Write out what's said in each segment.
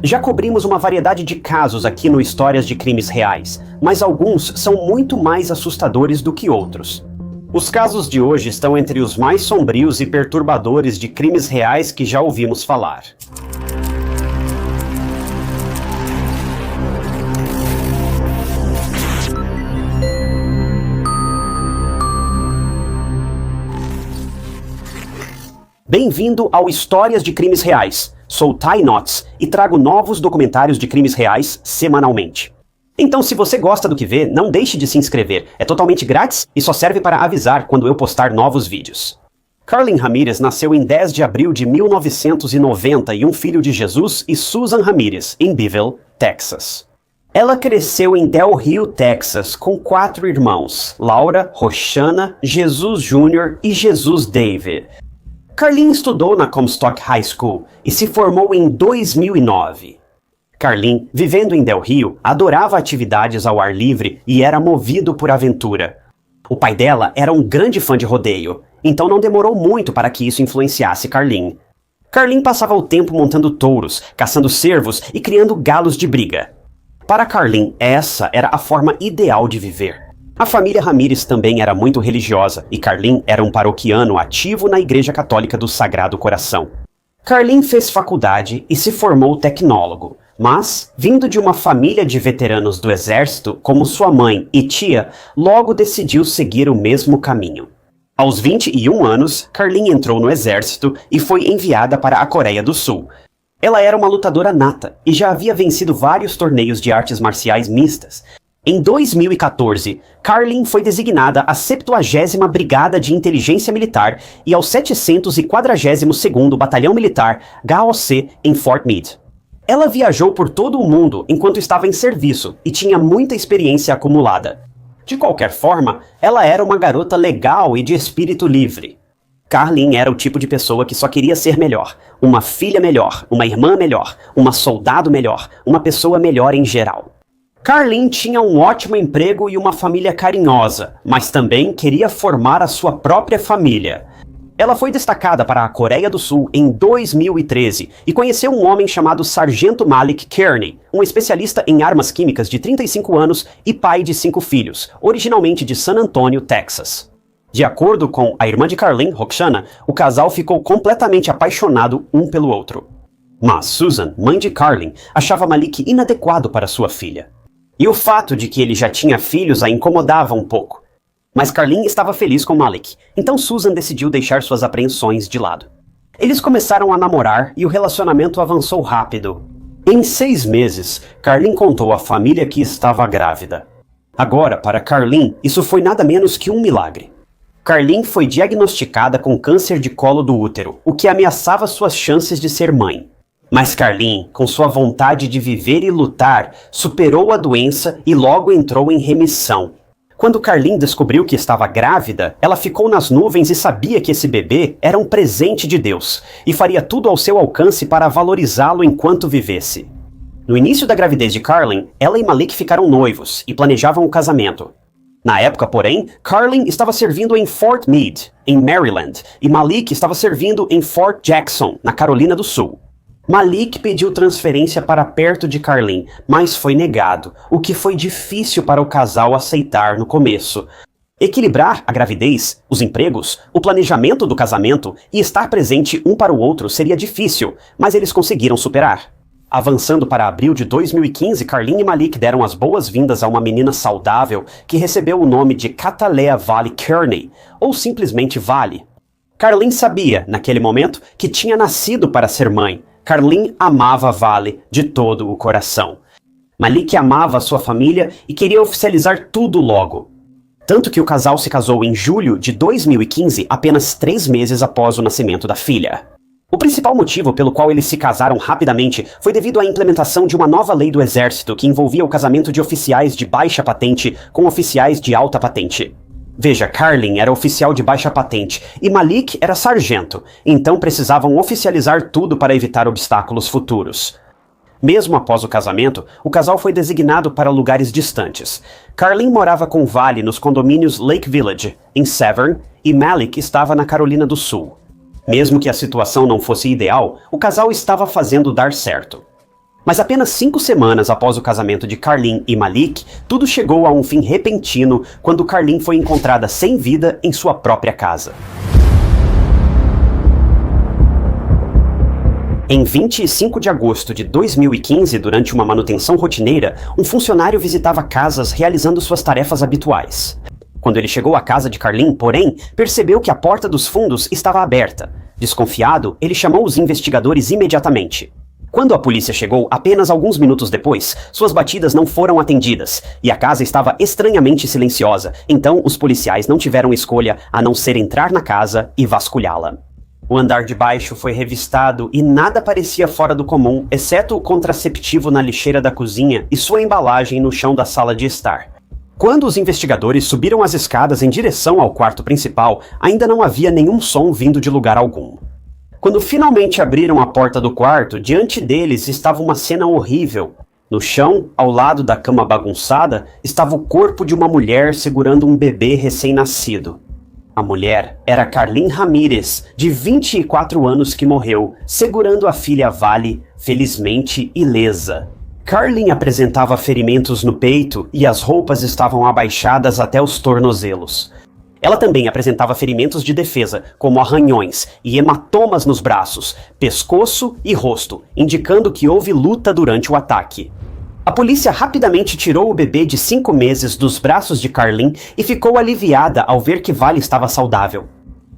Já cobrimos uma variedade de casos aqui no Histórias de Crimes Reais, mas alguns são muito mais assustadores do que outros. Os casos de hoje estão entre os mais sombrios e perturbadores de crimes reais que já ouvimos falar. Bem-vindo ao Histórias de Crimes Reais. Sou Ty Notts e trago novos documentários de crimes reais semanalmente. Então, se você gosta do que vê, não deixe de se inscrever. É totalmente grátis e só serve para avisar quando eu postar novos vídeos. Carlin Ramirez nasceu em 10 de abril de 1990 e um filho de Jesus e Susan Ramirez, em Beeville, Texas. Ela cresceu em Del Rio, Texas, com 4 irmãos, Laura, Roxana, Jesus Jr. e Jesus David. Carlin estudou na Comstock High School e se formou em 2009. Carlin, vivendo em Del Rio, adorava atividades ao ar livre e era movido por aventura. O pai dela era um grande fã de rodeio, então não demorou muito para que isso influenciasse Carlin. Carlin passava o tempo montando touros, caçando cervos e criando galos de briga. Para Carlin, essa era a forma ideal de viver. A família Ramirez também era muito religiosa e Carlin era um paroquiano ativo na Igreja Católica do Sagrado Coração. Carlin fez faculdade e se formou tecnólogo, mas, vindo de uma família de veteranos do exército, como sua mãe e tia, logo decidiu seguir o mesmo caminho. Aos 21 anos, Carlin entrou no exército e foi enviada para a Coreia do Sul. Ela era uma lutadora nata e já havia vencido vários torneios de artes marciais mistas. Em 2014, Carlin foi designada à 70ª Brigada de Inteligência Militar e ao 742º Batalhão Militar GAOC em Fort Meade. Ela viajou por todo o mundo enquanto estava em serviço e tinha muita experiência acumulada. De qualquer forma, ela era uma garota legal e de espírito livre. Carlin era o tipo de pessoa que só queria ser melhor, uma filha melhor, uma irmã melhor, uma soldado melhor, uma pessoa melhor em geral. Carlin tinha um ótimo emprego e uma família carinhosa, mas também queria formar a sua própria família. Ela foi destacada para a Coreia do Sul em 2013 e conheceu um homem chamado Sargento Malik Kearney, um especialista em armas químicas de 35 anos e pai de 5 filhos, originalmente de San Antonio, Texas. De acordo com a irmã de Carlin, Roxana, o casal ficou completamente apaixonado um pelo outro. Mas Susan, mãe de Carlin, achava Malik inadequado para sua filha. E o fato de que ele já tinha filhos a incomodava um pouco. Mas Carlin estava feliz com Malik, então Susan decidiu deixar suas apreensões de lado. Eles começaram a namorar e o relacionamento avançou rápido. Em 6 meses, Carlin contou à família que estava grávida. Agora, para Carlin, isso foi nada menos que um milagre. Carlin foi diagnosticada com câncer de colo do útero, o que ameaçava suas chances de ser mãe. Mas Carlin, com sua vontade de viver e lutar, superou a doença e logo entrou em remissão. Quando Carlin descobriu que estava grávida, ela ficou nas nuvens e sabia que esse bebê era um presente de Deus, e faria tudo ao seu alcance para valorizá-lo enquanto vivesse. No início da gravidez de Carlin, ela e Malik ficaram noivos e planejavam o casamento. Na época, porém, Carlin estava servindo em Fort Meade, em Maryland, e Malik estava servindo em Fort Jackson, na Carolina do Sul. Malik pediu transferência para perto de Carlin, mas foi negado, o que foi difícil para o casal aceitar no começo. Equilibrar a gravidez, os empregos, o planejamento do casamento e estar presente um para o outro seria difícil, mas eles conseguiram superar. Avançando para abril de 2015, Carlin e Malik deram as boas-vindas a uma menina saudável que recebeu o nome de Catalea Valley Kearney, ou simplesmente Vale. Carlin sabia, naquele momento, que tinha nascido para ser mãe. Carlin amava Vale de todo o coração. Malik amava sua família e queria oficializar tudo logo. Tanto que o casal se casou em julho de 2015, apenas 3 meses após o nascimento da filha. O principal motivo pelo qual eles se casaram rapidamente foi devido à implementação de uma nova lei do exército que envolvia o casamento de oficiais de baixa patente com oficiais de alta patente. Veja, Carlin era oficial de baixa patente e Malik era sargento, então precisavam oficializar tudo para evitar obstáculos futuros. Mesmo após o casamento, o casal foi designado para lugares distantes. Carlin morava com Vale nos condomínios Lake Village, em Severn, e Malik estava na Carolina do Sul. Mesmo que a situação não fosse ideal, o casal estava fazendo dar certo. Mas apenas 5 semanas após o casamento de Carlin e Malik, tudo chegou a um fim repentino quando Carlin foi encontrada sem vida em sua própria casa. Em 25 de agosto de 2015, durante uma manutenção rotineira, um funcionário visitava casas realizando suas tarefas habituais. Quando ele chegou à casa de Carlin, porém, percebeu que a porta dos fundos estava aberta. Desconfiado, ele chamou os investigadores imediatamente. Quando a polícia chegou, apenas alguns minutos depois, suas batidas não foram atendidas, e a casa estava estranhamente silenciosa, então os policiais não tiveram escolha a não ser entrar na casa e vasculhá-la. O andar de baixo foi revistado e nada parecia fora do comum, exceto o contraceptivo na lixeira da cozinha e sua embalagem no chão da sala de estar. Quando os investigadores subiram as escadas em direção ao quarto principal, ainda não havia nenhum som vindo de lugar algum. Quando finalmente abriram a porta do quarto, diante deles estava uma cena horrível. No chão, ao lado da cama bagunçada, estava o corpo de uma mulher segurando um bebê recém-nascido. A mulher era Carlin Ramírez, de 24 anos, que morreu, segurando a filha Vale, felizmente ilesa. Carlin apresentava ferimentos no peito e as roupas estavam abaixadas até os tornozelos. Ela também apresentava ferimentos de defesa, como arranhões e hematomas nos braços, pescoço e rosto, indicando que houve luta durante o ataque. A polícia rapidamente tirou o bebê de 5 meses dos braços de Carlin e ficou aliviada ao ver que Vale estava saudável.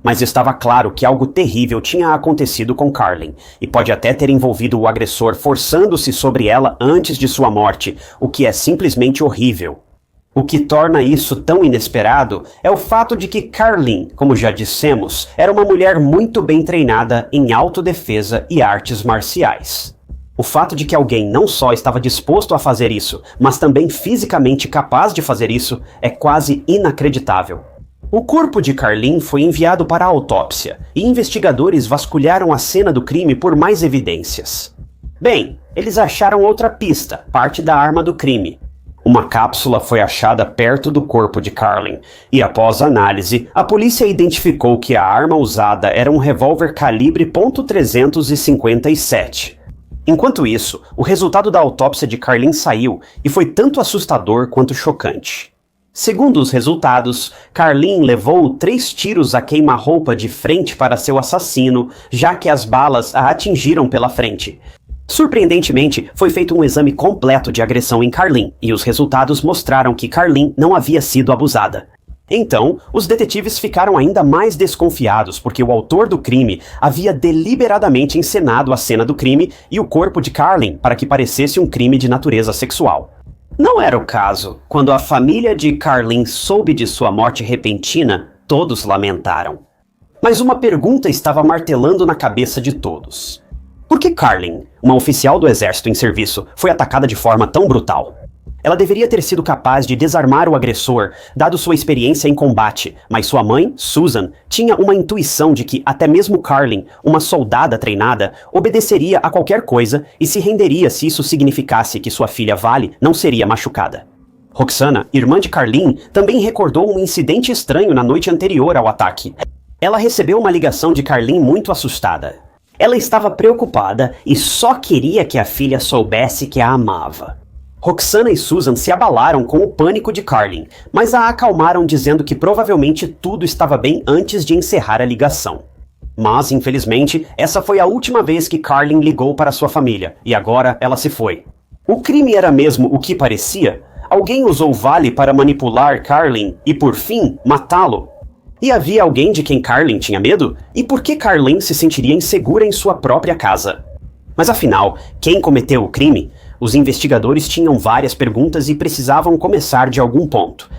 Mas estava claro que algo terrível tinha acontecido com Carlin, e pode até ter envolvido o agressor forçando-se sobre ela antes de sua morte, o que é simplesmente horrível. O que torna isso tão inesperado é o fato de que Carlin, como já dissemos, era uma mulher muito bem treinada em autodefesa e artes marciais. O fato de que alguém não só estava disposto a fazer isso, mas também fisicamente capaz de fazer isso, é quase inacreditável. O corpo de Carlin foi enviado para a autópsia, e investigadores vasculharam a cena do crime por mais evidências. Bem, eles acharam outra pista, parte da arma do crime. Uma cápsula foi achada perto do corpo de Carlin, e após análise, a polícia identificou que a arma usada era um revólver calibre .357. Enquanto isso, o resultado da autópsia de Carlin saiu e foi tanto assustador quanto chocante. Segundo os resultados, Carlin levou 3 tiros a queima-roupa de frente para seu assassino, já que as balas a atingiram pela frente. Surpreendentemente, foi feito um exame completo de agressão em Carlin, e os resultados mostraram que Carlin não havia sido abusada. Então, os detetives ficaram ainda mais desconfiados porque o autor do crime havia deliberadamente encenado a cena do crime e o corpo de Carlin para que parecesse um crime de natureza sexual. Não era o caso. Quando a família de Carlin soube de sua morte repentina, todos lamentaram. Mas uma pergunta estava martelando na cabeça de todos. Por que Carlin, uma oficial do exército em serviço, foi atacada de forma tão brutal? Ela deveria ter sido capaz de desarmar o agressor, dado sua experiência em combate, mas sua mãe, Susan, tinha uma intuição de que até mesmo Carlin, uma soldada treinada, obedeceria a qualquer coisa e se renderia se isso significasse que sua filha Vale não seria machucada. Roxana, irmã de Carlin, também recordou um incidente estranho na noite anterior ao ataque. Ela recebeu uma ligação de Carlin muito assustada. Ela estava preocupada e só queria que a filha soubesse que a amava. Roxana e Susan se abalaram com o pânico de Carlin, mas a acalmaram dizendo que provavelmente tudo estava bem antes de encerrar a ligação. Mas, infelizmente, essa foi a última vez que Carlin ligou para sua família, e agora ela se foi. O crime era mesmo o que parecia? Alguém usou Vale para manipular Carlin e, por fim, matá-lo? E havia alguém de quem Carlin tinha medo? E por que Carlin se sentiria insegura em sua própria casa? Mas afinal, quem cometeu o crime? Os investigadores tinham várias perguntas e precisavam começar de algum ponto.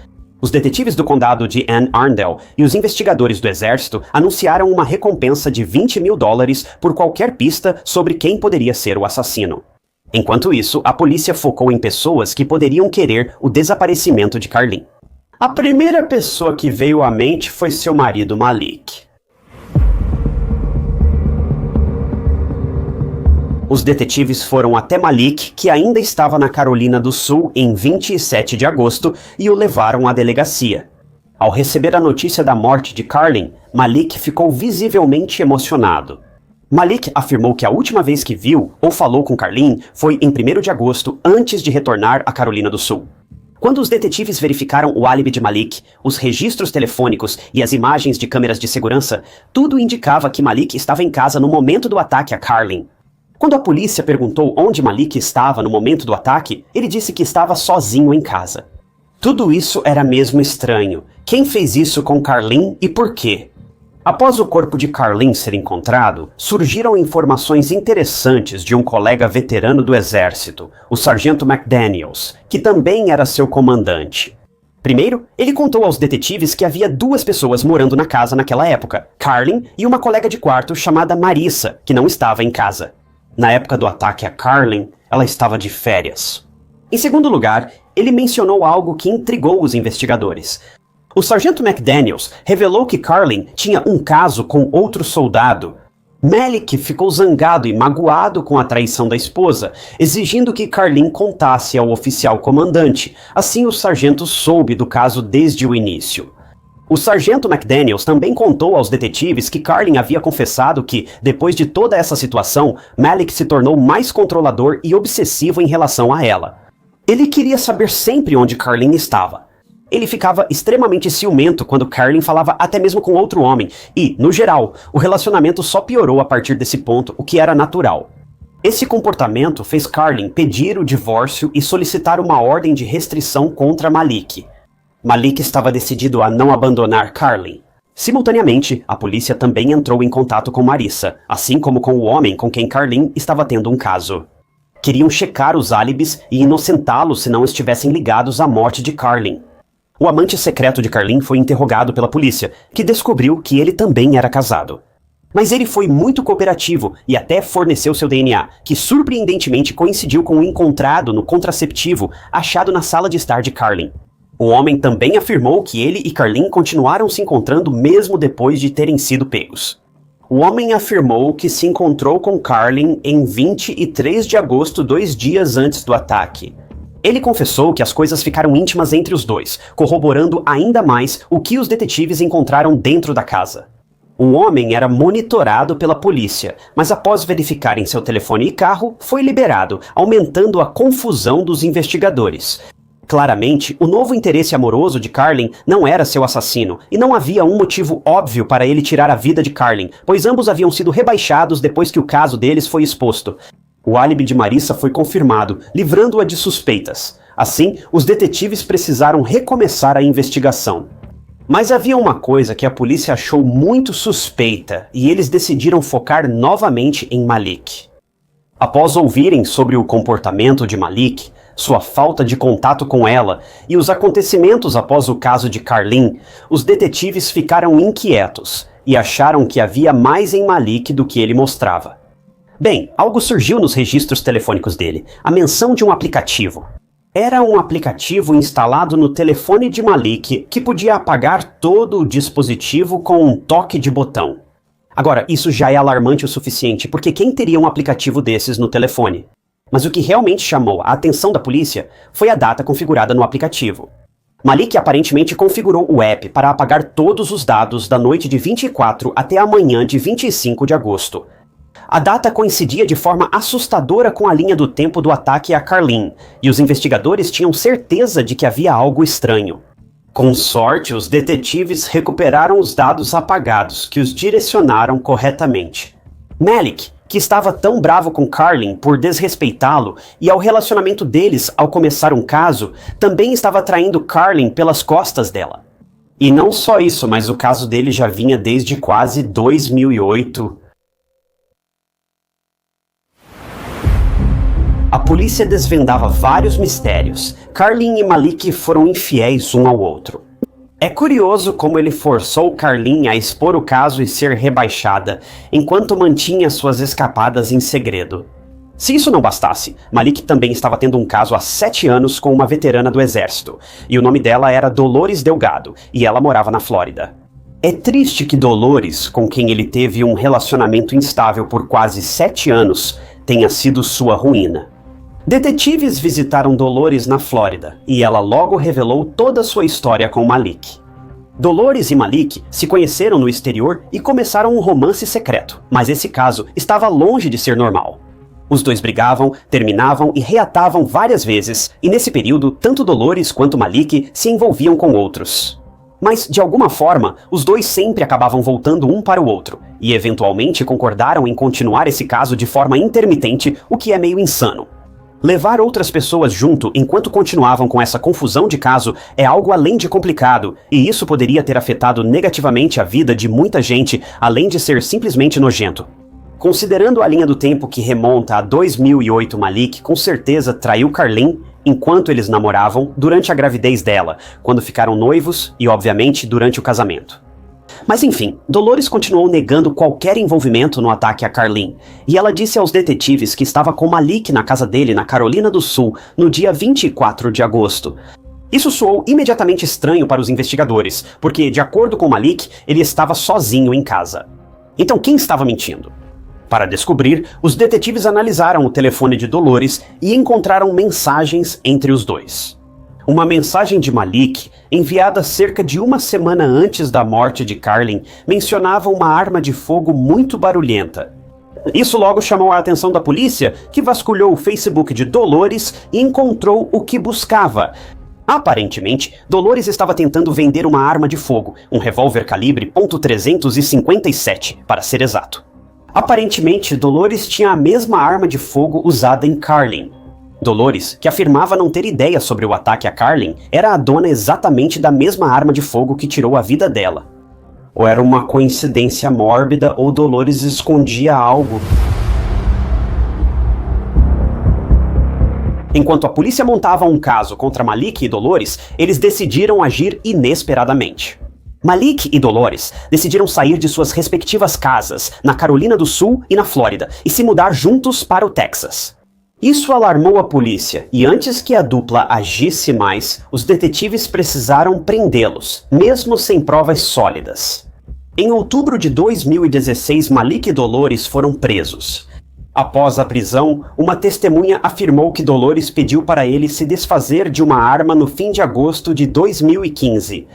Os detetives do condado de Anne Arundel e os investigadores do exército anunciaram uma recompensa de $20 mil por qualquer pista sobre quem poderia ser o assassino. Enquanto isso, a polícia focou em pessoas que poderiam querer o desaparecimento de Carlin. A primeira pessoa que veio à mente foi seu marido Malik. Os detetives foram até Malik, que ainda estava na Carolina do Sul, em 27 de agosto, e o levaram à delegacia. Ao receber a notícia da morte de Carlin, Malik ficou visivelmente emocionado. Malik afirmou que a última vez que viu ou falou com Carlin foi em 1º de agosto, antes de retornar à Carolina do Sul. Quando os detetives verificaram o álibi de Malik, os registros telefônicos e as imagens de câmeras de segurança, tudo indicava que Malik estava em casa no momento do ataque a Carlin. Quando a polícia perguntou onde Malik estava no momento do ataque, ele disse que estava sozinho em casa. Tudo isso era mesmo estranho. Quem fez isso com Carlin e por quê? Após o corpo de Carlin ser encontrado, surgiram informações interessantes de um colega veterano do exército, o sargento McDaniels, que também era seu comandante. Primeiro, ele contou aos detetives que havia 2 pessoas morando na casa naquela época, Carlin e uma colega de quarto chamada Marissa, que não estava em casa. Na época do ataque a Carlin, ela estava de férias. Em segundo lugar, ele mencionou algo que intrigou os investigadores. O sargento McDaniels revelou que Carlin tinha um caso com outro soldado. Malik ficou zangado e magoado com a traição da esposa, exigindo que Carlin contasse ao oficial comandante. Assim, o sargento soube do caso desde o início. O sargento McDaniels também contou aos detetives que Carlin havia confessado que, depois de toda essa situação, Malik se tornou mais controlador e obsessivo em relação a ela. Ele queria saber sempre onde Carlin estava. Ele ficava extremamente ciumento quando Carlin falava até mesmo com outro homem e, no geral, o relacionamento só piorou a partir desse ponto, o que era natural. Esse comportamento fez Carlin pedir o divórcio e solicitar uma ordem de restrição contra Malik. Malik estava decidido a não abandonar Carlin. Simultaneamente, a polícia também entrou em contato com Marissa, assim como com o homem com quem Carlin estava tendo um caso. Queriam checar os álibis e inocentá-los se não estivessem ligados à morte de Carlin. O amante secreto de Carlin foi interrogado pela polícia, que descobriu que ele também era casado. Mas ele foi muito cooperativo e até forneceu seu DNA, que surpreendentemente coincidiu com o encontrado no contraceptivo achado na sala de estar de Carlin. O homem também afirmou que ele e Carlin continuaram se encontrando mesmo depois de terem sido pegos. O homem afirmou que se encontrou com Carlin em 23 de agosto, 2 dias antes do ataque. Ele confessou que as coisas ficaram íntimas entre os dois, corroborando ainda mais o que os detetives encontraram dentro da casa. O homem era monitorado pela polícia, mas após verificarem seu telefone e carro, foi liberado, aumentando a confusão dos investigadores. Claramente, o novo interesse amoroso de Carlin não era seu assassino, e não havia um motivo óbvio para ele tirar a vida de Carlin, pois ambos haviam sido rebaixados depois que o caso deles foi exposto. O álibi de Marissa foi confirmado, livrando-a de suspeitas. Assim, os detetives precisaram recomeçar a investigação. Mas havia uma coisa que a polícia achou muito suspeita, e eles decidiram focar novamente em Malik. Após ouvirem sobre o comportamento de Malik, sua falta de contato com ela e os acontecimentos após o caso de Carlin, os detetives ficaram inquietos e acharam que havia mais em Malik do que ele mostrava. Bem, algo surgiu nos registros telefônicos dele, a menção de um aplicativo. Era um aplicativo instalado no telefone de Malik que podia apagar todo o dispositivo com um toque de botão. Agora, isso já é alarmante o suficiente, porque quem teria um aplicativo desses no telefone? Mas o que realmente chamou a atenção da polícia foi a data configurada no aplicativo. Malik aparentemente configurou o app para apagar todos os dados da noite de 24 até a manhã de 25 de agosto. A data coincidia de forma assustadora com a linha do tempo do ataque a Carlin, e os investigadores tinham certeza de que havia algo estranho. Com sorte, os detetives recuperaram os dados apagados, que os direcionaram corretamente. Malik, que estava tão bravo com Carlin por desrespeitá-lo e ao relacionamento deles ao começar um caso, também estava traindo Carlin pelas costas dela. E não só isso, mas o caso dele já vinha desde quase 2008. A polícia desvendava vários mistérios. Carlin e Malik foram infiéis um ao outro. É curioso como ele forçou Carlin a expor o caso e ser rebaixada, enquanto mantinha suas escapadas em segredo. Se isso não bastasse, Malik também estava tendo um caso há 7 anos com uma veterana do exército, e o nome dela era Dolores Delgado, e ela morava na Flórida. É triste que Dolores, com quem ele teve um relacionamento instável por quase 7 anos, tenha sido sua ruína. Detetives visitaram Dolores na Flórida, e ela logo revelou toda a sua história com Malik. Dolores e Malik se conheceram no exterior e começaram um romance secreto, mas esse caso estava longe de ser normal. Os dois brigavam, terminavam e reatavam várias vezes, e nesse período, tanto Dolores quanto Malik se envolviam com outros. Mas, de alguma forma, os dois sempre acabavam voltando um para o outro, e eventualmente concordaram em continuar esse caso de forma intermitente, o que é meio insano. Levar outras pessoas junto enquanto continuavam com essa confusão de caso é algo além de complicado, e isso poderia ter afetado negativamente a vida de muita gente, além de ser simplesmente nojento. Considerando a linha do tempo que remonta a 2008, Malik com certeza traiu Carlin enquanto eles namoravam, durante a gravidez dela, quando ficaram noivos e, obviamente, durante o casamento. Mas enfim, Dolores continuou negando qualquer envolvimento no ataque a Carlin, e ela disse aos detetives que estava com Malik na casa dele na Carolina do Sul, no dia 24 de agosto. Isso soou imediatamente estranho para os investigadores, porque, de acordo com Malik, ele estava sozinho em casa. Então quem estava mentindo? Para descobrir, os detetives analisaram o telefone de Dolores e encontraram mensagens entre os dois. Uma mensagem de Malik, enviada cerca de uma semana antes da morte de Carlin, mencionava uma arma de fogo muito barulhenta. Isso logo chamou a atenção da polícia, que vasculhou o Facebook de Dolores e encontrou o que buscava. Aparentemente, Dolores estava tentando vender uma arma de fogo, um revólver calibre .357, para ser exato. Aparentemente, Dolores tinha a mesma arma de fogo usada em Carlin. Dolores, que afirmava não ter ideia sobre o ataque a Carlin, era a dona exatamente da mesma arma de fogo que tirou a vida dela. Ou era uma coincidência mórbida, ou Dolores escondia algo. Enquanto a polícia montava um caso contra Malik e Dolores, eles decidiram agir inesperadamente. Malik e Dolores decidiram sair de suas respectivas casas, na Carolina do Sul e na Flórida, e se mudar juntos para o Texas. Isso alarmou a polícia, e antes que a dupla agisse mais, os detetives precisaram prendê-los, mesmo sem provas sólidas. Em outubro de 2016, Malik e Dolores foram presos. Após a prisão, uma testemunha afirmou que Dolores pediu para ele se desfazer de uma arma no fim de agosto de 2015.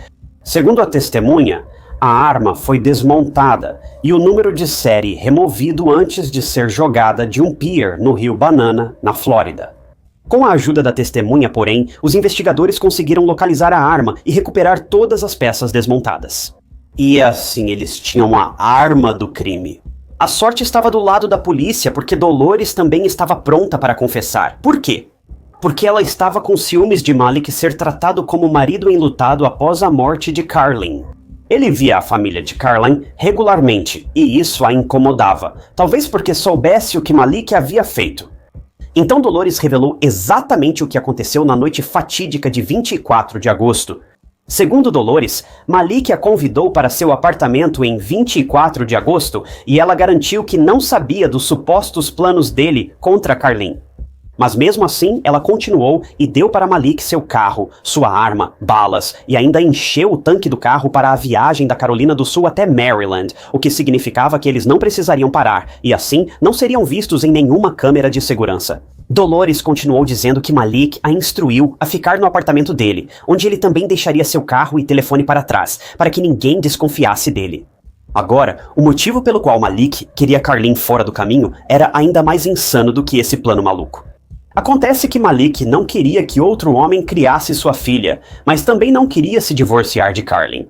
Segundo a testemunha, a arma foi desmontada e o número de série removido antes de ser jogada de um pier no rio Banana, na Flórida. Com a ajuda da testemunha, porém, os investigadores conseguiram localizar a arma e recuperar todas as peças desmontadas. E assim, eles tinham a arma do crime. A sorte estava do lado da polícia porque Dolores também estava pronta para confessar. Por quê? Porque ela estava com ciúmes de Malik ser tratado como marido enlutado após a morte de Carlin. Ele via a família de Carlin regularmente, e isso a incomodava, talvez porque soubesse o que Malik havia feito. Então Dolores revelou exatamente o que aconteceu na noite fatídica de 24 de agosto. Segundo Dolores, Malik a convidou para seu apartamento em 24 de agosto e ela garantiu que não sabia dos supostos planos dele contra Carlin. Mas mesmo assim, ela continuou e deu para Malik seu carro, sua arma, balas e ainda encheu o tanque do carro para a viagem da Carolina do Sul até Maryland, o que significava que eles não precisariam parar e assim não seriam vistos em nenhuma câmera de segurança. Dolores continuou dizendo que Malik a instruiu a ficar no apartamento dele, onde ele também deixaria seu carro e telefone para trás, para que ninguém desconfiasse dele. Agora, o motivo pelo qual Malik queria Carlin fora do caminho era ainda mais insano do que esse plano maluco. Acontece que Malik não queria que outro homem criasse sua filha, mas também não queria se divorciar de Carlin.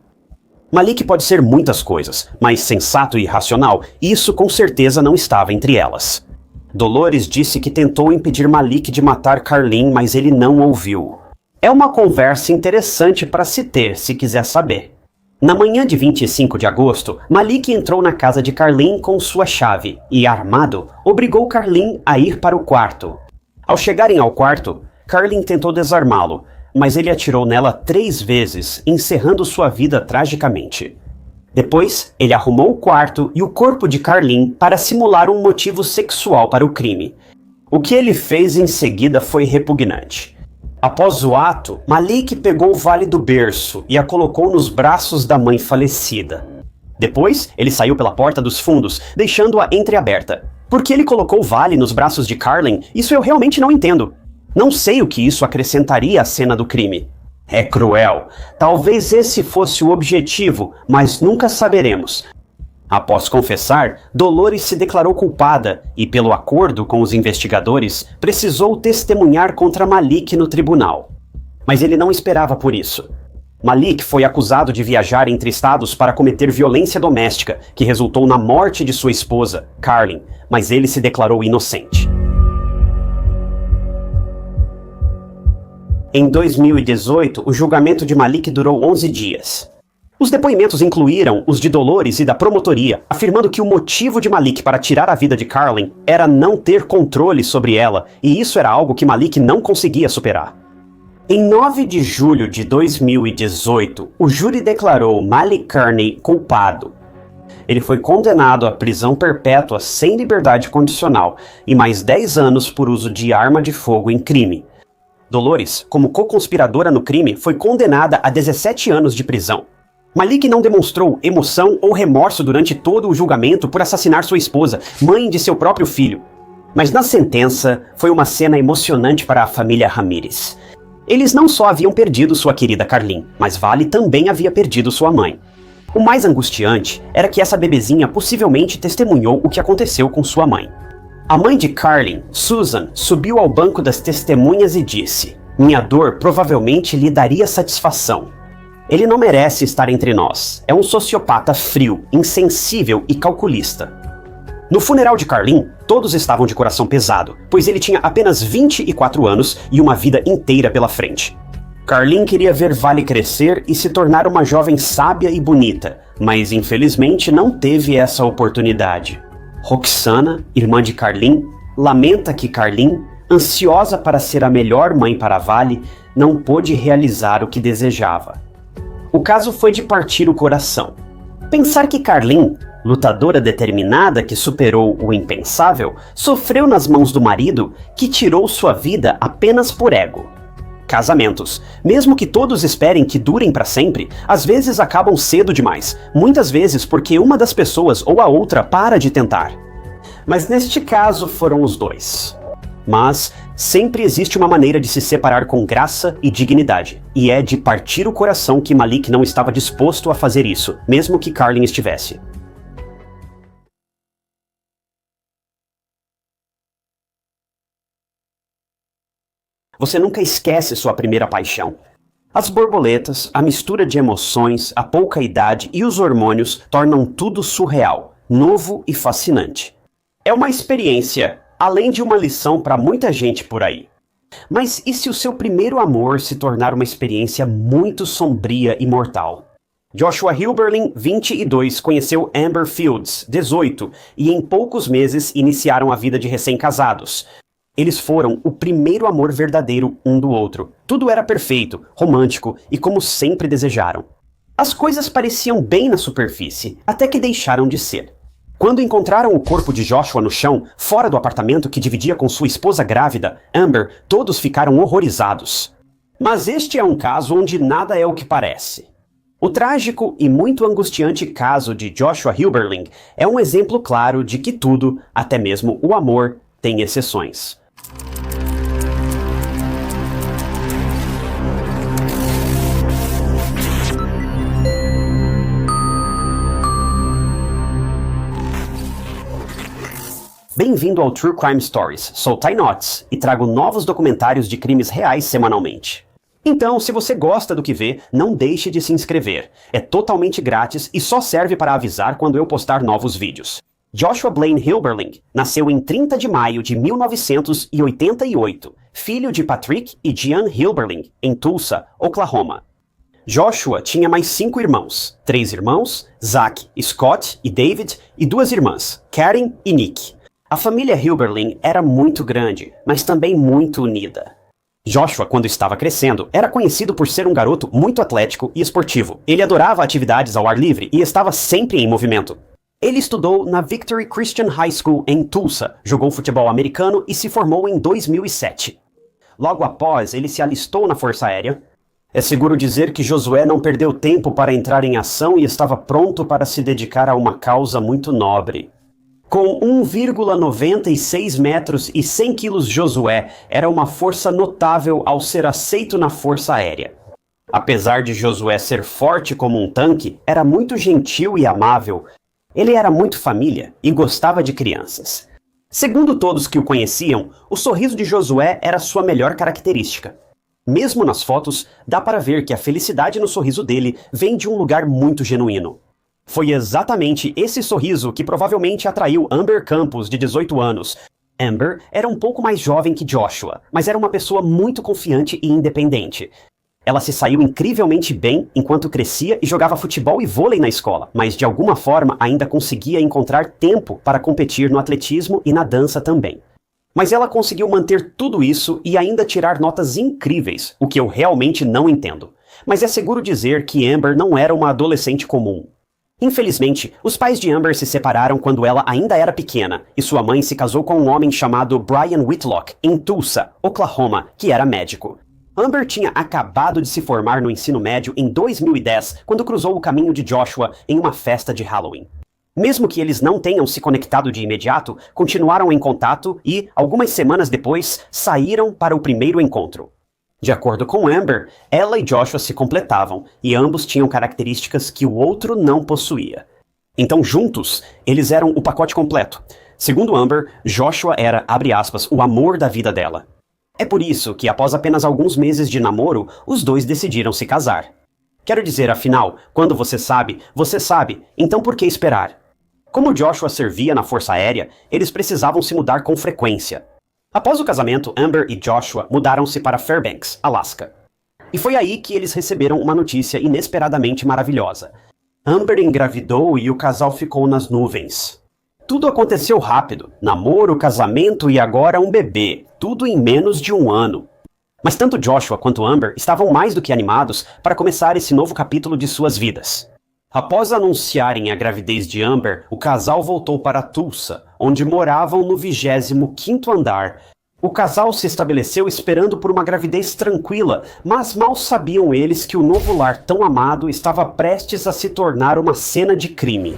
Malik pode ser muitas coisas, mas sensato e racional, isso com certeza não estava entre elas. Dolores disse que tentou impedir Malik de matar Carlin, mas ele não ouviu. É uma conversa interessante para se ter, se quiser saber. Na manhã de 25 de agosto, Malik entrou na casa de Carlin com sua chave e, armado, obrigou Carlin a ir para o quarto. Ao chegarem ao quarto, Carlin tentou desarmá-lo, mas ele atirou nela 3 vezes, encerrando sua vida tragicamente. Depois, ele arrumou o quarto e o corpo de Carlin para simular um motivo sexual para o crime. O que ele fez em seguida foi repugnante. Após o ato, Malik pegou o vale do berço e a colocou nos braços da mãe falecida. Depois, ele saiu pela porta dos fundos, deixando-a entreaberta. Por que ele colocou o vale nos braços de Carlin? Isso eu realmente não entendo. Não sei o que isso acrescentaria à cena do crime. É cruel. Talvez esse fosse o objetivo, mas nunca saberemos. Após confessar, Dolores se declarou culpada e, pelo acordo com os investigadores, precisou testemunhar contra Malik no tribunal. Mas ele não esperava por isso. Malik foi acusado de viajar entre estados para cometer violência doméstica, que resultou na morte de sua esposa, Carlin, mas ele se declarou inocente. Em 2018, o julgamento de Malik durou 11 dias. Os depoimentos incluíram os de Dolores e da promotoria, afirmando que o motivo de Malik para tirar a vida de Carlin era não ter controle sobre ela, e isso era algo que Malik não conseguia superar. Em 9 de julho de 2018, o júri declarou Malik Kearney culpado. Ele foi condenado à prisão perpétua sem liberdade condicional e mais 10 anos por uso de arma de fogo em crime. Dolores, como co-conspiradora no crime, foi condenada a 17 anos de prisão. Malik não demonstrou emoção ou remorso durante todo o julgamento por assassinar sua esposa, mãe de seu próprio filho. Mas na sentença, foi uma cena emocionante para a família Ramirez. Eles não só haviam perdido sua querida Carlin, mas Vale também havia perdido sua mãe. O mais angustiante era que essa bebezinha possivelmente testemunhou o que aconteceu com sua mãe. A mãe de Carlin, Susan, subiu ao banco das testemunhas e disse: "Minha dor provavelmente lhe daria satisfação. Ele não merece estar entre nós. É um sociopata frio, insensível e calculista." No funeral de Carlin, todos estavam de coração pesado, pois ele tinha apenas 24 anos e uma vida inteira pela frente. Carlin queria ver Vale crescer e se tornar uma jovem sábia e bonita, mas infelizmente não teve essa oportunidade. Roxana, irmã de Carlin, lamenta que Carlin, ansiosa para ser a melhor mãe para Vale, não pôde realizar o que desejava. O caso foi de partir o coração. Pensar que Carlin, lutadora determinada que superou o impensável, sofreu nas mãos do marido que tirou sua vida apenas por ego. Casamentos, mesmo que todos esperem que durem para sempre, às vezes acabam cedo demais, muitas vezes porque uma das pessoas ou a outra para de tentar. Mas neste caso foram os dois. Mas sempre existe uma maneira de se separar com graça e dignidade, e é de partir o coração que Malik não estava disposto a fazer isso, mesmo que Carlin estivesse. Você nunca esquece sua primeira paixão. As borboletas, a mistura de emoções, a pouca idade e os hormônios tornam tudo surreal, novo e fascinante. É uma experiência, além de uma lição para muita gente por aí. Mas e se o seu primeiro amor se tornar uma experiência muito sombria e mortal? Joshua Hilberling, 22, conheceu Amber Fields, 18, e em poucos meses iniciaram a vida de recém-casados. Eles foram o primeiro amor verdadeiro um do outro. Tudo era perfeito, romântico e como sempre desejaram. As coisas pareciam bem na superfície, até que deixaram de ser. Quando encontraram o corpo de Joshua no chão, fora do apartamento que dividia com sua esposa grávida, Amber, todos ficaram horrorizados. Mas este é um caso onde nada é o que parece. O trágico e muito angustiante caso de Joshua Hilberling é um exemplo claro de que tudo, até mesmo o amor, tem exceções. Bem-vindo ao True Crime Stories, sou Ty Notts e trago novos documentários de crimes reais semanalmente. Então, se você gosta do que vê, não deixe de se inscrever. É totalmente grátis e só serve para avisar quando eu postar novos vídeos. Joshua Blaine Hilberling nasceu em 30 de maio de 1988, filho de Patrick e Jean Hilberling, em Tulsa, Oklahoma. Joshua tinha mais 5 irmãos, 3 irmãos, Zach, Scott e David, e 2 irmãs, Karen e Nick. A família Hilberling era muito grande, mas também muito unida. Joshua, quando estava crescendo, era conhecido por ser um garoto muito atlético e esportivo. Ele adorava atividades ao ar livre e estava sempre em movimento. Ele estudou na Victory Christian High School em Tulsa, jogou futebol americano e se formou em 2007. Logo após, ele se alistou na Força Aérea. É seguro dizer que Josué não perdeu tempo para entrar em ação e estava pronto para se dedicar a uma causa muito nobre. Com 1,96 metros e 100 quilos, Josué era uma força notável ao ser aceito na Força Aérea. Apesar de Josué ser forte como um tanque, era muito gentil e amável. Ele era muito família e gostava de crianças. Segundo todos que o conheciam, o sorriso de Josué era sua melhor característica. Mesmo nas fotos, dá para ver que a felicidade no sorriso dele vem de um lugar muito genuíno. Foi exatamente esse sorriso que provavelmente atraiu Amber Campos, de 18 anos. Amber era um pouco mais jovem que Joshua, mas era uma pessoa muito confiante e independente. Ela se saiu incrivelmente bem enquanto crescia e jogava futebol e vôlei na escola, mas de alguma forma ainda conseguia encontrar tempo para competir no atletismo e na dança também. Mas ela conseguiu manter tudo isso e ainda tirar notas incríveis, o que eu realmente não entendo. Mas é seguro dizer que Amber não era uma adolescente comum. Infelizmente, os pais de Amber se separaram quando ela ainda era pequena, e sua mãe se casou com um homem chamado Brian Whitlock, em Tulsa, Oklahoma, que era médico. Amber tinha acabado de se formar no ensino médio em 2010, quando cruzou o caminho de Joshua em uma festa de Halloween. Mesmo que eles não tenham se conectado de imediato, continuaram em contato e, algumas semanas depois, saíram para o primeiro encontro. De acordo com Amber, ela e Joshua se completavam, e ambos tinham características que o outro não possuía. Então, juntos, eles eram o pacote completo. Segundo Amber, Joshua era, abre aspas, o amor da vida dela. É por isso que, após apenas alguns meses de namoro, os dois decidiram se casar. Quero dizer, afinal, quando você sabe, então por que esperar? Como Joshua servia na Força Aérea, eles precisavam se mudar com frequência. Após o casamento, Amber e Joshua mudaram-se para Fairbanks, Alaska. E foi aí que eles receberam uma notícia inesperadamente maravilhosa. Amber engravidou e o casal ficou nas nuvens. Tudo aconteceu rápido. Namoro, casamento e agora um bebê. Tudo em menos de um ano. Mas tanto Joshua quanto Amber estavam mais do que animados para começar esse novo capítulo de suas vidas. Após anunciarem a gravidez de Amber, o casal voltou para Tulsa, onde moravam no 25º andar. O casal se estabeleceu esperando por uma gravidez tranquila, mas mal sabiam eles que o novo lar tão amado estava prestes a se tornar uma cena de crime.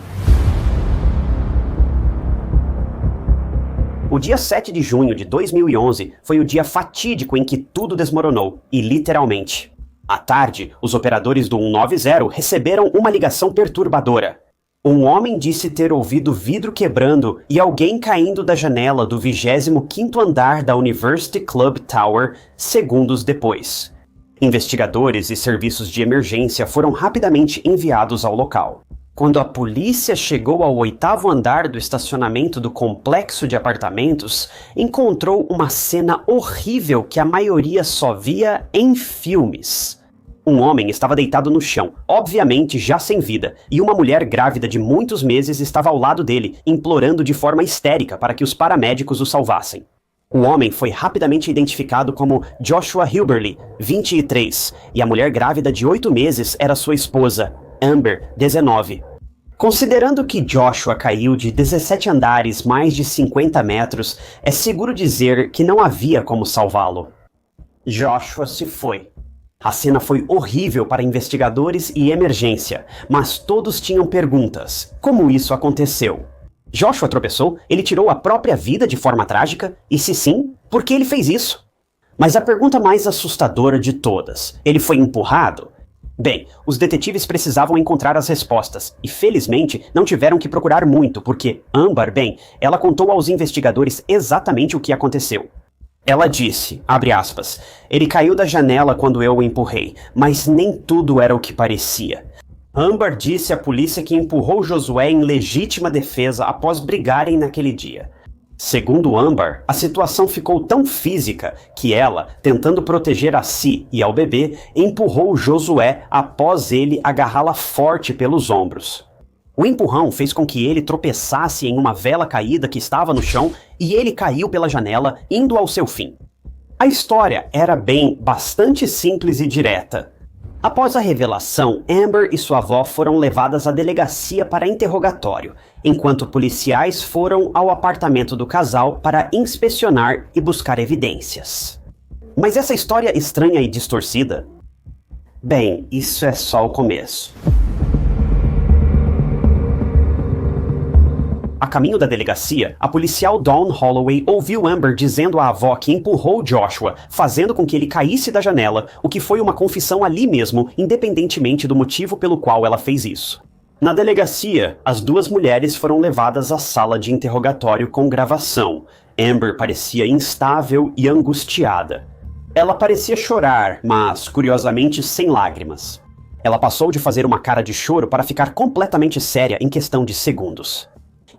O dia 7 de junho de 2011 foi o dia fatídico em que tudo desmoronou, e literalmente. À tarde, os operadores do 190 receberam uma ligação perturbadora. Um homem disse ter ouvido vidro quebrando e alguém caindo da janela do 25º andar da University Club Tower segundos depois. Investigadores e serviços de emergência foram rapidamente enviados ao local. Quando a polícia chegou ao 8º andar do estacionamento do complexo de apartamentos, encontrou uma cena horrível que a maioria só via em filmes. Um homem estava deitado no chão, obviamente já sem vida, e uma mulher grávida de muitos meses estava ao lado dele, implorando de forma histérica para que os paramédicos o salvassem. O homem foi rapidamente identificado como Joshua Hilberly, 23, e a mulher grávida de 8 meses era sua esposa, Amber, 19. Considerando que Joshua caiu de 17 andares mais de 50 metros, é seguro dizer que não havia como salvá-lo. Joshua se foi. A cena foi horrível para investigadores e emergência, mas todos tinham perguntas. Como isso aconteceu? Joshua tropeçou? Ele tirou a própria vida de forma trágica? E se sim, por que ele fez isso? Mas a pergunta mais assustadora de todas: ele foi empurrado? Bem, os detetives precisavam encontrar as respostas, e felizmente não tiveram que procurar muito, porque Amber, ela contou aos investigadores exatamente o que aconteceu. Ela disse, abre aspas, ele caiu da janela quando eu o empurrei, mas nem tudo era o que parecia. Amber disse à polícia que empurrou Josué em legítima defesa após brigarem naquele dia. Segundo Amber, a situação ficou tão física que ela, tentando proteger a si e ao bebê, empurrou Josué após ele agarrá-la forte pelos ombros. O empurrão fez com que ele tropeçasse em uma vela caída que estava no chão e ele caiu pela janela, indo ao seu fim. A história era bastante simples e direta. Após a revelação, Amber e sua avó foram levadas à delegacia para interrogatório, enquanto policiais foram ao apartamento do casal para inspecionar e buscar evidências. Mas essa história estranha e distorcida? Bem, isso é só o começo. A caminho da delegacia, a policial Dawn Holloway ouviu Amber dizendo à avó que empurrou Joshua, fazendo com que ele caísse da janela, o que foi uma confissão ali mesmo, independentemente do motivo pelo qual ela fez isso. Na delegacia, as duas mulheres foram levadas à sala de interrogatório com gravação. Amber parecia instável e angustiada. Ela parecia chorar, mas, curiosamente, sem lágrimas. Ela passou de fazer uma cara de choro para ficar completamente séria em questão de segundos.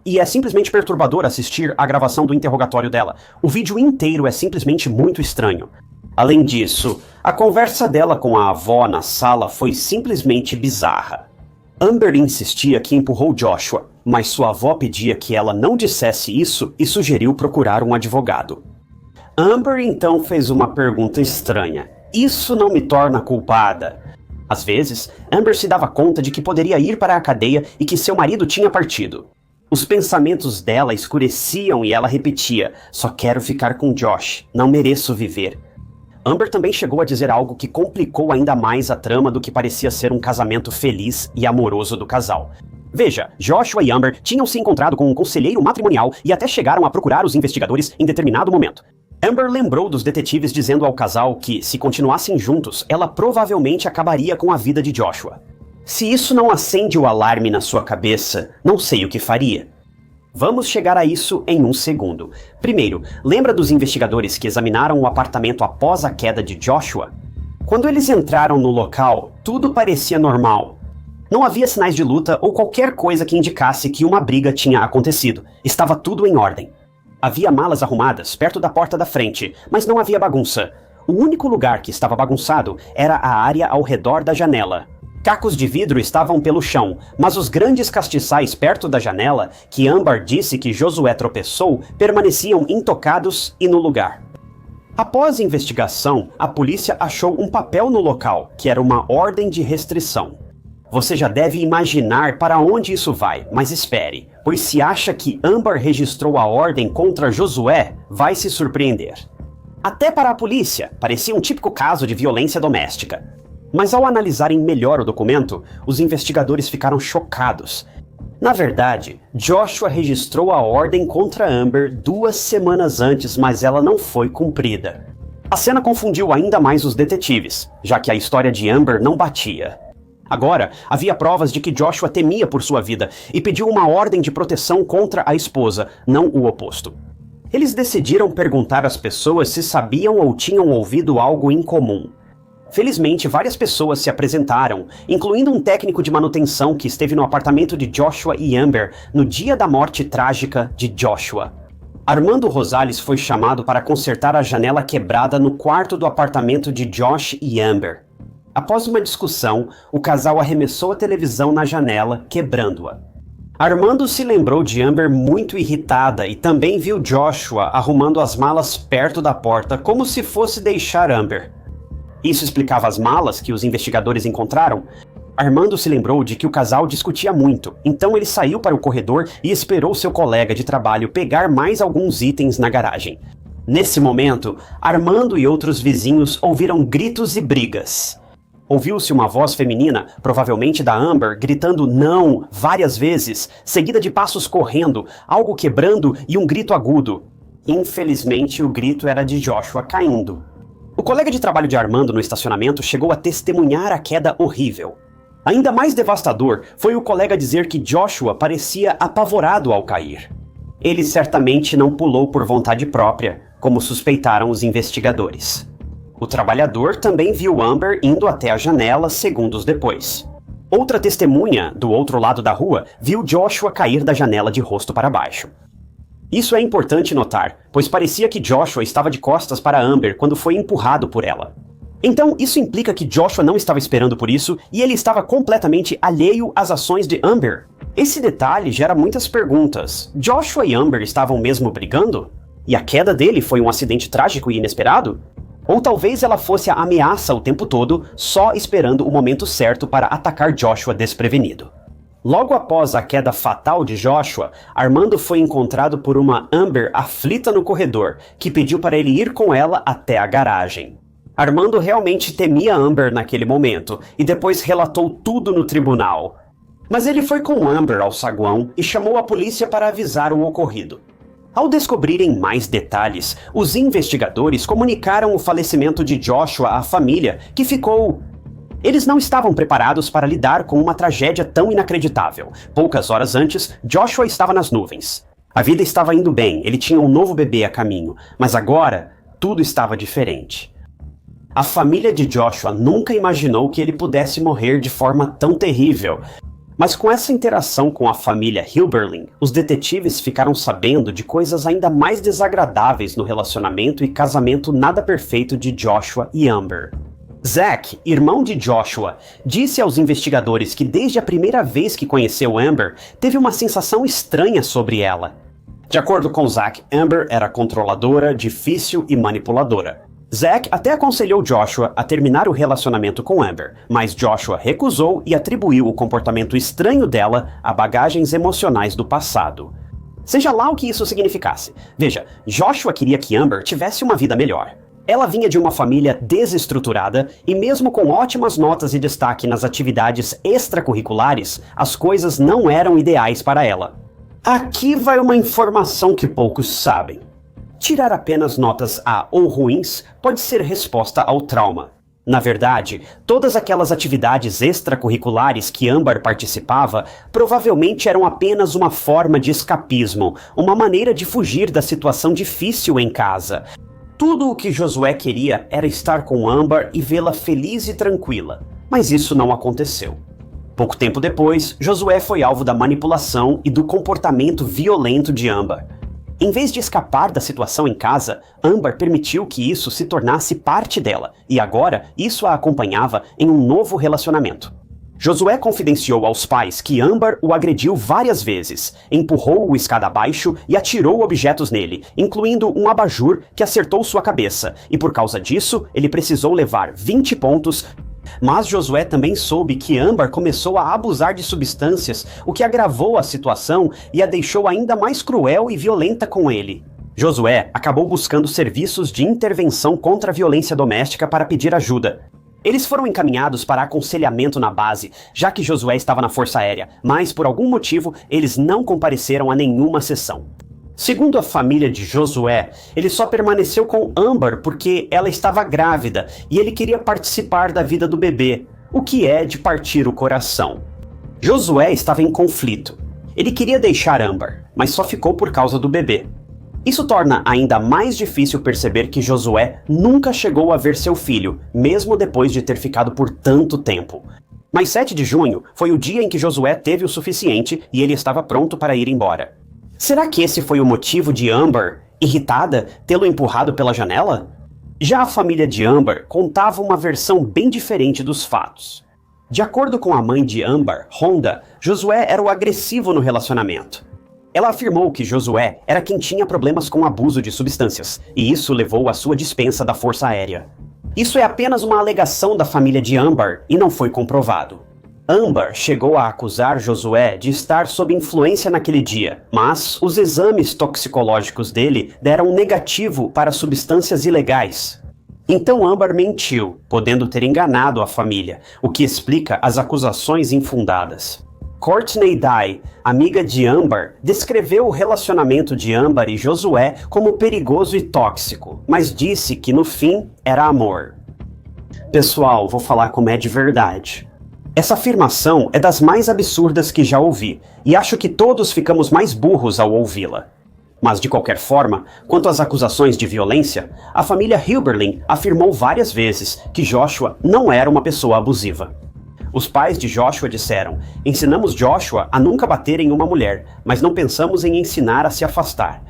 E é simplesmente perturbador assistir à gravação do interrogatório dela. O vídeo inteiro é simplesmente muito estranho. Além disso, a conversa dela com a avó na sala foi simplesmente bizarra. Amber insistia que empurrou Joshua, mas sua avó pedia que ela não dissesse isso e sugeriu procurar um advogado. Amber então fez uma pergunta estranha. Isso não me torna culpada? Às vezes, Amber se dava conta de que poderia ir para a cadeia e que seu marido tinha partido. Os pensamentos dela escureciam e ela repetia: só quero ficar com Josh, não mereço viver. Amber também chegou a dizer algo que complicou ainda mais a trama do que parecia ser um casamento feliz e amoroso do casal. Veja, Joshua e Amber tinham se encontrado com um conselheiro matrimonial e até chegaram a procurar os investigadores em determinado momento. Amber lembrou dos detetives dizendo ao casal que, se continuassem juntos, ela provavelmente acabaria com a vida de Joshua. Se isso não acende o alarme na sua cabeça, não sei o que faria. Vamos chegar a isso em um segundo. Primeiro, lembra dos investigadores que examinaram o apartamento após a queda de Joshua? Quando eles entraram no local, tudo parecia normal. Não havia sinais de luta ou qualquer coisa que indicasse que uma briga tinha acontecido. Estava tudo em ordem. Havia malas arrumadas perto da porta da frente, mas não havia bagunça. O único lugar que estava bagunçado era a área ao redor da janela. Cacos de vidro estavam pelo chão, mas os grandes castiçais perto da janela, que Amber disse que Josué tropeçou, permaneciam intocados e no lugar. Após investigação, a polícia achou um papel no local, que era uma ordem de restrição. Você já deve imaginar para onde isso vai, mas espere, pois se acha que Amber registrou a ordem contra Josué, vai se surpreender. Até para a polícia, parecia um típico caso de violência doméstica. Mas ao analisarem melhor o documento, os investigadores ficaram chocados. Na verdade, Joshua registrou a ordem contra Amber 2 semanas antes, mas ela não foi cumprida. A cena confundiu ainda mais os detetives, já que a história de Amber não batia. Agora, havia provas de que Joshua temia por sua vida e pediu uma ordem de proteção contra a esposa, não o oposto. Eles decidiram perguntar às pessoas se sabiam ou tinham ouvido algo incomum. Felizmente, várias pessoas se apresentaram, incluindo um técnico de manutenção que esteve no apartamento de Joshua e Amber no dia da morte trágica de Joshua. Armando Rosales foi chamado para consertar a janela quebrada no quarto do apartamento de Josh e Amber. Após uma discussão, o casal arremessou a televisão na janela, quebrando-a. Armando se lembrou de Amber muito irritada e também viu Joshua arrumando as malas perto da porta como se fosse deixar Amber. Isso explicava as malas que os investigadores encontraram. Armando se lembrou de que o casal discutia muito, então ele saiu para o corredor e esperou seu colega de trabalho pegar mais alguns itens na garagem. Nesse momento, Armando e outros vizinhos ouviram gritos e brigas. Ouviu-se uma voz feminina, provavelmente da Amber, gritando "não" várias vezes, seguida de passos correndo, algo quebrando e um grito agudo. Infelizmente, o grito era de Joshua caindo. O colega de trabalho de Armando no estacionamento chegou a testemunhar a queda horrível. Ainda mais devastador foi o colega dizer que Joshua parecia apavorado ao cair. Ele certamente não pulou por vontade própria, como suspeitaram os investigadores. O trabalhador também viu Amber indo até a janela segundos depois. Outra testemunha, do outro lado da rua, viu Joshua cair da janela de rosto para baixo. Isso é importante notar, pois parecia que Joshua estava de costas para Amber quando foi empurrado por ela. Então, isso implica que Joshua não estava esperando por isso e ele estava completamente alheio às ações de Amber. Esse detalhe gera muitas perguntas. Joshua e Amber estavam mesmo brigando? E a queda dele foi um acidente trágico e inesperado? Ou talvez ela fosse a ameaça o tempo todo, só esperando o momento certo para atacar Joshua desprevenido. Logo após a queda fatal de Joshua, Armando foi encontrado por uma Amber aflita no corredor, que pediu para ele ir com ela até a garagem. Armando realmente temia Amber naquele momento, e depois relatou tudo no tribunal. Mas ele foi com Amber ao saguão e chamou a polícia para avisar o ocorrido. Ao descobrirem mais detalhes, os investigadores comunicaram o falecimento de Joshua à família, que ficou... Eles não estavam preparados para lidar com uma tragédia tão inacreditável. Poucas horas antes, Joshua estava nas nuvens. A vida estava indo bem, ele tinha um novo bebê a caminho, mas agora tudo estava diferente. A família de Joshua nunca imaginou que ele pudesse morrer de forma tão terrível. Mas com essa interação com a família Hilberling, os detetives ficaram sabendo de coisas ainda mais desagradáveis no relacionamento e casamento nada perfeito de Joshua e Amber. Zack, irmão de Joshua, disse aos investigadores que desde a primeira vez que conheceu Amber, teve uma sensação estranha sobre ela. De acordo com Zack, Amber era controladora, difícil e manipuladora. Zack até aconselhou Joshua a terminar o relacionamento com Amber, mas Joshua recusou e atribuiu o comportamento estranho dela a bagagens emocionais do passado. Seja lá o que isso significasse. Veja, Joshua queria que Amber tivesse uma vida melhor. Ela vinha de uma família desestruturada e mesmo com ótimas notas e destaque nas atividades extracurriculares, as coisas não eram ideais para ela. Aqui vai uma informação que poucos sabem. Tirar apenas notas A ou ruins pode ser resposta ao trauma. Na verdade, todas aquelas atividades extracurriculares que Amber participava provavelmente eram apenas uma forma de escapismo, uma maneira de fugir da situação difícil em casa. Tudo o que Josué queria era estar com Amber e vê-la feliz e tranquila, mas isso não aconteceu. Pouco tempo depois, Josué foi alvo da manipulação e do comportamento violento de Amber. Em vez de escapar da situação em casa, Amber permitiu que isso se tornasse parte dela, e agora isso a acompanhava em um novo relacionamento. Josué confidenciou aos pais que Amber o agrediu várias vezes, empurrou-o escada abaixo e atirou objetos nele, incluindo um abajur que acertou sua cabeça, e por causa disso, ele precisou levar 20 pontos. Mas Josué também soube que Amber começou a abusar de substâncias, o que agravou a situação e a deixou ainda mais cruel e violenta com ele. Josué acabou buscando serviços de intervenção contra a violência doméstica para pedir ajuda. Eles foram encaminhados para aconselhamento na base, já que Josué estava na Força Aérea, mas por algum motivo eles não compareceram a nenhuma sessão. Segundo a família de Josué, ele só permaneceu com Amber porque ela estava grávida e ele queria participar da vida do bebê, o que é de partir o coração. Josué estava em conflito. Ele queria deixar Amber, mas só ficou por causa do bebê. Isso torna ainda mais difícil perceber que Josué nunca chegou a ver seu filho, mesmo depois de ter ficado por tanto tempo. Mas 7 de junho foi o dia em que Josué teve o suficiente e ele estava pronto para ir embora. Será que esse foi o motivo de Amber, irritada, tê-lo empurrado pela janela? Já a família de Amber contava uma versão bem diferente dos fatos. De acordo com a mãe de Amber, Rhonda, Josué era o agressivo no relacionamento. Ela afirmou que Josué era quem tinha problemas com abuso de substâncias, e isso levou à sua dispensa da Força Aérea. Isso é apenas uma alegação da família de Amber e não foi comprovado. Amber chegou a acusar Josué de estar sob influência naquele dia, mas os exames toxicológicos dele deram negativo para substâncias ilegais. Então Amber mentiu, podendo ter enganado a família, o que explica as acusações infundadas. Courtney Dye, amiga de Amber, descreveu o relacionamento de Amber e Josué como perigoso e tóxico, mas disse que no fim era amor. Pessoal, vou falar como é de verdade. Essa afirmação é das mais absurdas que já ouvi, e acho que todos ficamos mais burros ao ouvi-la. Mas de qualquer forma, quanto às acusações de violência, a família Hilberling afirmou várias vezes que Joshua não era uma pessoa abusiva. Os pais de Joshua disseram: ensinamos Joshua a nunca bater em uma mulher, mas não pensamos em ensinar a se afastar.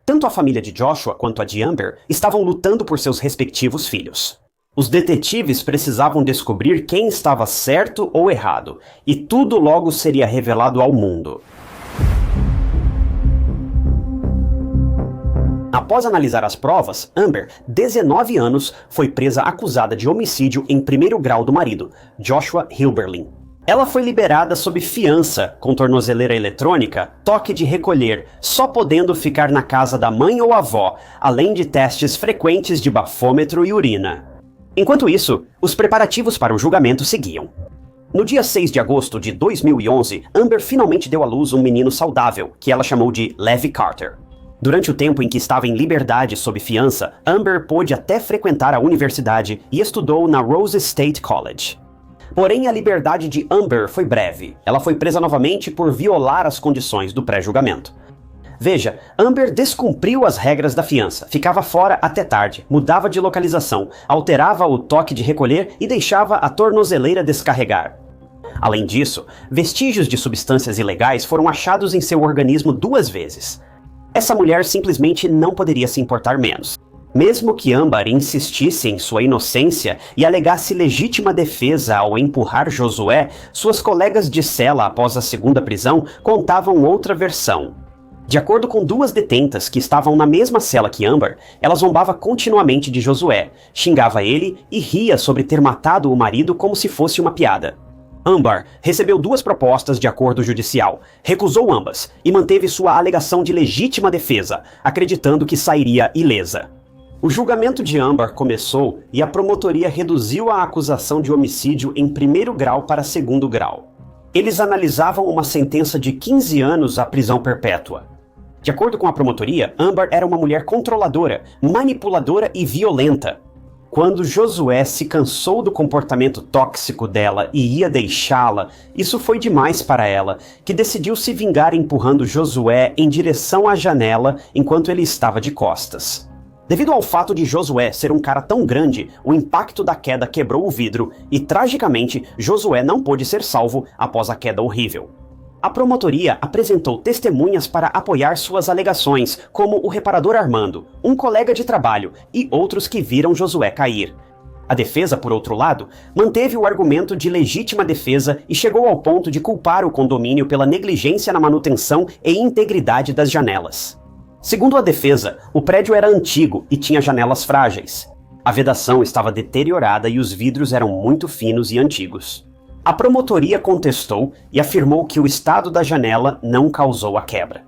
Tanto a família de Joshua quanto a de Amber estavam lutando por seus respectivos filhos. Os detetives precisavam descobrir quem estava certo ou errado, e tudo logo seria revelado ao mundo. Após analisar as provas, Amber, 19 anos, foi presa acusada de homicídio em primeiro grau do marido, Joshua Hilberling. Ela foi liberada sob fiança, com tornozeleira eletrônica, toque de recolher, só podendo ficar na casa da mãe ou avó, além de testes frequentes de bafômetro e urina. Enquanto isso, os preparativos para o julgamento seguiam. No dia 6 de agosto de 2011, Amber finalmente deu à luz um menino saudável, que ela chamou de Levi Carter. Durante o tempo em que estava em liberdade sob fiança, Amber pôde até frequentar a universidade e estudou na Rose State College. Porém, a liberdade de Amber foi breve. Ela foi presa novamente por violar as condições do pré-julgamento. Veja, Amber descumpriu as regras da fiança, ficava fora até tarde, mudava de localização, alterava o toque de recolher e deixava a tornozeleira descarregar. Além disso, vestígios de substâncias ilegais foram achados em seu organismo 2 vezes. Essa mulher simplesmente não poderia se importar menos. Mesmo que Amber insistisse em sua inocência e alegasse legítima defesa ao empurrar Josué, suas colegas de cela após a segunda prisão contavam outra versão. De acordo com 2 detentas que estavam na mesma cela que Amber, ela zombava continuamente de Josué, xingava ele e ria sobre ter matado o marido como se fosse uma piada. Amber recebeu 2 propostas de acordo judicial, recusou ambas e manteve sua alegação de legítima defesa, acreditando que sairia ilesa. O julgamento de Amber começou e a promotoria reduziu a acusação de homicídio em 1º grau para 2º grau. Eles analisavam uma sentença de 15 anos à prisão perpétua. De acordo com a promotoria, Amber era uma mulher controladora, manipuladora e violenta. Quando Josué se cansou do comportamento tóxico dela e ia deixá-la, isso foi demais para ela, que decidiu se vingar empurrando Josué em direção à janela enquanto ele estava de costas. Devido ao fato de Josué ser um cara tão grande, o impacto da queda quebrou o vidro e, tragicamente, Josué não pôde ser salvo após a queda horrível. A promotoria apresentou testemunhas para apoiar suas alegações, como o reparador Armando, um colega de trabalho e outros que viram Josué cair. A defesa, por outro lado, manteve o argumento de legítima defesa e chegou ao ponto de culpar o condomínio pela negligência na manutenção e integridade das janelas. Segundo a defesa, o prédio era antigo e tinha janelas frágeis. A vedação estava deteriorada e os vidros eram muito finos e antigos. A promotoria contestou e afirmou que o estado da janela não causou a quebra.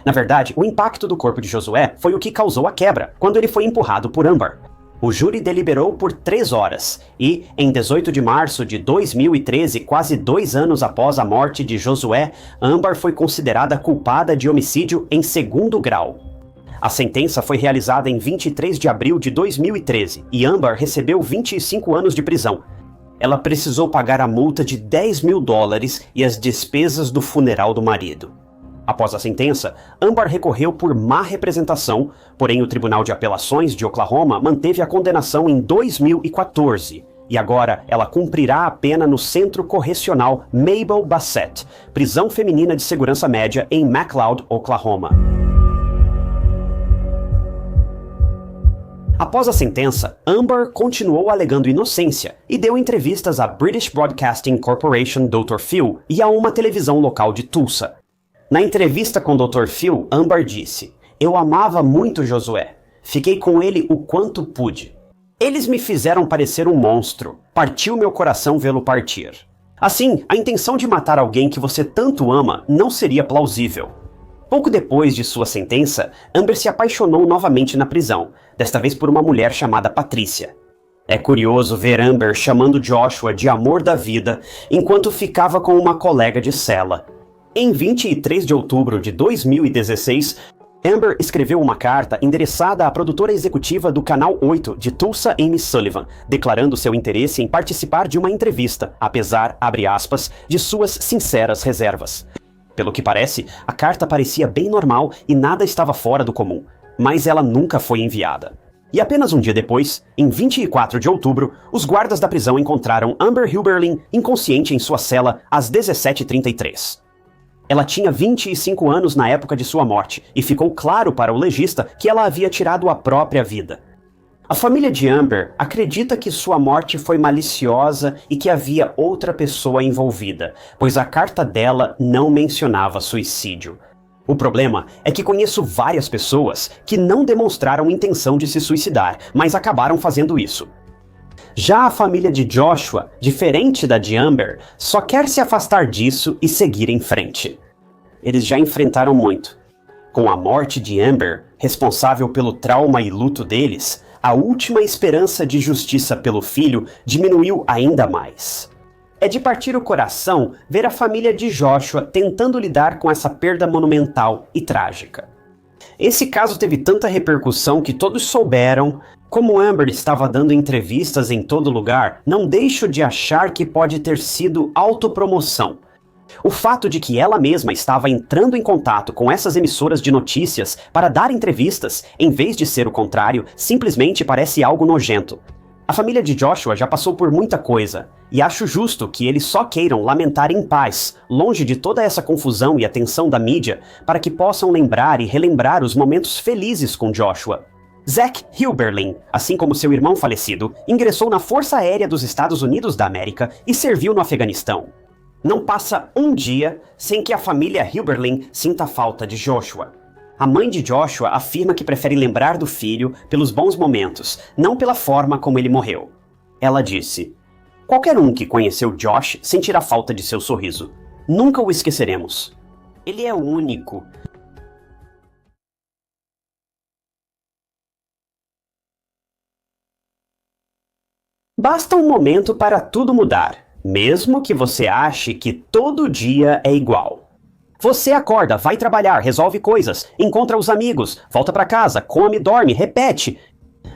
Na verdade, o impacto do corpo de Josué foi o que causou a quebra, quando ele foi empurrado por Amber. O júri deliberou por 3 horas e, em 18 de março de 2013, quase 2 anos após a morte de Josué, Amber foi considerada culpada de homicídio em 2º grau. A sentença foi realizada em 23 de abril de 2013 e Amber recebeu 25 anos de prisão. Ela precisou pagar a multa de $10.000 e as despesas do funeral do marido. Após a sentença, Amber recorreu por má representação, porém o Tribunal de Apelações de Oklahoma manteve a condenação em 2014, e agora ela cumprirá a pena no Centro Correcional Mabel Bassett, prisão feminina de segurança média em McLeod, Oklahoma. Após a sentença, Amber continuou alegando inocência e deu entrevistas à British Broadcasting Corporation Dr. Phil e a uma televisão local de Tulsa. Na entrevista com Dr. Phil, Amber disse: "Eu amava muito Josué. Fiquei com ele o quanto pude. Eles me fizeram parecer um monstro. Partiu meu coração vê-lo partir. Assim, a intenção de matar alguém que você tanto ama não seria plausível." Pouco depois de sua sentença, Amber se apaixonou novamente na prisão, desta vez por uma mulher chamada Patrícia. É curioso ver Amber chamando Joshua de amor da vida, enquanto ficava com uma colega de cela. Em 23 de outubro de 2016, Amber escreveu uma carta endereçada à produtora executiva do Canal 8 de Tulsa, Amy Sullivan, declarando seu interesse em participar de uma entrevista, apesar, abre aspas, de suas sinceras reservas. Pelo que parece, a carta parecia bem normal e nada estava fora do comum, mas ela nunca foi enviada. E apenas um dia depois, em 24 de outubro, os guardas da prisão encontraram Amber Huberlin inconsciente em sua cela às 17h33. Ela tinha 25 anos na época de sua morte, e ficou claro para o legista que ela havia tirado a própria vida. A família de Amber acredita que sua morte foi maliciosa e que havia outra pessoa envolvida, pois a carta dela não mencionava suicídio. O problema é que conheço várias pessoas que não demonstraram intenção de se suicidar, mas acabaram fazendo isso. Já a família de Joshua, diferente da de Amber, só quer se afastar disso e seguir em frente. Eles já enfrentaram muito. Com a morte de Amber, responsável pelo trauma e luto deles, a última esperança de justiça pelo filho diminuiu ainda mais. É de partir o coração ver a família de Joshua tentando lidar com essa perda monumental e trágica. Esse caso teve tanta repercussão que todos souberam. Como Amber estava dando entrevistas em todo lugar, não deixo de achar que pode ter sido autopromoção. O fato de que ela mesma estava entrando em contato com essas emissoras de notícias para dar entrevistas, em vez de ser o contrário, simplesmente parece algo nojento. A família de Joshua já passou por muita coisa, e acho justo que eles só queiram lamentar em paz, longe de toda essa confusão e atenção da mídia, para que possam lembrar e relembrar os momentos felizes com Joshua. Zach Hilberlin, assim como seu irmão falecido, ingressou na Força Aérea dos Estados Unidos da América e serviu no Afeganistão. Não passa um dia sem que a família Hilberlin sinta falta de Joshua. A mãe de Joshua afirma que prefere lembrar do filho pelos bons momentos, não pela forma como ele morreu. Ela disse: "Qualquer um que conheceu Josh sentirá falta de seu sorriso. Nunca o esqueceremos. Ele é único." Basta um momento para tudo mudar, mesmo que você ache que todo dia é igual. Você acorda, vai trabalhar, resolve coisas, encontra os amigos, volta para casa, come, dorme, repete.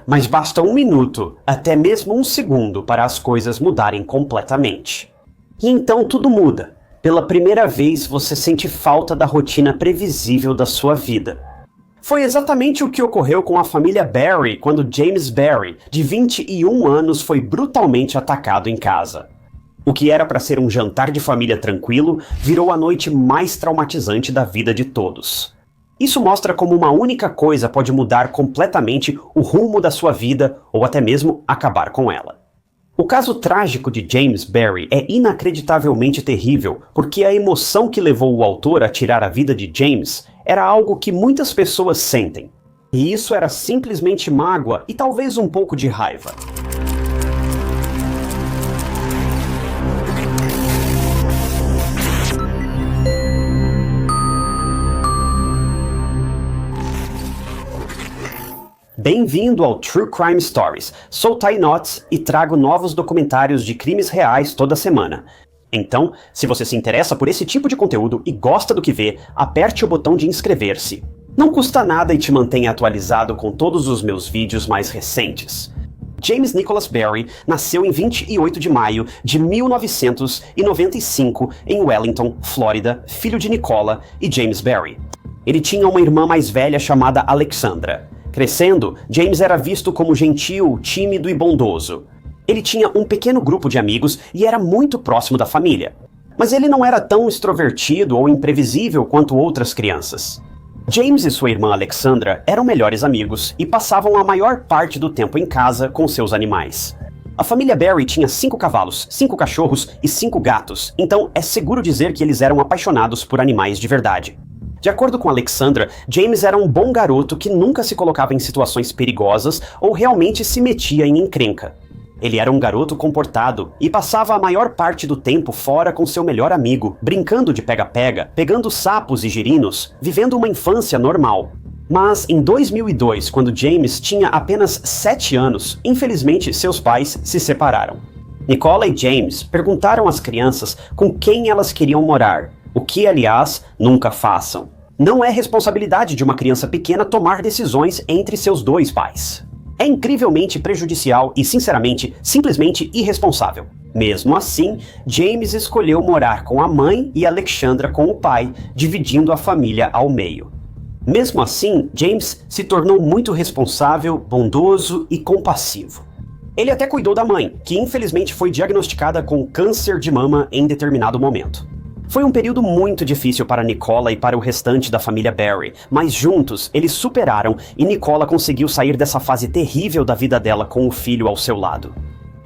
Mas basta um minuto, até mesmo um segundo, para as coisas mudarem completamente. E então tudo muda. Pela primeira vez você sente falta da rotina previsível da sua vida. Foi exatamente o que ocorreu com a família Barry quando James Barry, de 21 anos, foi brutalmente atacado em casa. O que era para ser um jantar de família tranquilo, virou a noite mais traumatizante da vida de todos. Isso mostra como uma única coisa pode mudar completamente o rumo da sua vida ou até mesmo acabar com ela. O caso trágico de James Barry é inacreditavelmente terrível, porque a emoção que levou o autor a tirar a vida de James era algo que muitas pessoas sentem. E isso era simplesmente mágoa e talvez um pouco de raiva. Bem-vindo ao True Crime Stories. Sou Ty Knotts e trago novos documentários de crimes reais toda semana. Então, se você se interessa por esse tipo de conteúdo e gosta do que vê, aperte o botão de inscrever-se. Não custa nada e te mantém atualizado com todos os meus vídeos mais recentes. James Nicholas Barry nasceu em 28 de maio de 1995 em Wellington, Flórida, filho de Nicola e James Barry. Ele tinha uma irmã mais velha chamada Alexandra. Crescendo, James era visto como gentil, tímido e bondoso. Ele tinha um pequeno grupo de amigos e era muito próximo da família. Mas ele não era tão extrovertido ou imprevisível quanto outras crianças. James e sua irmã Alexandra eram melhores amigos e passavam a maior parte do tempo em casa com seus animais. A família Barry tinha 5 cavalos, 5 cachorros e 5 gatos, então é seguro dizer que eles eram apaixonados por animais de verdade. De acordo com Alexandra, James era um bom garoto que nunca se colocava em situações perigosas ou realmente se metia em encrenca. Ele era um garoto comportado e passava a maior parte do tempo fora com seu melhor amigo, brincando de pega-pega, pegando sapos e girinos, vivendo uma infância normal. Mas em 2002, quando James tinha apenas 7 anos, infelizmente seus pais se separaram. Nicola e James perguntaram às crianças com quem elas queriam morar, o que, aliás, nunca façam. Não é responsabilidade de uma criança pequena tomar decisões entre seus 2 pais. É incrivelmente prejudicial e, sinceramente, simplesmente irresponsável. Mesmo assim, James escolheu morar com a mãe e Alexandra com o pai, dividindo a família ao meio. Mesmo assim, James se tornou muito responsável, bondoso e compassivo. Ele até cuidou da mãe, que infelizmente foi diagnosticada com câncer de mama em determinado momento. Foi um período muito difícil para Nicola e para o restante da família Barry, mas juntos eles superaram e Nicola conseguiu sair dessa fase terrível da vida dela com o filho ao seu lado.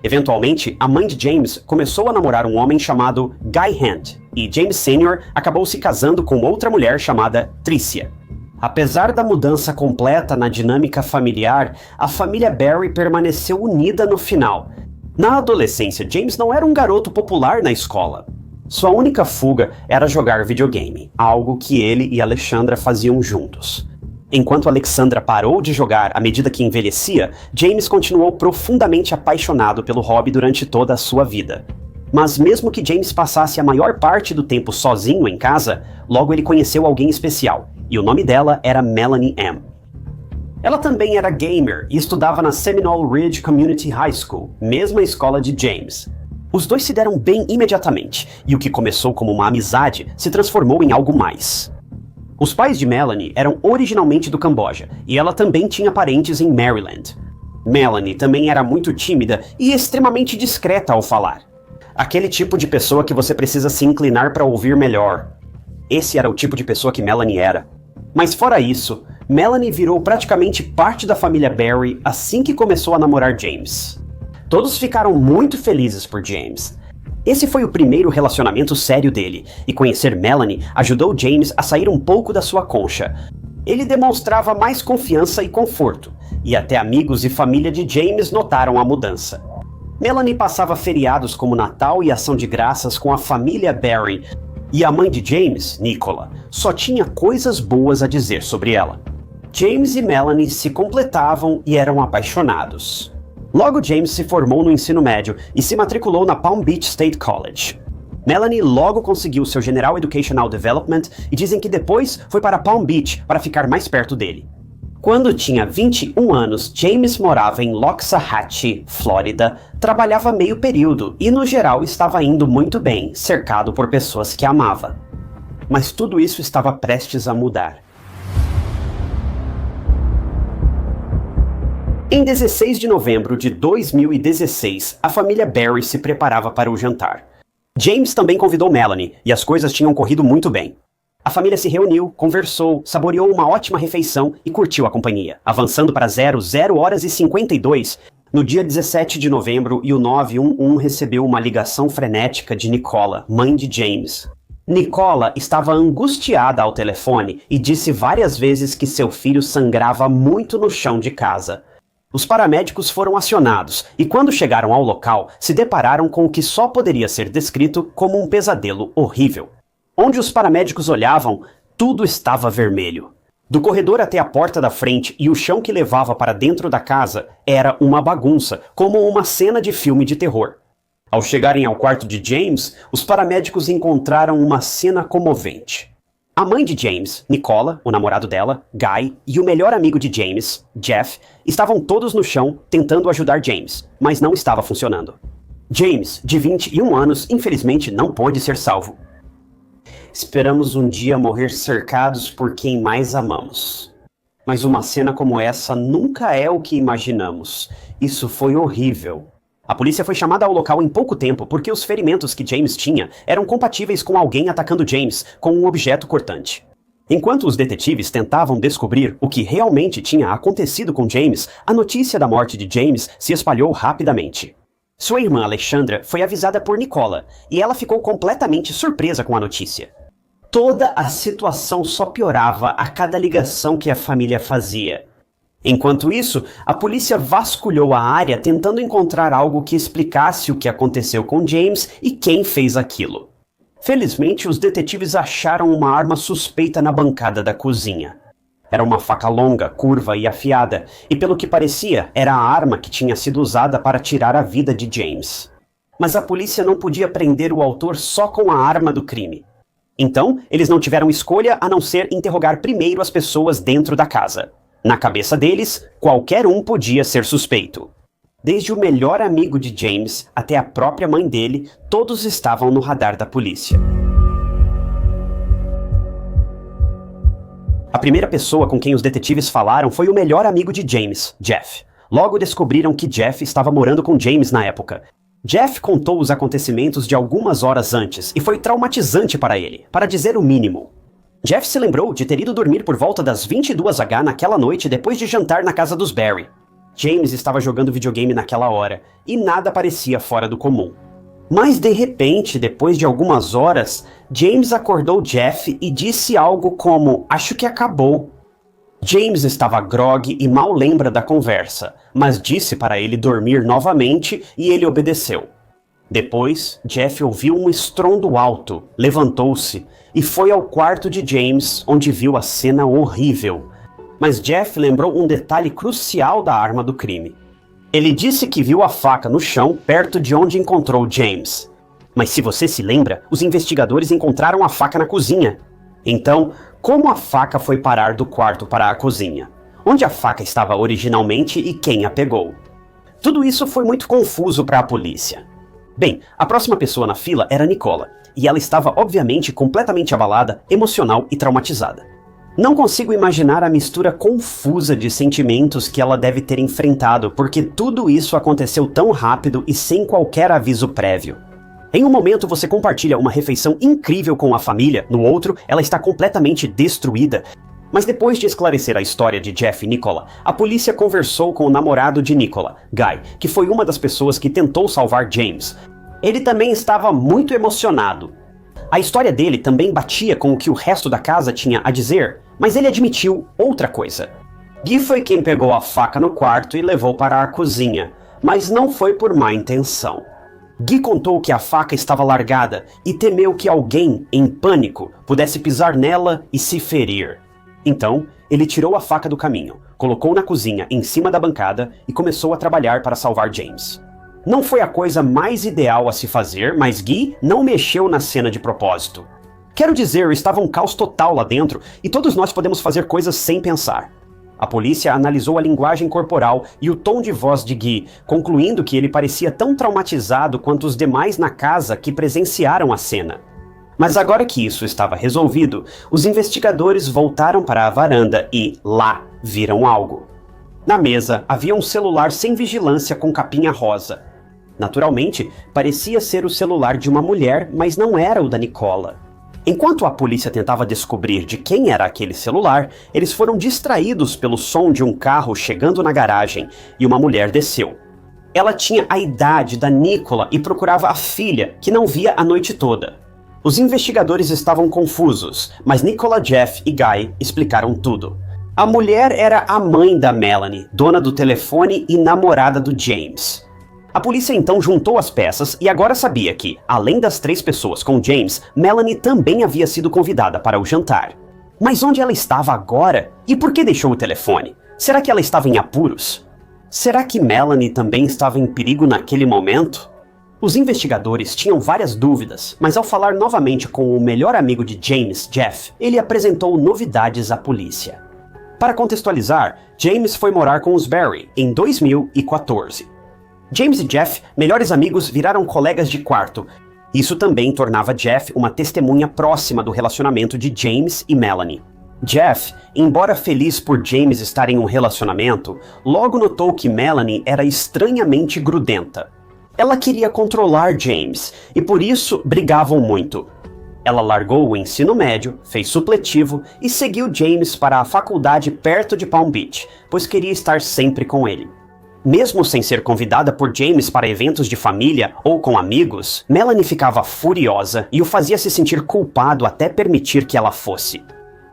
Eventualmente, a mãe de James começou a namorar um homem chamado Guy Hand, e James Sr. acabou se casando com outra mulher chamada Tricia. Apesar da mudança completa na dinâmica familiar, a família Barry permaneceu unida no final. Na adolescência, James não era um garoto popular na escola. Sua única fuga era jogar videogame, algo que ele e Alexandra faziam juntos. Enquanto Alexandra parou de jogar à medida que envelhecia, James continuou profundamente apaixonado pelo hobby durante toda a sua vida. Mas mesmo que James passasse a maior parte do tempo sozinho em casa, logo ele conheceu alguém especial, e o nome dela era Melanie M. Ela também era gamer e estudava na Seminole Ridge Community High School, mesma escola de James. Os dois se deram bem imediatamente, e o que começou como uma amizade se transformou em algo mais. Os pais de Melanie eram originalmente do Camboja, e ela também tinha parentes em Maryland. Melanie também era muito tímida e extremamente discreta ao falar. Aquele tipo de pessoa que você precisa se inclinar para ouvir melhor. Esse era o tipo de pessoa que Melanie era. Mas fora isso, Melanie virou praticamente parte da família Barry assim que começou a namorar James. Todos ficaram muito felizes por James. Esse foi o primeiro relacionamento sério dele, e conhecer Melanie ajudou James a sair um pouco da sua concha. Ele demonstrava mais confiança e conforto, e até amigos e família de James notaram a mudança. Melanie passava feriados como Natal e Ação de Graças com a família Barry, e a mãe de James, Nicola, só tinha coisas boas a dizer sobre ela. James e Melanie se completavam e eram apaixonados. Logo James se formou no ensino médio e se matriculou na Palm Beach State College. Melanie logo conseguiu seu General Educational Development e dizem que depois foi para Palm Beach para ficar mais perto dele. Quando tinha 21 anos, James morava em Loxahatchee, Flórida, trabalhava meio período e no geral estava indo muito bem, cercado por pessoas que amava. Mas tudo isso estava prestes a mudar. Em 16 de novembro de 2016, a família Barry se preparava para o jantar. James também convidou Melanie, e as coisas tinham corrido muito bem. A família se reuniu, conversou, saboreou uma ótima refeição e curtiu a companhia, avançando para 00h52, no dia 17 de novembro, e o 911 recebeu uma ligação frenética de Nicola, mãe de James. Nicola estava angustiada ao telefone e disse várias vezes que seu filho sangrava muito no chão de casa. Os paramédicos foram acionados e, quando chegaram ao local, se depararam com o que só poderia ser descrito como um pesadelo horrível. Onde os paramédicos olhavam, tudo estava vermelho. Do corredor até a porta da frente e o chão que levava para dentro da casa era uma bagunça, como uma cena de filme de terror. Ao chegarem ao quarto de James, os paramédicos encontraram uma cena comovente. A mãe de James, Nicola, o namorado dela, Guy, e o melhor amigo de James, Jeff, estavam todos no chão tentando ajudar James, mas não estava funcionando. James, de 21 anos, infelizmente não pôde ser salvo. Esperamos um dia morrer cercados por quem mais amamos. Mas uma cena como essa nunca é o que imaginamos. Isso foi horrível. A polícia foi chamada ao local em pouco tempo porque os ferimentos que James tinha eram compatíveis com alguém atacando James com um objeto cortante. Enquanto os detetives tentavam descobrir o que realmente tinha acontecido com James, a notícia da morte de James se espalhou rapidamente. Sua irmã Alexandra foi avisada por Nicola e ela ficou completamente surpresa com a notícia. Toda a situação só piorava a cada ligação que a família fazia. Enquanto isso, a polícia vasculhou a área tentando encontrar algo que explicasse o que aconteceu com James e quem fez aquilo. Felizmente, os detetives acharam uma arma suspeita na bancada da cozinha. Era uma faca longa, curva e afiada, e pelo que parecia, era a arma que tinha sido usada para tirar a vida de James. Mas a polícia não podia prender o autor só com a arma do crime. Então, eles não tiveram escolha a não ser interrogar primeiro as pessoas dentro da casa. Na cabeça deles, qualquer um podia ser suspeito. Desde o melhor amigo de James até a própria mãe dele, todos estavam no radar da polícia. A primeira pessoa com quem os detetives falaram foi o melhor amigo de James, Jeff. Logo descobriram que Jeff estava morando com James na época. Jeff contou os acontecimentos de algumas horas antes e foi traumatizante para ele, para dizer o mínimo. Jeff se lembrou de ter ido dormir por volta das 22h naquela noite depois de jantar na casa dos Barry. James estava jogando videogame naquela hora, e nada parecia fora do comum. Mas de repente, depois de algumas horas, James acordou Jeff e disse algo como, "Acho que acabou." James estava grogue e mal lembra da conversa, mas disse para ele dormir novamente e ele obedeceu. Depois, Jeff ouviu um estrondo alto, levantou-se e foi ao quarto de James, onde viu a cena horrível. Mas Jeff lembrou um detalhe crucial da arma do crime. Ele disse que viu a faca no chão perto de onde encontrou James. Mas se você se lembra, os investigadores encontraram a faca na cozinha. Então, como a faca foi parar do quarto para a cozinha? Onde a faca estava originalmente e quem a pegou? Tudo isso foi muito confuso para a polícia. Bem, a próxima pessoa na fila era Nicola, e ela estava obviamente completamente abalada, emocional e traumatizada. Não consigo imaginar a mistura confusa de sentimentos que ela deve ter enfrentado, porque tudo isso aconteceu tão rápido e sem qualquer aviso prévio. Em um momento você compartilha uma refeição incrível com a família, no outro ela está completamente destruída. Mas depois de esclarecer a história de Jeff e Nicola, a polícia conversou com o namorado de Nicola, Guy, que foi uma das pessoas que tentou salvar James. Ele também estava muito emocionado. A história dele também batia com o que o resto da casa tinha a dizer, mas ele admitiu outra coisa. Guy foi quem pegou a faca no quarto e levou para a cozinha, mas não foi por má intenção. Guy contou que a faca estava largada e temeu que alguém, em pânico, pudesse pisar nela e se ferir. Então, ele tirou a faca do caminho, colocou na cozinha em cima da bancada e começou a trabalhar para salvar James. Não foi a coisa mais ideal a se fazer, mas Guy não mexeu na cena de propósito. Quero dizer, estava um caos total lá dentro e todos nós podemos fazer coisas sem pensar. A polícia analisou a linguagem corporal e o tom de voz de Guy, concluindo que ele parecia tão traumatizado quanto os demais na casa que presenciaram a cena. Mas agora que isso estava resolvido, os investigadores voltaram para a varanda e, lá, viram algo. Na mesa, havia um celular sem vigilância com capinha rosa. Naturalmente, parecia ser o celular de uma mulher, mas não era o da Nicola. Enquanto a polícia tentava descobrir de quem era aquele celular, eles foram distraídos pelo som de um carro chegando na garagem e uma mulher desceu. Ela tinha a idade da Nicola e procurava a filha, que não via a noite toda. Os investigadores estavam confusos, mas Nicola, Jeff e Guy explicaram tudo. A mulher era a mãe da Melanie, dona do telefone e namorada do James. A polícia então juntou as peças e agora sabia que, além das 3 pessoas com James, Melanie também havia sido convidada para o jantar. Mas onde ela estava agora? E por que deixou o telefone? Será que ela estava em apuros? Será que Melanie também estava em perigo naquele momento? Os investigadores tinham várias dúvidas, mas ao falar novamente com o melhor amigo de James, Jeff, ele apresentou novidades à polícia. Para contextualizar, James foi morar com os Barry em 2014. James e Jeff, melhores amigos, viraram colegas de quarto. Isso também tornava Jeff uma testemunha próxima do relacionamento de James e Melanie. Jeff, embora feliz por James estar em um relacionamento, logo notou que Melanie era estranhamente grudenta. Ela queria controlar James, e por isso brigavam muito. Ela largou o ensino médio, fez supletivo e seguiu James para a faculdade perto de Palm Beach, pois queria estar sempre com ele. Mesmo sem ser convidada por James para eventos de família ou com amigos, Melanie ficava furiosa e o fazia se sentir culpado até permitir que ela fosse.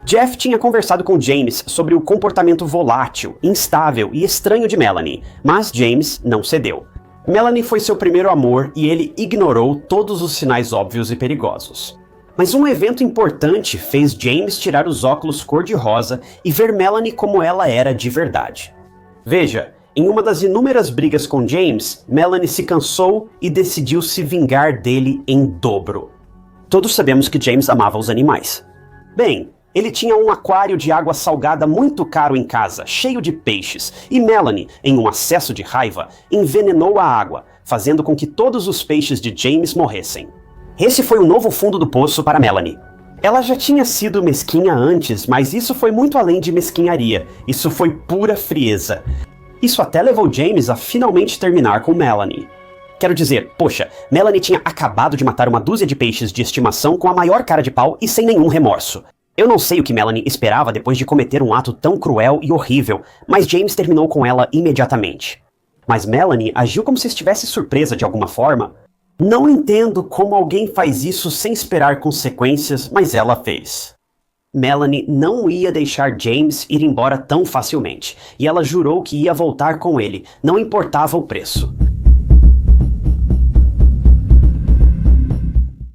Jeff tinha conversado com James sobre o comportamento volátil, instável e estranho de Melanie, mas James não cedeu. Melanie foi seu primeiro amor e ele ignorou todos os sinais óbvios e perigosos. Mas um evento importante fez James tirar os óculos cor-de-rosa e ver Melanie como ela era de verdade. Veja, em uma das inúmeras brigas com James, Melanie se cansou e decidiu se vingar dele em dobro. Todos sabemos que James amava os animais. Bem, ele tinha um aquário de água salgada muito caro em casa, cheio de peixes, e Melanie, em um acesso de raiva, envenenou a água, fazendo com que todos os peixes de James morressem. Esse foi o novo fundo do poço para Melanie. Ela já tinha sido mesquinha antes, mas isso foi muito além de mesquinharia. Isso foi pura frieza. Isso até levou James a finalmente terminar com Melanie. Quero dizer, poxa, Melanie tinha acabado de matar uma dúzia de peixes de estimação com a maior cara de pau e sem nenhum remorso. Eu não sei o que Melanie esperava depois de cometer um ato tão cruel e horrível, mas James terminou com ela imediatamente. Mas Melanie agiu como se estivesse surpresa de alguma forma. Não entendo como alguém faz isso sem esperar consequências, mas ela fez. Melanie não ia deixar James ir embora tão facilmente, e ela jurou que ia voltar com ele, não importava o preço.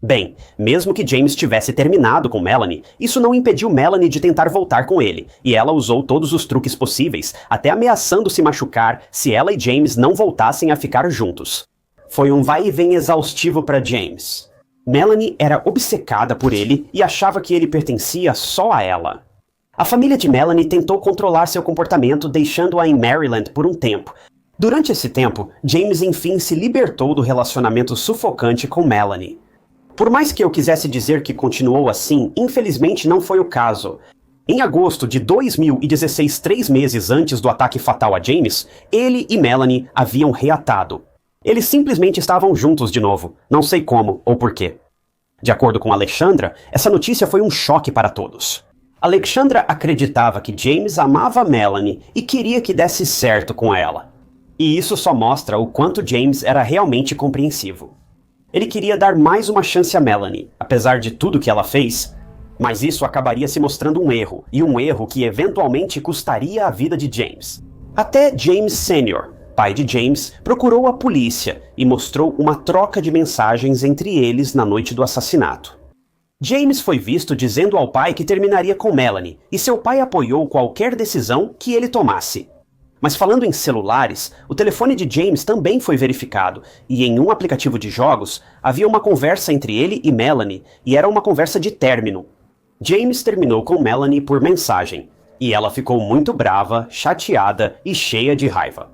Bem, mesmo que James tivesse terminado com Melanie, isso não impediu Melanie de tentar voltar com ele, e ela usou todos os truques possíveis, até ameaçando se machucar se ela e James não voltassem a ficar juntos. Foi um vai e vem exaustivo para James. Melanie era obcecada por ele e achava que ele pertencia só a ela. A família de Melanie tentou controlar seu comportamento, deixando-a em Maryland por um tempo. Durante esse tempo, James enfim se libertou do relacionamento sufocante com Melanie. Por mais que eu quisesse dizer que continuou assim, infelizmente não foi o caso. Em agosto de 2016, 3 meses antes do ataque fatal a James, ele e Melanie haviam reatado. Eles simplesmente estavam juntos de novo, não sei como ou porquê. De acordo com Alexandra, essa notícia foi um choque para todos. Alexandra acreditava que James amava Melanie e queria que desse certo com ela. E isso só mostra o quanto James era realmente compreensivo. Ele queria dar mais uma chance a Melanie, apesar de tudo que ela fez, mas isso acabaria se mostrando um erro, e um erro que eventualmente custaria a vida de James. Até James Sr., pai de James, procurou a polícia e mostrou uma troca de mensagens entre eles na noite do assassinato. James foi visto dizendo ao pai que terminaria com Melanie, e seu pai apoiou qualquer decisão que ele tomasse. Mas falando em celulares, o telefone de James também foi verificado, e em um aplicativo de jogos, havia uma conversa entre ele e Melanie, e era uma conversa de término. James terminou com Melanie por mensagem, e ela ficou muito brava, chateada e cheia de raiva.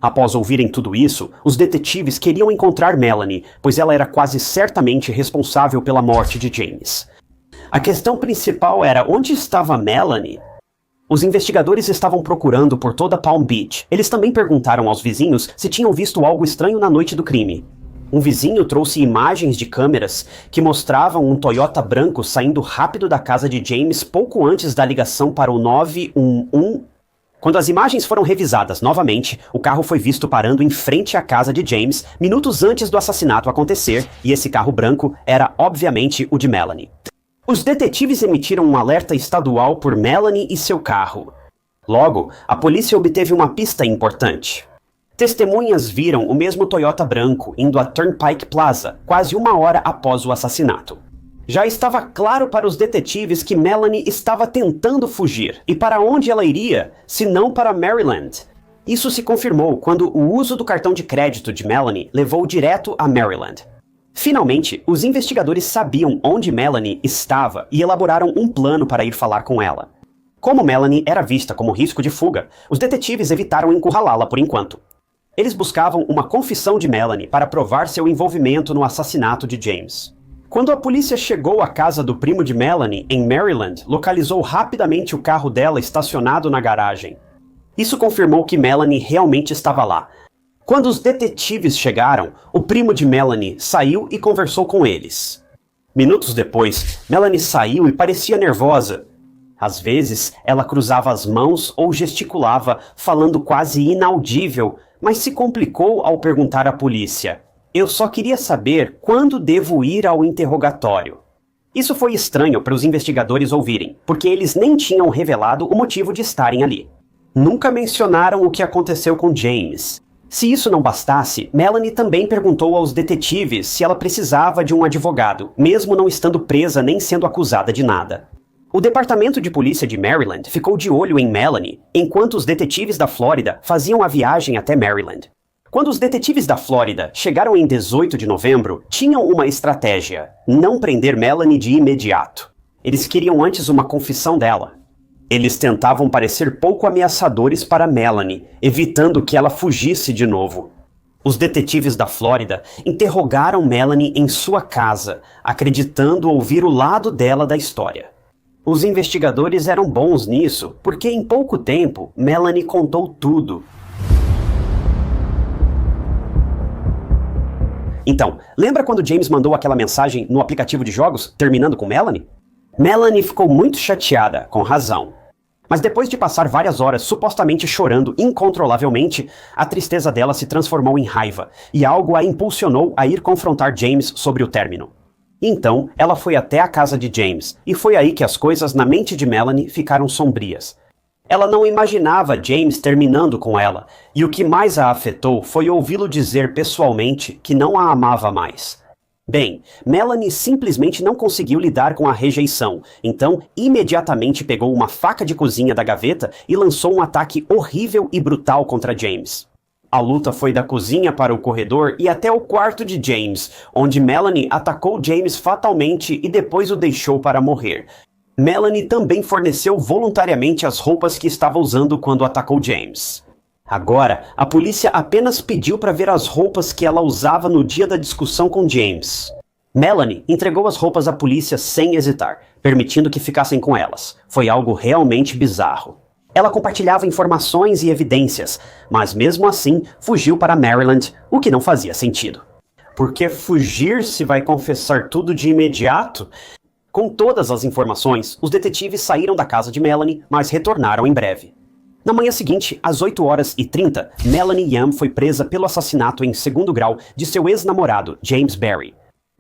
Após ouvirem tudo isso, os detetives queriam encontrar Melanie, pois ela era quase certamente responsável pela morte de James. A questão principal era onde estava Melanie? Os investigadores estavam procurando por toda Palm Beach. Eles também perguntaram aos vizinhos se tinham visto algo estranho na noite do crime. Um vizinho trouxe imagens de câmeras que mostravam um Toyota branco saindo rápido da casa de James pouco antes da ligação para o 911. Quando as imagens foram revisadas novamente, o carro foi visto parando em frente à casa de James minutos antes do assassinato acontecer, e esse carro branco era obviamente o de Melanie. Os detetives emitiram um alerta estadual por Melanie e seu carro. Logo, a polícia obteve uma pista importante. Testemunhas viram o mesmo Toyota branco indo a Turnpike Plaza, quase 1 hora após o assassinato. Já estava claro para os detetives que Melanie estava tentando fugir. E para onde ela iria, se não para Maryland? Isso se confirmou quando o uso do cartão de crédito de Melanie levou direto a Maryland. Finalmente, os investigadores sabiam onde Melanie estava e elaboraram um plano para ir falar com ela. Como Melanie era vista como risco de fuga, os detetives evitaram encurralá-la por enquanto. Eles buscavam uma confissão de Melanie para provar seu envolvimento no assassinato de James. Quando a polícia chegou à casa do primo de Melanie, em Maryland, localizou rapidamente o carro dela estacionado na garagem. Isso confirmou que Melanie realmente estava lá. Quando os detetives chegaram, o primo de Melanie saiu e conversou com eles. Minutos depois, Melanie saiu e parecia nervosa. Às vezes, ela cruzava as mãos ou gesticulava, falando quase inaudível, mas se complicou ao perguntar à polícia: "Eu só queria saber quando devo ir ao interrogatório." Isso foi estranho para os investigadores ouvirem, porque eles nem tinham revelado o motivo de estarem ali. Nunca mencionaram o que aconteceu com James. Se isso não bastasse, Melanie também perguntou aos detetives se ela precisava de um advogado, mesmo não estando presa nem sendo acusada de nada. O Departamento de Polícia de Maryland ficou de olho em Melanie, enquanto os detetives da Flórida faziam a viagem até Maryland. Quando os detetives da Flórida chegaram em 18 de novembro, tinham uma estratégia: não prender Melanie de imediato. Eles queriam antes uma confissão dela. Eles tentavam parecer pouco ameaçadores para Melanie, evitando que ela fugisse de novo. Os detetives da Flórida interrogaram Melanie em sua casa, acreditando ouvir o lado dela da história. Os investigadores eram bons nisso, porque em pouco tempo, Melanie contou tudo. Então, lembra quando James mandou aquela mensagem no aplicativo de jogos, terminando com Melanie? Melanie ficou muito chateada, com razão. Mas depois de passar várias horas supostamente chorando incontrolavelmente, a tristeza dela se transformou em raiva, e algo a impulsionou a ir confrontar James sobre o término. Então, ela foi até a casa de James, e foi aí que as coisas na mente de Melanie ficaram sombrias. Ela não imaginava James terminando com ela, e o que mais a afetou foi ouvi-lo dizer pessoalmente que não a amava mais. Bem, Melanie simplesmente não conseguiu lidar com a rejeição, então imediatamente pegou uma faca de cozinha da gaveta e lançou um ataque horrível e brutal contra James. A luta foi da cozinha para o corredor e até o quarto de James, onde Melanie atacou James fatalmente e depois o deixou para morrer. Melanie também forneceu voluntariamente as roupas que estava usando quando atacou James. Agora, a polícia apenas pediu para ver as roupas que ela usava no dia da discussão com James. Melanie entregou as roupas à polícia sem hesitar, permitindo que ficassem com elas. Foi algo realmente bizarro. Ela compartilhava informações e evidências, mas mesmo assim fugiu para Maryland, o que não fazia sentido. Por que fugir se vai confessar tudo de imediato? Com todas as informações, os detetives saíram da casa de Melanie, mas retornaram em breve. Na manhã seguinte, às 8h30, Melanie Yam foi presa pelo assassinato em segundo grau de seu ex-namorado, James Barry.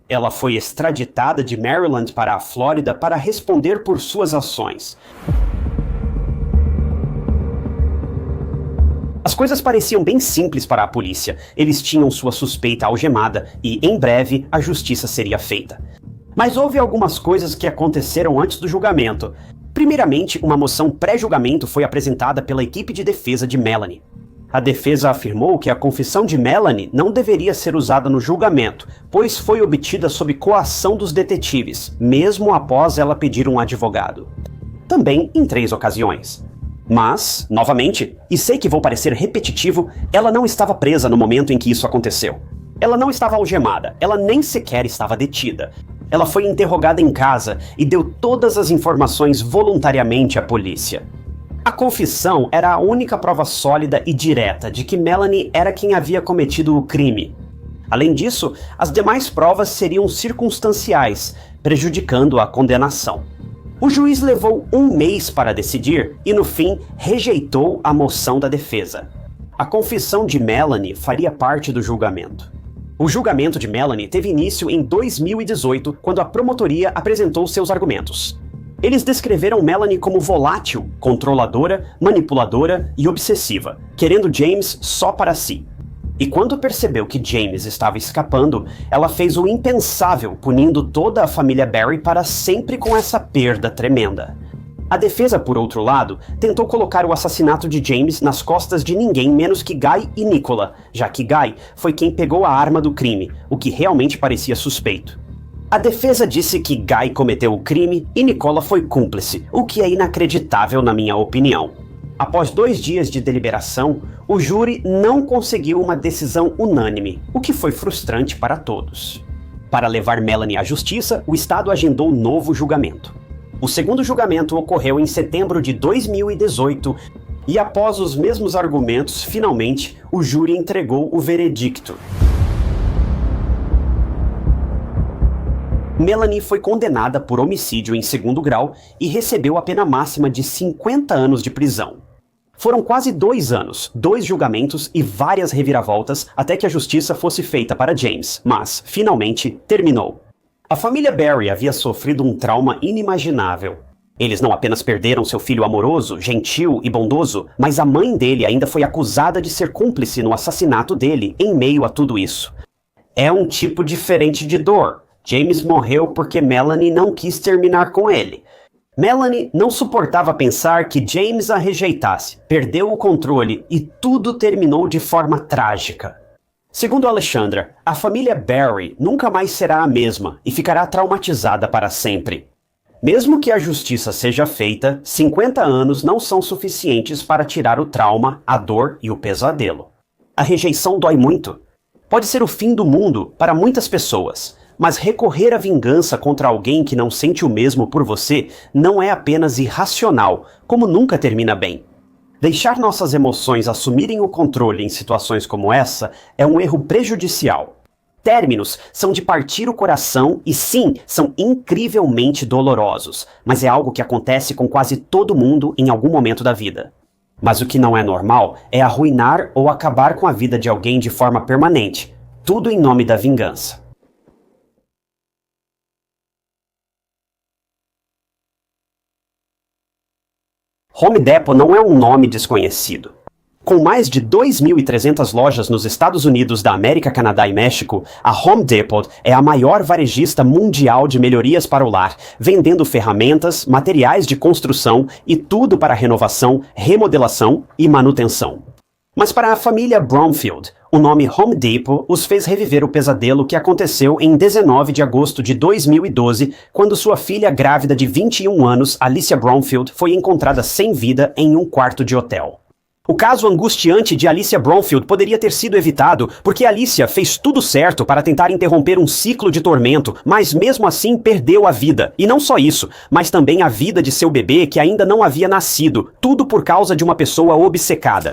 Ela foi extraditada de Maryland para a Flórida para responder por suas ações. As coisas pareciam bem simples para a polícia. Eles tinham sua suspeita algemada e, em breve, a justiça seria feita. Mas houve algumas coisas que aconteceram antes do julgamento. Primeiramente, uma moção pré-julgamento foi apresentada pela equipe de defesa de Melanie. A defesa afirmou que a confissão de Melanie não deveria ser usada no julgamento, pois foi obtida sob coação dos detetives, mesmo após ela pedir um advogado. Também em 3 ocasiões. Mas, novamente, e sei que vou parecer repetitivo, ela não estava presa no momento em que isso aconteceu. Ela não estava algemada, ela nem sequer estava detida. Ela foi interrogada em casa e deu todas as informações voluntariamente à polícia. A confissão era a única prova sólida e direta de que Melanie era quem havia cometido o crime. Além disso, as demais provas seriam circunstanciais, prejudicando a condenação. O juiz levou 1 mês para decidir e, no fim, rejeitou a moção da defesa. A confissão de Melanie faria parte do julgamento. O julgamento de Melanie teve início em 2018, quando a promotoria apresentou seus argumentos. Eles descreveram Melanie como volátil, controladora, manipuladora e obsessiva, querendo James só para si. E quando percebeu que James estava escapando, ela fez o impensável, punindo toda a família Barry para sempre com essa perda tremenda. A defesa, por outro lado, tentou colocar o assassinato de James nas costas de ninguém menos que Guy e Nicola, já que Guy foi quem pegou a arma do crime, o que realmente parecia suspeito. A defesa disse que Guy cometeu o crime e Nicola foi cúmplice, o que é inacreditável na minha opinião. Após 2 dias de deliberação, o júri não conseguiu uma decisão unânime, o que foi frustrante para todos. Para levar Melanie à justiça, o Estado agendou novo julgamento. O segundo julgamento ocorreu em setembro de 2018 e, após os mesmos argumentos, finalmente, o júri entregou o veredicto. Melanie foi condenada por homicídio em segundo grau e recebeu a pena máxima de 50 anos de prisão. Foram quase 2 anos, 2 julgamentos e várias reviravoltas até que a justiça fosse feita para James, mas, finalmente, terminou. A família Barry havia sofrido um trauma inimaginável. Eles não apenas perderam seu filho amoroso, gentil e bondoso, mas a mãe dele ainda foi acusada de ser cúmplice no assassinato dele em meio a tudo isso. É um tipo diferente de dor. James morreu porque Melanie não quis terminar com ele. Melanie não suportava pensar que James a rejeitasse, perdeu o controle e tudo terminou de forma trágica. Segundo Alexandra, a família Barry nunca mais será a mesma e ficará traumatizada para sempre. Mesmo que a justiça seja feita, 50 anos não são suficientes para tirar o trauma, a dor e o pesadelo. A rejeição dói muito. Pode ser o fim do mundo para muitas pessoas. Mas recorrer à vingança contra alguém que não sente o mesmo por você não é apenas irracional, como nunca termina bem. Deixar nossas emoções assumirem o controle em situações como essa é um erro prejudicial. Términos são de partir o coração e sim, são incrivelmente dolorosos, mas é algo que acontece com quase todo mundo em algum momento da vida. Mas o que não é normal é arruinar ou acabar com a vida de alguém de forma permanente, tudo em nome da vingança. Home Depot não é um nome desconhecido. Com mais de 2.300 lojas nos Estados Unidos da América, Canadá e México, a Home Depot é a maior varejista mundial de melhorias para o lar, vendendo ferramentas, materiais de construção e tudo para renovação, remodelação e manutenção. Mas para a família Bromfield, o nome Home Depot os fez reviver o pesadelo que aconteceu em 19 de agosto de 2012, quando sua filha grávida de 21 anos, Alicia Bromfield, foi encontrada sem vida em um quarto de hotel. O caso angustiante de Alicia Bromfield poderia ter sido evitado porque Alicia fez tudo certo para tentar interromper um ciclo de tormento, mas mesmo assim perdeu a vida. E não só isso, mas também a vida de seu bebê que ainda não havia nascido, tudo por causa de uma pessoa obcecada.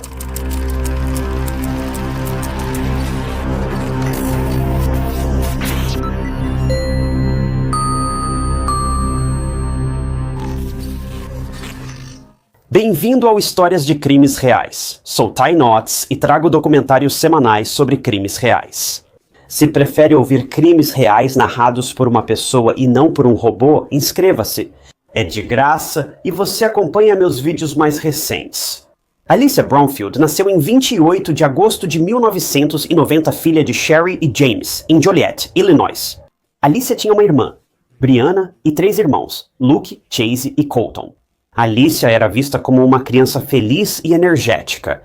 Bem-vindo ao Histórias de Crimes Reais. Sou Ty Notts e trago documentários semanais sobre crimes reais. Se prefere ouvir crimes reais narrados por uma pessoa e não por um robô, inscreva-se. É de graça e você acompanha meus vídeos mais recentes. Alicia Bromfield nasceu em 28 de agosto de 1990, filha de Sherry e James, em Joliet, Illinois. Alicia tinha uma irmã, Brianna, e 3 irmãos, Luke, Chase e Colton. Alicia era vista como uma criança feliz e energética.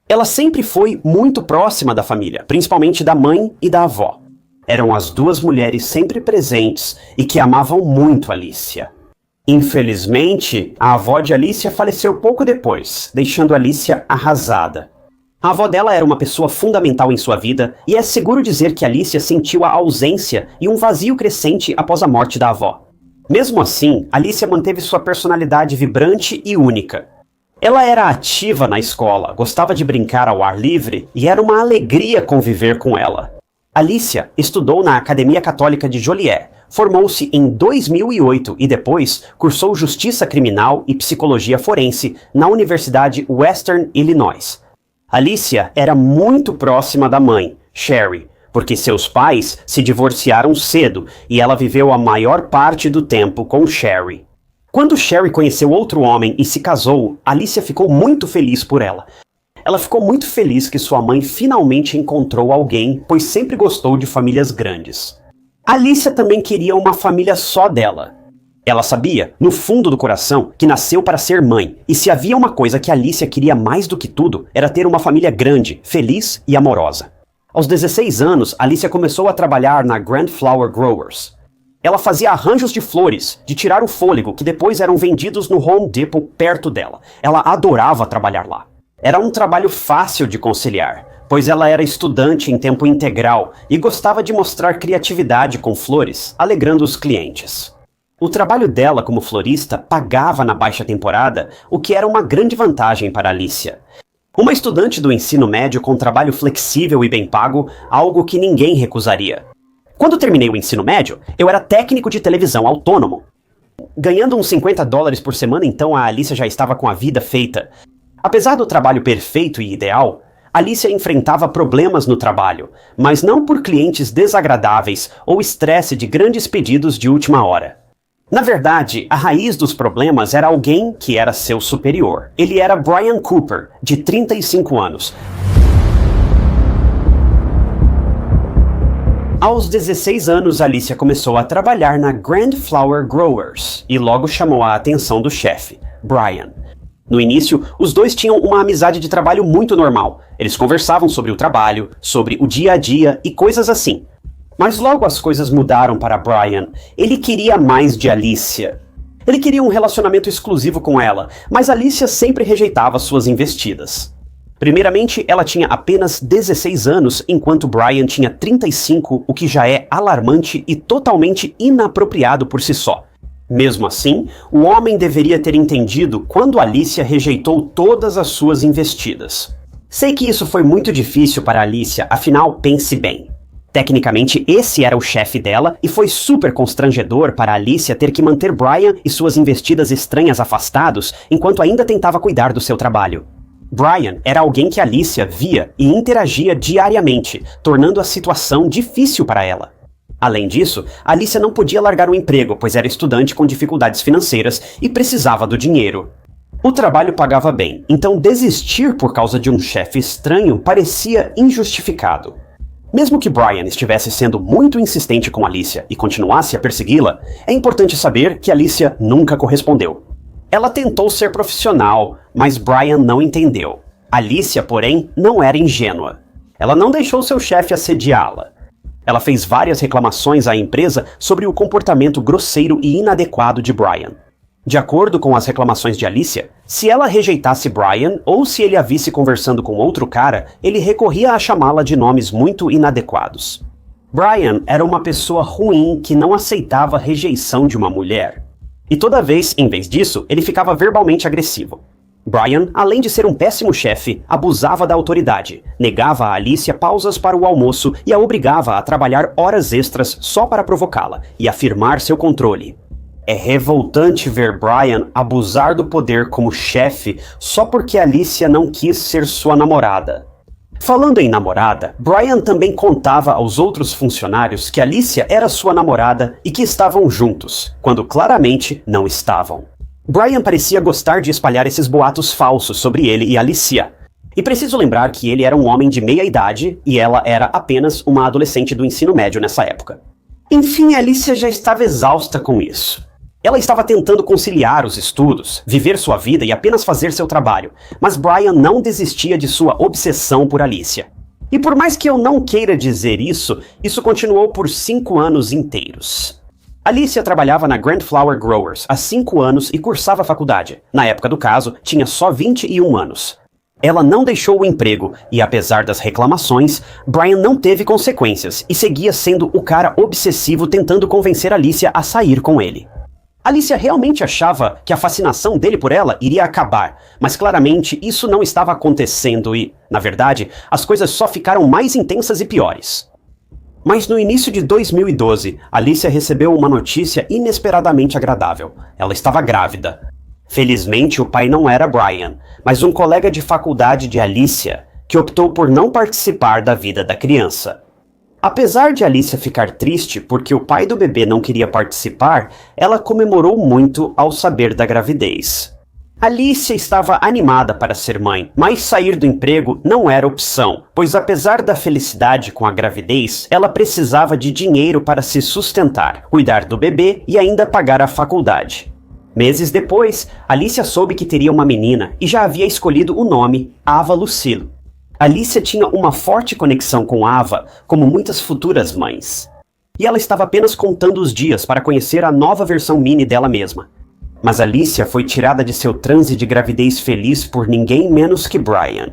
Ela sempre foi muito próxima da família, principalmente da mãe e da avó. Eram as 2 mulheres sempre presentes e que amavam muito Alicia. Infelizmente, a avó de Alicia faleceu pouco depois, deixando Alicia arrasada. A avó dela era uma pessoa fundamental em sua vida e é seguro dizer que Alicia sentiu a ausência e um vazio crescente após a morte da avó. Mesmo assim, Alicia manteve sua personalidade vibrante e única. Ela era ativa na escola, gostava de brincar ao ar livre e era uma alegria conviver com ela. Alicia estudou na Academia Católica de Joliet, formou-se em 2008 e depois cursou Justiça Criminal e Psicologia Forense na Universidade Western Illinois. Alicia era muito próxima da mãe, Sherry, porque seus pais se divorciaram cedo e ela viveu a maior parte do tempo com Sherry. Quando Sherry conheceu outro homem e se casou, Alicia ficou muito feliz por ela. Ela ficou muito feliz que sua mãe finalmente encontrou alguém, pois sempre gostou de famílias grandes. Alicia também queria uma família só dela. Ela sabia, no fundo do coração, que nasceu para ser mãe, e se havia uma coisa que Alicia queria mais do que tudo, era ter uma família grande, feliz e amorosa. Aos 16 anos, Alicia começou a trabalhar na Grand Flower Growers. Ela fazia arranjos de flores, de tirar o fôlego, que depois eram vendidos no Home Depot perto dela. Ela adorava trabalhar lá. Era um trabalho fácil de conciliar, pois ela era estudante em tempo integral e gostava de mostrar criatividade com flores, alegrando os clientes. O trabalho dela como florista pagava na baixa temporada, o que era uma grande vantagem para Alicia. Uma estudante do ensino médio com trabalho flexível e bem pago, algo que ninguém recusaria. Quando terminei o ensino médio, eu era técnico de televisão autônomo. Ganhando uns $50 por semana, então a Alicia já estava com a vida feita. Apesar do trabalho perfeito e ideal, Alicia enfrentava problemas no trabalho, mas não por clientes desagradáveis ou estresse de grandes pedidos de última hora. Na verdade, a raiz dos problemas era alguém que era seu superior. Ele era Brian Cooper, de 35 anos. Aos 16 anos, Alicia começou a trabalhar na Grand Flower Growers e logo chamou a atenção do chefe, Brian. No início, os dois tinham uma amizade de trabalho muito normal. Eles conversavam sobre o trabalho, sobre o dia a dia e coisas assim. Mas logo as coisas mudaram para Brian. Ele queria mais de Alicia. Ele queria um relacionamento exclusivo com ela, mas Alicia sempre rejeitava suas investidas. Primeiramente, ela tinha apenas 16 anos, enquanto Brian tinha 35, o que já é alarmante e totalmente inapropriado por si só. Mesmo assim, o homem deveria ter entendido quando Alicia rejeitou todas as suas investidas. Sei que isso foi muito difícil para Alicia, afinal, pense bem. Tecnicamente, esse era o chefe dela e foi super constrangedor para Alicia ter que manter Brian e suas investidas estranhas afastados enquanto ainda tentava cuidar do seu trabalho. Brian era alguém que Alicia via e interagia diariamente, tornando a situação difícil para ela. Além disso, Alicia não podia largar o emprego, pois era estudante com dificuldades financeiras e precisava do dinheiro. O trabalho pagava bem, então desistir por causa de um chefe estranho parecia injustificado. Mesmo que Brian estivesse sendo muito insistente com Alicia e continuasse a persegui-la, é importante saber que Alicia nunca correspondeu. Ela tentou ser profissional, mas Brian não entendeu. Alicia, porém, não era ingênua. Ela não deixou seu chefe assediá-la. Ela fez várias reclamações à empresa sobre o comportamento grosseiro e inadequado de Brian. De acordo com as reclamações de Alicia, se ela rejeitasse Brian ou se ele a visse conversando com outro cara, ele recorria a chamá-la de nomes muito inadequados. Brian era uma pessoa ruim que não aceitava a rejeição de uma mulher. E toda vez, em vez disso, ele ficava verbalmente agressivo. Brian, além de ser um péssimo chefe, abusava da autoridade, negava a Alicia pausas para o almoço e a obrigava a trabalhar horas extras só para provocá-la e afirmar seu controle. É revoltante ver Brian abusar do poder como chefe só porque Alicia não quis ser sua namorada. Falando em namorada, Brian também contava aos outros funcionários que Alicia era sua namorada e que estavam juntos, quando claramente não estavam. Brian parecia gostar de espalhar esses boatos falsos sobre ele e Alicia. E preciso lembrar que ele era um homem de meia idade e ela era apenas uma adolescente do ensino médio nessa época. Enfim, Alicia já estava exausta com isso. Ela estava tentando conciliar os estudos, viver sua vida e apenas fazer seu trabalho, mas Brian não desistia de sua obsessão por Alicia. E por mais que eu não queira dizer isso continuou por 5 anos inteiros. Alicia trabalhava na Grand Flower Growers há 5 anos e cursava a faculdade. Na época do caso, tinha só 21 anos. Ela não deixou o emprego e, apesar das reclamações, Brian não teve consequências e seguia sendo o cara obsessivo tentando convencer Alicia a sair com ele. Alicia realmente achava que a fascinação dele por ela iria acabar, mas claramente isso não estava acontecendo e, na verdade, as coisas só ficaram mais intensas e piores. Mas no início de 2012, Alicia recebeu uma notícia inesperadamente agradável. Ela estava grávida. Felizmente, o pai não era Brian, mas um colega de faculdade de Alicia, que optou por não participar da vida da criança. Apesar de Alicia ficar triste porque o pai do bebê não queria participar, ela comemorou muito ao saber da gravidez. Alicia estava animada para ser mãe, mas sair do emprego não era opção, pois apesar da felicidade com a gravidez, ela precisava de dinheiro para se sustentar, cuidar do bebê e ainda pagar a faculdade. Meses depois, Alicia soube que teria uma menina e já havia escolhido o nome Ava Lucille. Alicia tinha uma forte conexão com Ava, como muitas futuras mães. E ela estava apenas contando os dias para conhecer a nova versão mini dela mesma. Mas Alicia foi tirada de seu transe de gravidez feliz por ninguém menos que Brian.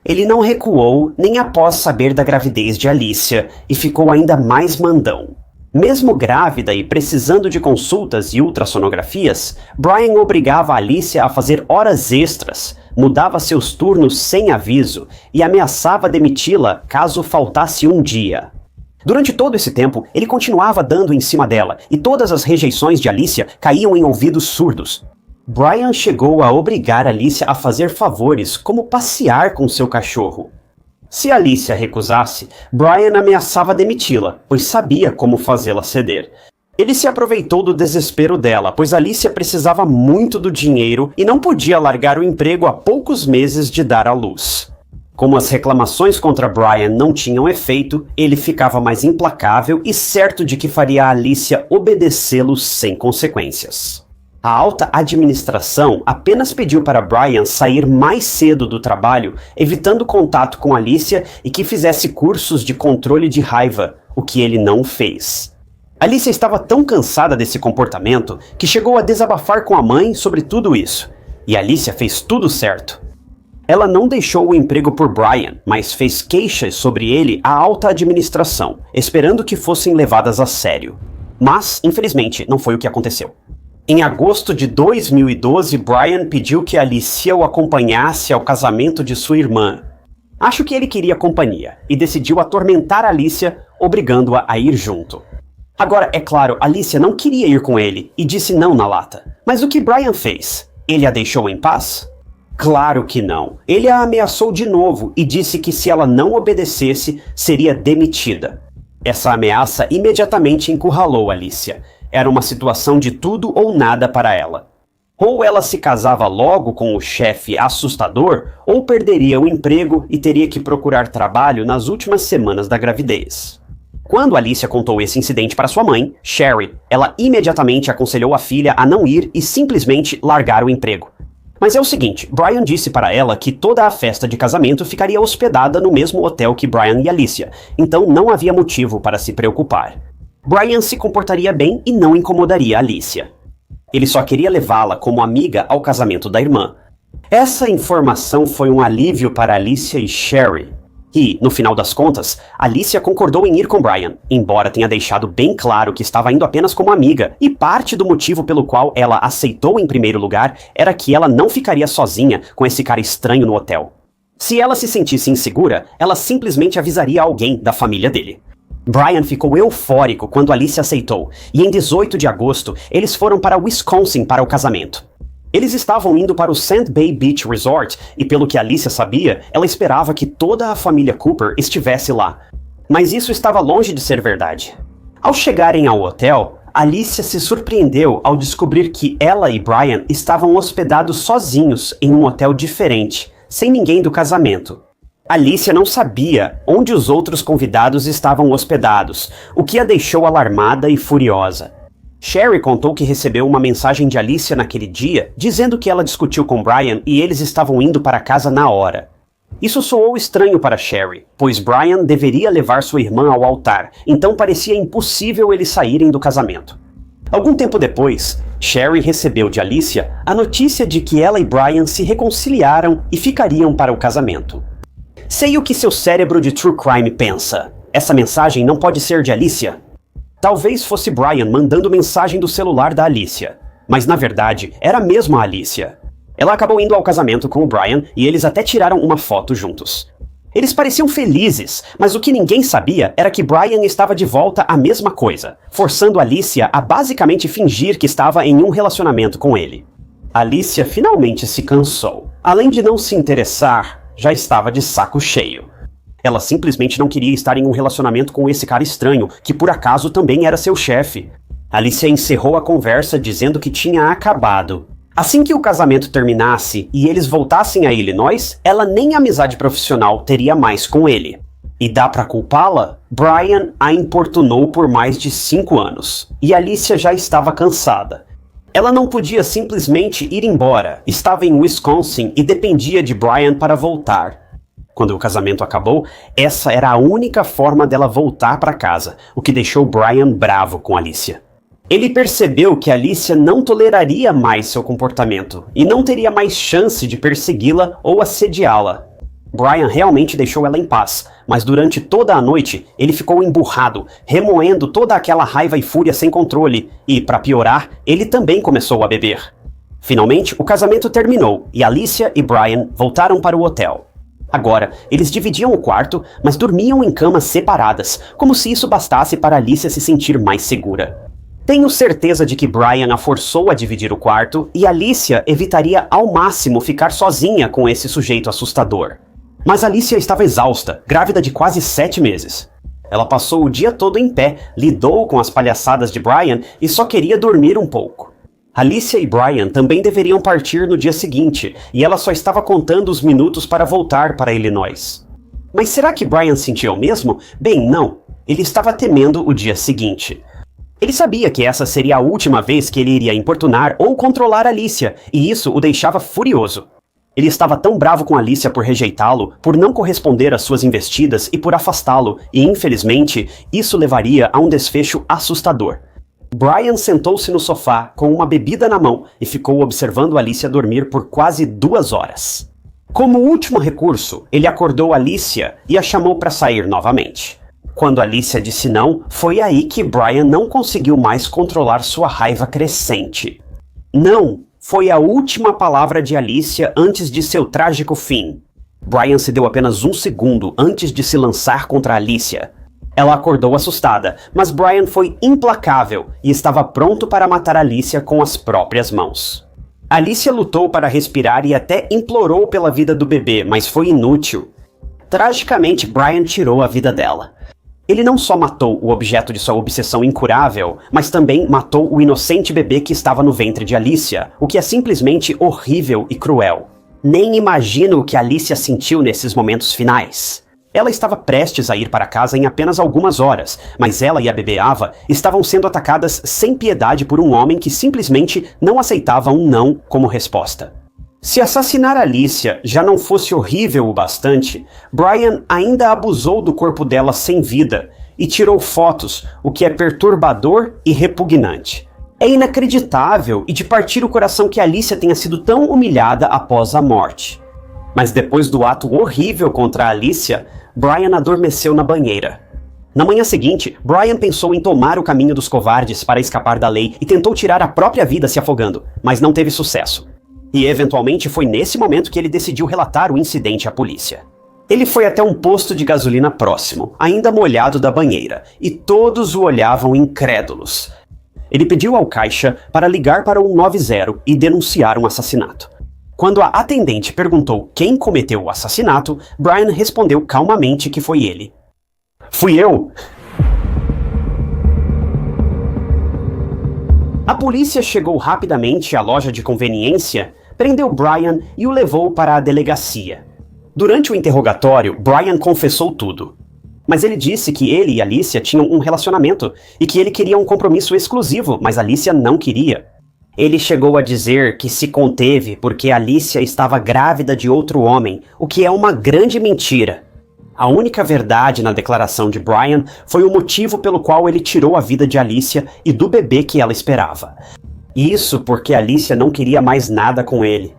Ele não recuou nem após saber da gravidez de Alicia e ficou ainda mais mandão. Mesmo grávida e precisando de consultas e ultrassonografias, Brian obrigava Alicia a fazer horas extras, mudava seus turnos sem aviso e ameaçava demiti-la caso faltasse um dia. Durante todo esse tempo, ele continuava dando em cima dela, e todas as rejeições de Alicia caíam em ouvidos surdos. Brian chegou a obrigar Alicia a fazer favores, como passear com seu cachorro. Se Alicia recusasse, Brian ameaçava demiti-la, pois sabia como fazê-la ceder. Ele se aproveitou do desespero dela, pois Alicia precisava muito do dinheiro e não podia largar o emprego a poucos meses de dar à luz. Como as reclamações contra Brian não tinham efeito, ele ficava mais implacável e certo de que faria a Alicia obedecê-lo sem consequências. A alta administração apenas pediu para Brian sair mais cedo do trabalho, evitando contato com Alicia e que fizesse cursos de controle de raiva, o que ele não fez. Alicia estava tão cansada desse comportamento que chegou a desabafar com a mãe sobre tudo isso. E Alicia fez tudo certo. Ela não deixou o emprego por Brian, mas fez queixas sobre ele à alta administração, esperando que fossem levadas a sério. Mas, infelizmente, não foi o que aconteceu. Em agosto de 2012, Brian pediu que Alicia o acompanhasse ao casamento de sua irmã. Acho que ele queria companhia, e decidiu atormentar Alicia, obrigando-a a ir junto. Agora, é claro, Alicia não queria ir com ele, e disse não na lata. Mas o que Brian fez? Ele a deixou em paz? Claro que não. Ele a ameaçou de novo e disse que se ela não obedecesse, seria demitida. Essa ameaça imediatamente encurralou Alicia. Era uma situação de tudo ou nada para ela. Ou ela se casava logo com o chefe assustador, ou perderia o emprego e teria que procurar trabalho nas últimas semanas da gravidez. Quando Alicia contou esse incidente para sua mãe, Sherry, ela imediatamente aconselhou a filha a não ir e simplesmente largar o emprego. Mas é o seguinte, Brian disse para ela que toda a festa de casamento ficaria hospedada no mesmo hotel que Brian e Alicia, então não havia motivo para se preocupar. Brian se comportaria bem e não incomodaria Alicia. Ele só queria levá-la como amiga ao casamento da irmã. Essa informação foi um alívio para Alicia e Sherry. E, no final das contas, Alicia concordou em ir com Brian, embora tenha deixado bem claro que estava indo apenas como amiga, e parte do motivo pelo qual ela aceitou em primeiro lugar era que ela não ficaria sozinha com esse cara estranho no hotel. Se ela se sentisse insegura, ela simplesmente avisaria alguém da família dele. Brian ficou eufórico quando Alicia aceitou, e em 18 de agosto, eles foram para Wisconsin para o casamento. Eles estavam indo para o Sand Bay Beach Resort, e pelo que Alicia sabia, ela esperava que toda a família Cooper estivesse lá. Mas isso estava longe de ser verdade. Ao chegarem ao hotel, Alicia se surpreendeu ao descobrir que ela e Brian estavam hospedados sozinhos em um hotel diferente, sem ninguém do casamento. Alicia não sabia onde os outros convidados estavam hospedados, o que a deixou alarmada e furiosa. Sherry contou que recebeu uma mensagem de Alicia naquele dia, dizendo que ela discutiu com Brian e eles estavam indo para casa na hora. Isso soou estranho para Sherry, pois Brian deveria levar sua irmã ao altar, então parecia impossível eles saírem do casamento. Algum tempo depois, Sherry recebeu de Alicia a notícia de que ela e Brian se reconciliaram e ficariam para o casamento. Sei o que seu cérebro de true crime pensa. Essa mensagem não pode ser de Alicia? Talvez fosse Brian mandando mensagem do celular da Alicia, mas na verdade era mesmo a Alicia. Ela acabou indo ao casamento com o Brian e eles até tiraram uma foto juntos. Eles pareciam felizes, mas o que ninguém sabia era que Brian estava de volta à mesma coisa, forçando Alicia a basicamente fingir que estava em um relacionamento com ele. Alicia finalmente se cansou. Além de não se interessar, já estava de saco cheio. Ela simplesmente não queria estar em um relacionamento com esse cara estranho, que por acaso também era seu chefe. Alicia encerrou a conversa dizendo que tinha acabado. Assim que o casamento terminasse e eles voltassem a Illinois, ela nem amizade profissional teria mais com ele. E dá pra culpá-la? Brian a importunou por mais de 5 anos, e Alicia já estava cansada. Ela não podia simplesmente ir embora, estava em Wisconsin e dependia de Brian para voltar. Quando o casamento acabou, essa era a única forma dela voltar para casa, o que deixou Brian bravo com Alicia. Ele percebeu que Alicia não toleraria mais seu comportamento e não teria mais chance de persegui-la ou assediá-la. Brian realmente deixou ela em paz, mas durante toda a noite ele ficou emburrado, remoendo toda aquela raiva e fúria sem controle, e, para piorar, ele também começou a beber. Finalmente, o casamento terminou e Alicia e Brian voltaram para o hotel. Agora, eles dividiam o quarto, mas dormiam em camas separadas, como se isso bastasse para Alicia se sentir mais segura. Tenho certeza de que Brian a forçou a dividir o quarto e Alicia evitaria ao máximo ficar sozinha com esse sujeito assustador. Mas Alicia estava exausta, grávida de quase 7 meses. Ela passou o dia todo em pé, lidou com as palhaçadas de Brian e só queria dormir um pouco. Alicia e Brian também deveriam partir no dia seguinte, e ela só estava contando os minutos para voltar para Illinois. Mas será que Brian sentia o mesmo? Bem, não. Ele estava temendo o dia seguinte. Ele sabia que essa seria a última vez que ele iria importunar ou controlar Alicia, e isso o deixava furioso. Ele estava tão bravo com Alicia por rejeitá-lo, por não corresponder às suas investidas e por afastá-lo, e infelizmente, isso levaria a um desfecho assustador. Brian sentou-se no sofá com uma bebida na mão e ficou observando Alicia dormir por quase 2 horas. Como último recurso, ele acordou Alicia e a chamou para sair novamente. Quando Alicia disse não, foi aí que Brian não conseguiu mais controlar sua raiva crescente. Não foi a última palavra de Alicia antes de seu trágico fim. Brian se deu apenas 1 segundo antes de se lançar contra Alicia. Ela acordou assustada, mas Brian foi implacável e estava pronto para matar Alicia com as próprias mãos. Alicia lutou para respirar e até implorou pela vida do bebê, mas foi inútil. Tragicamente, Brian tirou a vida dela. Ele não só matou o objeto de sua obsessão incurável, mas também matou o inocente bebê que estava no ventre de Alicia, o que é simplesmente horrível e cruel. Nem imagino o que Alicia sentiu nesses momentos finais. Ela estava prestes a ir para casa em apenas algumas horas, mas ela e a bebê Ava estavam sendo atacadas sem piedade por um homem que simplesmente não aceitava um não como resposta. Se assassinar Alicia já não fosse horrível o bastante, Brian ainda abusou do corpo dela sem vida e tirou fotos, o que é perturbador e repugnante. É inacreditável e de partir o coração que Alicia tenha sido tão humilhada após a morte. Mas depois do ato horrível contra Alicia, Brian adormeceu na banheira. Na manhã seguinte, Brian pensou em tomar o caminho dos covardes para escapar da lei e tentou tirar a própria vida se afogando, mas não teve sucesso. E eventualmente foi nesse momento que ele decidiu relatar o incidente à polícia. Ele foi até um posto de gasolina próximo, ainda molhado da banheira, e todos o olhavam incrédulos. Ele pediu ao caixa para ligar para o 190 e denunciar um assassinato. Quando a atendente perguntou quem cometeu o assassinato, Brian respondeu calmamente que foi ele. "Fui eu!" A polícia chegou rapidamente à loja de conveniência, prendeu Brian e o levou para a delegacia. Durante o interrogatório, Brian confessou tudo. Mas ele disse que ele e Alicia tinham um relacionamento e que ele queria um compromisso exclusivo, mas Alicia não queria. Ele chegou a dizer que se conteve porque Alicia estava grávida de outro homem, o que é uma grande mentira. A única verdade na declaração de Brian foi o motivo pelo qual ele tirou a vida de Alicia e do bebê que ela esperava. Isso porque Alicia não queria mais nada com ele.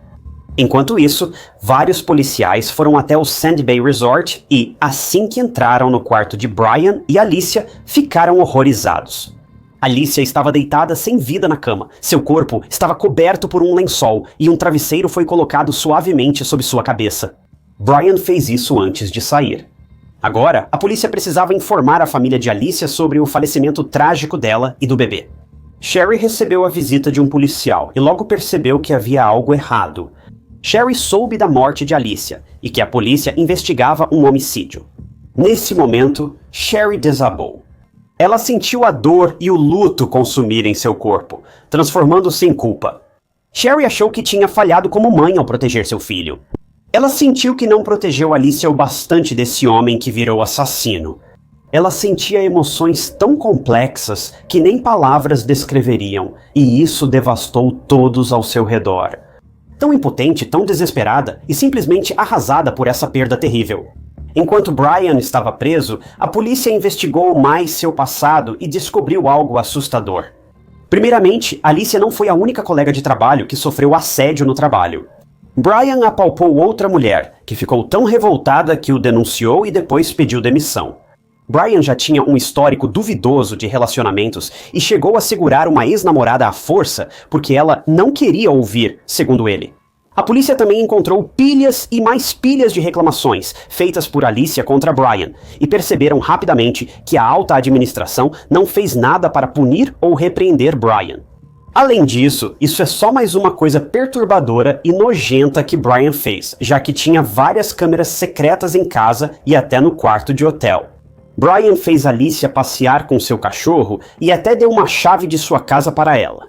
Enquanto isso, vários policiais foram até o Sandy Bay Resort e, assim que entraram no quarto de Brian e Alicia, ficaram horrorizados. Alicia estava deitada sem vida na cama. Seu corpo estava coberto por um lençol e um travesseiro foi colocado suavemente sobre sua cabeça. Brian fez isso antes de sair. Agora, a polícia precisava informar a família de Alicia sobre o falecimento trágico dela e do bebê. Sherry recebeu a visita de um policial e logo percebeu que havia algo errado. Sherry soube da morte de Alicia e que a polícia investigava um homicídio. Nesse momento, Sherry desabou. Ela sentiu a dor e o luto consumirem seu corpo, transformando-se em culpa. Sherry achou que tinha falhado como mãe ao proteger seu filho. Ela sentiu que não protegeu Alicia o bastante desse homem que virou assassino. Ela sentia emoções tão complexas que nem palavras descreveriam, e isso devastou todos ao seu redor. Tão impotente, tão desesperada e simplesmente arrasada por essa perda terrível. Enquanto Brian estava preso, a polícia investigou mais seu passado e descobriu algo assustador. Primeiramente, Alicia não foi a única colega de trabalho que sofreu assédio no trabalho. Brian apalpou outra mulher, que ficou tão revoltada que o denunciou e depois pediu demissão. Brian já tinha um histórico duvidoso de relacionamentos e chegou a segurar uma ex-namorada à força porque ela não queria ouvir, segundo ele. A polícia também encontrou pilhas e mais pilhas de reclamações feitas por Alicia contra Brian e perceberam rapidamente que a alta administração não fez nada para punir ou repreender Brian. Além disso, isso é só mais uma coisa perturbadora e nojenta que Brian fez, já que tinha várias câmeras secretas em casa e até no quarto de hotel. Brian fez Alicia passear com seu cachorro e até deu uma chave de sua casa para ela.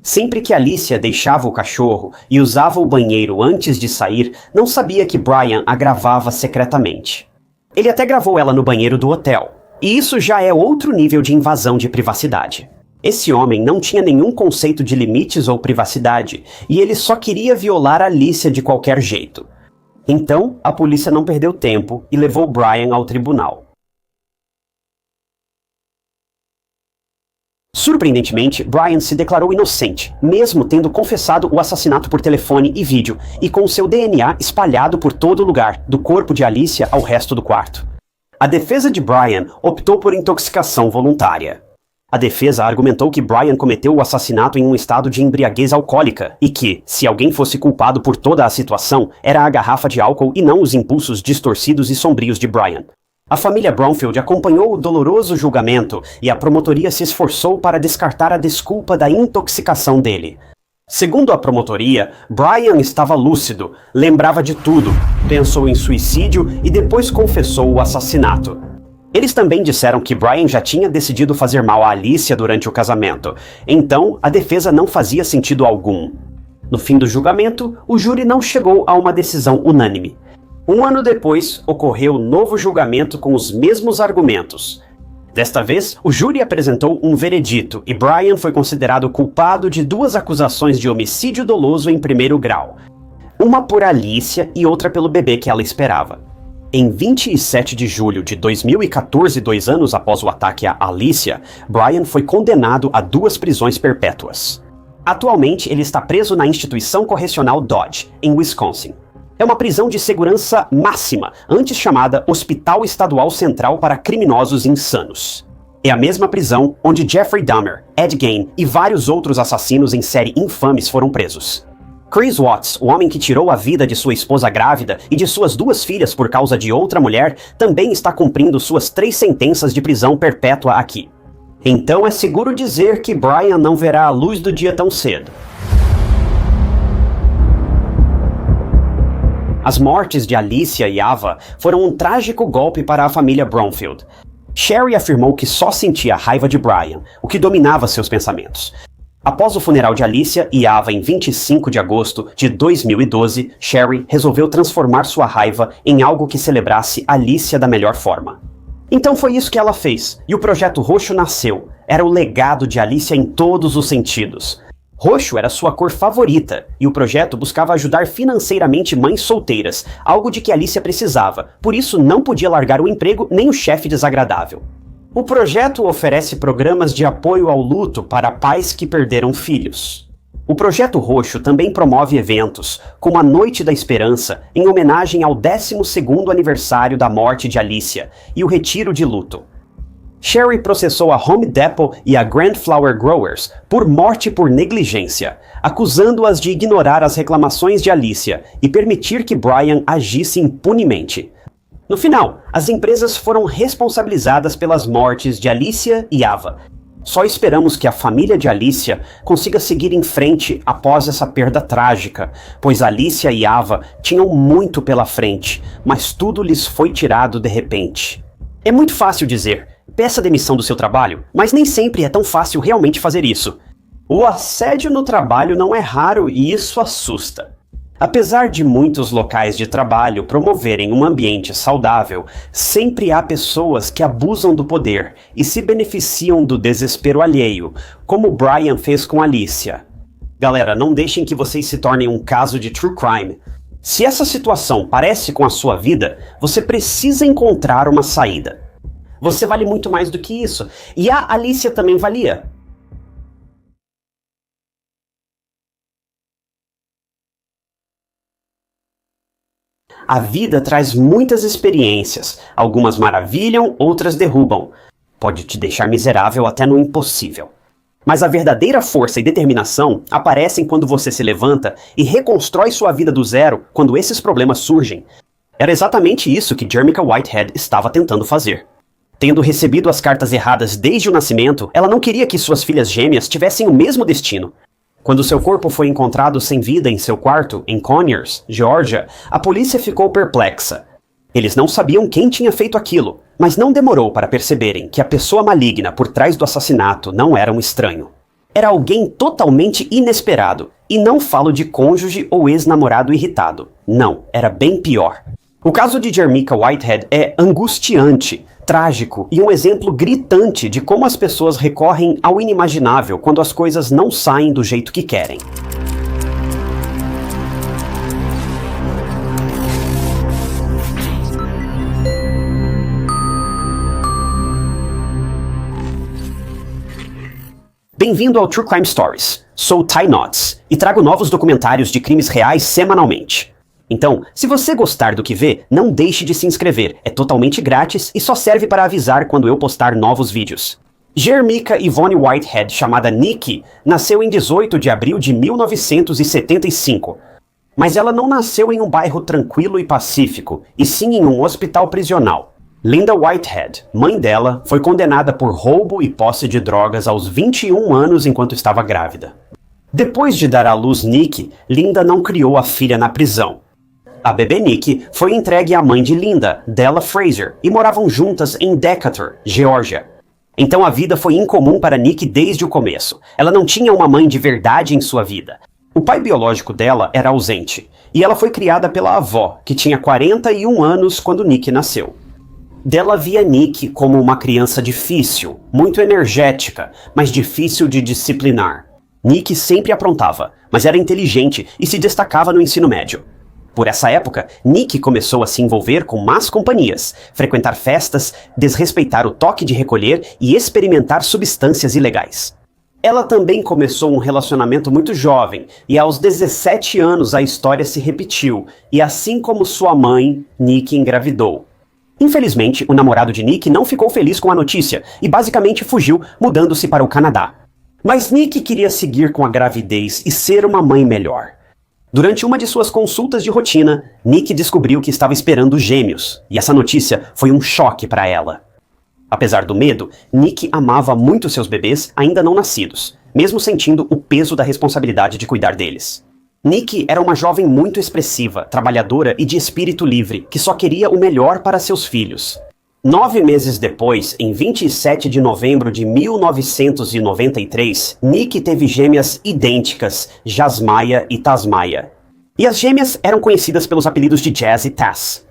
Sempre que Alicia deixava o cachorro e usava o banheiro antes de sair, não sabia que Brian a gravava secretamente. Ele até gravou ela no banheiro do hotel, e isso já é outro nível de invasão de privacidade. Esse homem não tinha nenhum conceito de limites ou privacidade, e ele só queria violar Alicia de qualquer jeito. Então, a polícia não perdeu tempo e levou Brian ao tribunal. Surpreendentemente, Brian se declarou inocente, mesmo tendo confessado o assassinato por telefone e vídeo, e com seu DNA espalhado por todo lugar, do corpo de Alicia ao resto do quarto. A defesa de Brian optou por intoxicação voluntária. A defesa argumentou que Brian cometeu o assassinato em um estado de embriaguez alcoólica e que, se alguém fosse culpado por toda a situação, era a garrafa de álcool e não os impulsos distorcidos e sombrios de Brian. A família Bromfield acompanhou o doloroso julgamento e a promotoria se esforçou para descartar a desculpa da intoxicação dele. Segundo a promotoria, Brian estava lúcido, lembrava de tudo, pensou em suicídio e depois confessou o assassinato. Eles também disseram que Brian já tinha decidido fazer mal a Alicia durante o casamento, então a defesa não fazia sentido algum. No fim do julgamento, o júri não chegou a uma decisão unânime. Um ano depois, ocorreu novo julgamento com os mesmos argumentos. Desta vez, o júri apresentou um veredito e Brian foi considerado culpado de 2 acusações de homicídio doloso em primeiro grau. uma por Alicia e outra pelo bebê que ela esperava. Em 27 de julho de 2014, 2 anos após o ataque a Alicia, Brian foi condenado a 2 prisões perpétuas. Atualmente, ele está preso na instituição correcional Dodge, em Wisconsin. É uma prisão de segurança máxima, antes chamada Hospital Estadual Central para Criminosos Insanos. É a mesma prisão onde Jeffrey Dahmer, Ed Gein e vários outros assassinos em série infames foram presos. Chris Watts, o homem que tirou a vida de sua esposa grávida e de suas 2 filhas por causa de outra mulher, também está cumprindo suas 3 sentenças de prisão perpétua aqui. Então é seguro dizer que Brian não verá a luz do dia tão cedo. As mortes de Alicia e Ava foram um trágico golpe para a família Bromfield. Sherry afirmou que só sentia raiva de Brian, o que dominava seus pensamentos. Após o funeral de Alicia e Ava em 25 de agosto de 2012, Sherry resolveu transformar sua raiva em algo que celebrasse Alicia da melhor forma. Então foi isso que ela fez, e o Projeto Roxo nasceu. Era o legado de Alicia em todos os sentidos. Roxo era sua cor favorita, e o projeto buscava ajudar financeiramente mães solteiras, algo de que Alicia precisava, por isso não podia largar o emprego nem o chefe desagradável. O projeto oferece programas de apoio ao luto para pais que perderam filhos. O Projeto Roxo também promove eventos, como a Noite da Esperança, em homenagem ao 12º aniversário da morte de Alicia, e o Retiro de Luto. Sherry processou a Home Depot e a Grand Flower Growers por morte por negligência, acusando-as de ignorar as reclamações de Alicia e permitir que Brian agisse impunemente. No final, as empresas foram responsabilizadas pelas mortes de Alicia e Ava. Só esperamos que a família de Alicia consiga seguir em frente após essa perda trágica, pois Alicia e Ava tinham muito pela frente, mas tudo lhes foi tirado de repente. É muito fácil dizer, peça demissão do seu trabalho, mas nem sempre é tão fácil realmente fazer isso. O assédio no trabalho não é raro e isso assusta. Apesar de muitos locais de trabalho promoverem um ambiente saudável, sempre há pessoas que abusam do poder e se beneficiam do desespero alheio, como Brian fez com Alicia. Galera, não deixem que vocês se tornem um caso de true crime. Se essa situação parece com a sua vida, você precisa encontrar uma saída. Você vale muito mais do que isso, e a Alicia também valia. A vida traz muitas experiências, algumas maravilham, outras derrubam. Pode te deixar miserável até no impossível. Mas a verdadeira força e determinação aparecem quando você se levanta e reconstrói sua vida do zero quando esses problemas surgem. Era exatamente isso que Jermica Whitehead estava tentando fazer. Tendo recebido as cartas erradas desde o nascimento, ela não queria que suas filhas gêmeas tivessem o mesmo destino. Quando seu corpo foi encontrado sem vida em seu quarto, em Conyers, Geórgia, a polícia ficou perplexa. Eles não sabiam quem tinha feito aquilo, mas não demorou para perceberem que a pessoa maligna por trás do assassinato não era um estranho. Era alguém totalmente inesperado, e não falo de cônjuge ou ex-namorado irritado. Não, era bem pior. O caso de Jermica Whitehead é angustiante, trágico e um exemplo gritante de como as pessoas recorrem ao inimaginável quando as coisas não saem do jeito que querem. Bem-vindo ao True Crime Stories. Sou Ty Knotts e trago novos documentários de crimes reais semanalmente. Então, se você gostar do que vê, não deixe de se inscrever, é totalmente grátis e só serve para avisar quando eu postar novos vídeos. Jermica Yvonne Whitehead, chamada Nikki, nasceu em 18 de abril de 1975. Mas ela não nasceu em um bairro tranquilo e pacífico, e sim em um hospital prisional. Linda Whitehead, mãe dela, foi condenada por roubo e posse de drogas aos 21 anos enquanto estava grávida. Depois de dar à luz Nikki, Linda não criou a filha na prisão. A bebê Nikki foi entregue à mãe de Linda, Della Fraser, e moravam juntas em Decatur, Geórgia. Então a vida foi incomum para Nikki desde o começo. Ela não tinha uma mãe de verdade em sua vida. O pai biológico dela era ausente, e ela foi criada pela avó, que tinha 41 anos quando Nikki nasceu. Della via Nikki como uma criança difícil, muito energética, mas difícil de disciplinar. Nick sempre aprontava, mas era inteligente e se destacava no ensino médio. Por essa época, Nick começou a se envolver com más companhias, frequentar festas, desrespeitar o toque de recolher e experimentar substâncias ilegais. Ela também começou um relacionamento muito jovem, e aos 17 anos a história se repetiu, e assim como sua mãe, Nick engravidou. Infelizmente, o namorado de Nick não ficou feliz com a notícia e basicamente fugiu, mudando-se para o Canadá. Mas Nick queria seguir com a gravidez e ser uma mãe melhor. Durante uma de suas consultas de rotina, Nick descobriu que estava esperando gêmeos, e essa notícia foi um choque para ela. Apesar do medo, Nick amava muito seus bebês ainda não nascidos, mesmo sentindo o peso da responsabilidade de cuidar deles. Nick era uma jovem muito expressiva, trabalhadora e de espírito livre, que só queria o melhor para seus filhos. 9 meses depois, em 27 de novembro de 1993, Nick teve gêmeas idênticas, Jasmaya e Tasmaya. E as gêmeas eram conhecidas pelos apelidos de Jazz e Taz.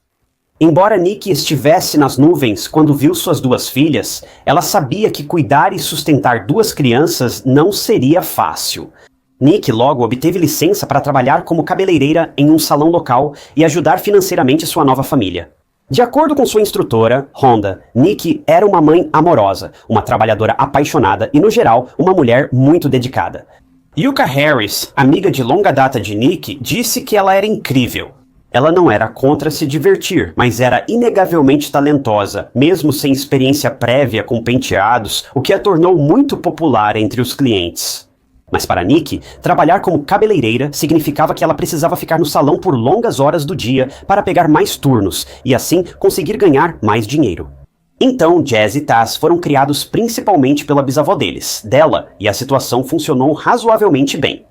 Embora Nick estivesse nas nuvens quando viu suas 2 filhas, ela sabia que cuidar e sustentar 2 crianças não seria fácil. Nick logo obteve licença para trabalhar como cabeleireira em um salão local e ajudar financeiramente sua nova família. De acordo com sua instrutora, Rhonda, Nick era uma mãe amorosa, uma trabalhadora apaixonada e, no geral, uma mulher muito dedicada. Yuka Harris, amiga de longa data de Nick, disse que ela era incrível. Ela não era contra se divertir, mas era inegavelmente talentosa, mesmo sem experiência prévia com penteados, o que a tornou muito popular entre os clientes. Mas para Nick, trabalhar como cabeleireira significava que ela precisava ficar no salão por longas horas do dia para pegar mais turnos e assim conseguir ganhar mais dinheiro. Então, Jazz e Taz foram criados principalmente pela bisavó dela, e a situação funcionou razoavelmente bem.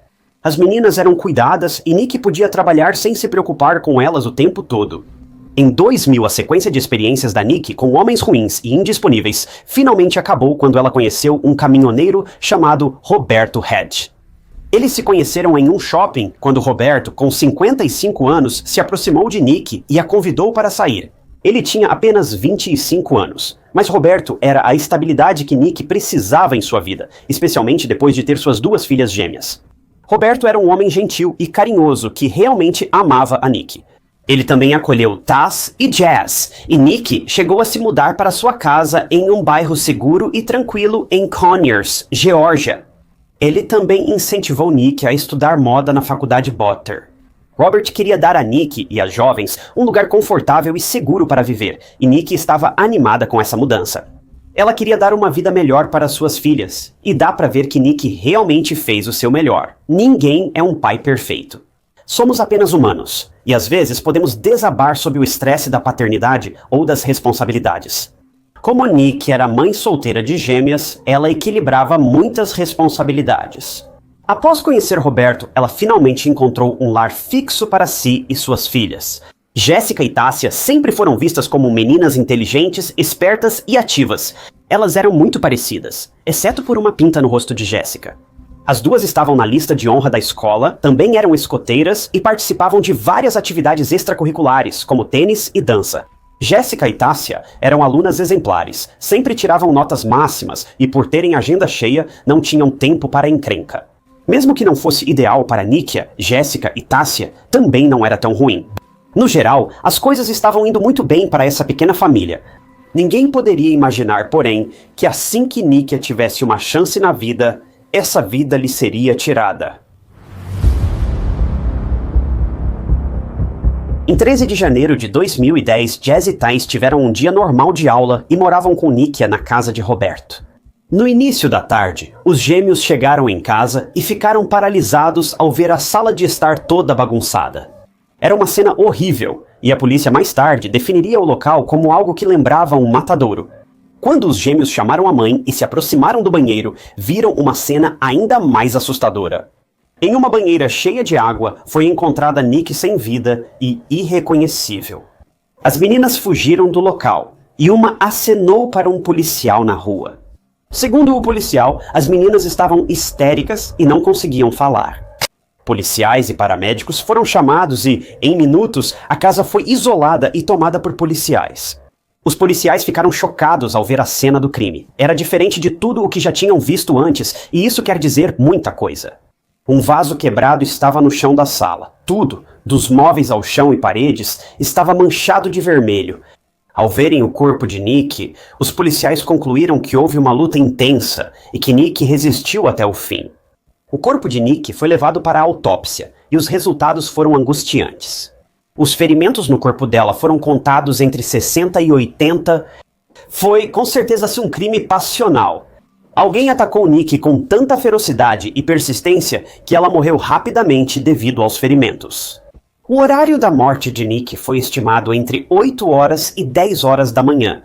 As meninas eram cuidadas e Nick podia trabalhar sem se preocupar com elas o tempo todo. Em 2000, a sequência de experiências da Nick com homens ruins e indisponíveis finalmente acabou quando ela conheceu um caminhoneiro chamado Roberto Hedge. Eles se conheceram em um shopping quando Roberto, com 55 anos, se aproximou de Nick e a convidou para sair. Ele tinha apenas 25 anos, mas Roberto era a estabilidade que Nick precisava em sua vida, especialmente depois de ter suas 2 filhas gêmeas. Roberto era um homem gentil e carinhoso que realmente amava a Nick. Ele também acolheu Taz e Jazz, e Nick chegou a se mudar para sua casa em um bairro seguro e tranquilo em Conyers, Geórgia. Ele também incentivou Nick a estudar moda na faculdade Botter. Robert queria dar a Nick e às jovens um lugar confortável e seguro para viver, e Nick estava animada com essa mudança. Ela queria dar uma vida melhor para suas filhas, e dá para ver que Nick realmente fez o seu melhor. Ninguém é um pai perfeito. Somos apenas humanos, e às vezes podemos desabar sob o estresse da paternidade ou das responsabilidades. Como Nick era mãe solteira de gêmeas, ela equilibrava muitas responsabilidades. Após conhecer Roberto, ela finalmente encontrou um lar fixo para si e suas filhas. Jéssica e Tássia sempre foram vistas como meninas inteligentes, espertas e ativas. Elas eram muito parecidas, exceto por uma pinta no rosto de Jéssica. As 2 estavam na lista de honra da escola, também eram escoteiras e participavam de várias atividades extracurriculares, como tênis e dança. Jéssica e Tássia eram alunas exemplares, sempre tiravam notas máximas e, por terem agenda cheia, não tinham tempo para encrenca. Mesmo que não fosse ideal para Nikia, Jéssica e Tássia, também não era tão ruim. No geral, as coisas estavam indo muito bem para essa pequena família. Ninguém poderia imaginar, porém, que assim que Nikia tivesse uma chance na vida, essa vida lhe seria tirada. Em 13 de janeiro de 2010, Jazz e Taz tiveram um dia normal de aula e moravam com Nikia na casa de Roberto. No início da tarde, os gêmeos chegaram em casa e ficaram paralisados ao ver a sala de estar toda bagunçada. Era uma cena horrível, e a polícia mais tarde definiria o local como algo que lembrava um matadouro. Quando os gêmeos chamaram a mãe e se aproximaram do banheiro, viram uma cena ainda mais assustadora. Em uma banheira cheia de água, foi encontrada Nick sem vida e irreconhecível. As meninas fugiram do local, e uma acenou para um policial na rua. Segundo o policial, as meninas estavam histéricas e não conseguiam falar. Policiais e paramédicos foram chamados e, em minutos, a casa foi isolada e tomada por policiais. Os policiais ficaram chocados ao ver a cena do crime. Era diferente de tudo o que já tinham visto antes, e isso quer dizer muita coisa. Um vaso quebrado estava no chão da sala. Tudo, dos móveis ao chão e paredes, estava manchado de vermelho. Ao verem o corpo de Nick, os policiais concluíram que houve uma luta intensa e que Nick resistiu até o fim. O corpo de Nick foi levado para a autópsia e os resultados foram angustiantes. Os ferimentos no corpo dela foram contados entre 60 e 80. Foi, com certeza, um crime passional. Alguém atacou Nick com tanta ferocidade e persistência que ela morreu rapidamente devido aos ferimentos. O horário da morte de Nick foi estimado entre 8 horas e 10 horas da manhã.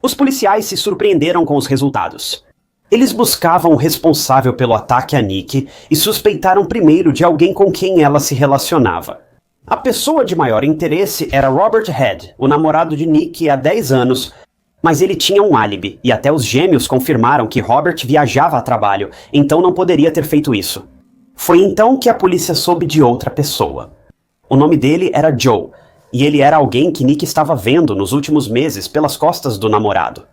Os policiais se surpreenderam com os resultados. Eles buscavam o responsável pelo ataque a Nick e suspeitaram primeiro de alguém com quem ela se relacionava. A pessoa de maior interesse era Robert Head, o namorado de Nick há 10 anos, mas ele tinha um álibi, e até os gêmeos confirmaram que Robert viajava a trabalho, então não poderia ter feito isso. Foi então que a polícia soube de outra pessoa. O nome dele era Joe, e ele era alguém que Nick estava vendo nos últimos meses pelas costas do namorado.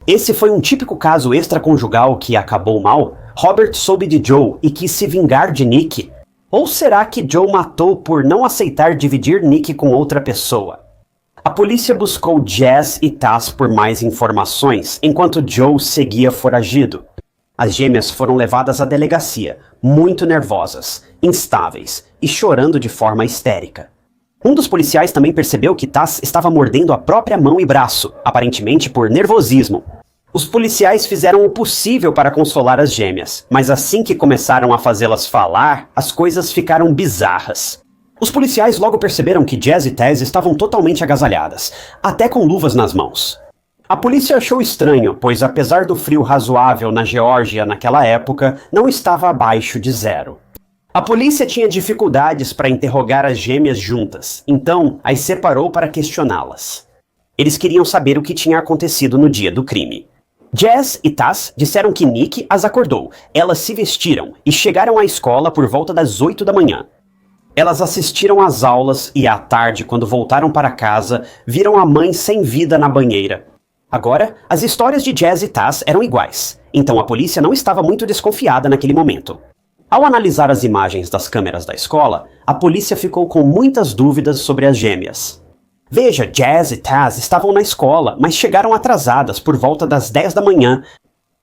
Esse foi um típico caso extraconjugal que acabou mal. Robert soube de Joe e quis se vingar de Nick. Ou será que Joe matou por não aceitar dividir Nick com outra pessoa? A polícia buscou Jazz e Taz por mais informações, enquanto Joe seguia foragido. As gêmeas foram levadas à delegacia, muito nervosas, instáveis e chorando de forma histérica. Um dos policiais também percebeu que Taz estava mordendo a própria mão e braço, aparentemente por nervosismo. Os policiais fizeram o possível para consolar as gêmeas, mas assim que começaram a fazê-las falar, as coisas ficaram bizarras. Os policiais logo perceberam que Jazz e Taz estavam totalmente agasalhadas, até com luvas nas mãos. A polícia achou estranho, pois apesar do frio razoável na Geórgia naquela época, não estava abaixo de 0. A polícia tinha dificuldades para interrogar as gêmeas juntas, então as separou para questioná-las. Eles queriam saber o que tinha acontecido no dia do crime. Jazz e Taz disseram que Nick as acordou. Elas se vestiram e chegaram à escola por volta das 8 da manhã. Elas assistiram às aulas e à tarde, quando voltaram para casa, viram a mãe sem vida na banheira. Agora, as histórias de Jazz e Taz eram iguais, então a polícia não estava muito desconfiada naquele momento. Ao analisar as imagens das câmeras da escola, a polícia ficou com muitas dúvidas sobre as gêmeas. Veja, Jazz e Taz estavam na escola, mas chegaram atrasadas por volta das 10 da manhã.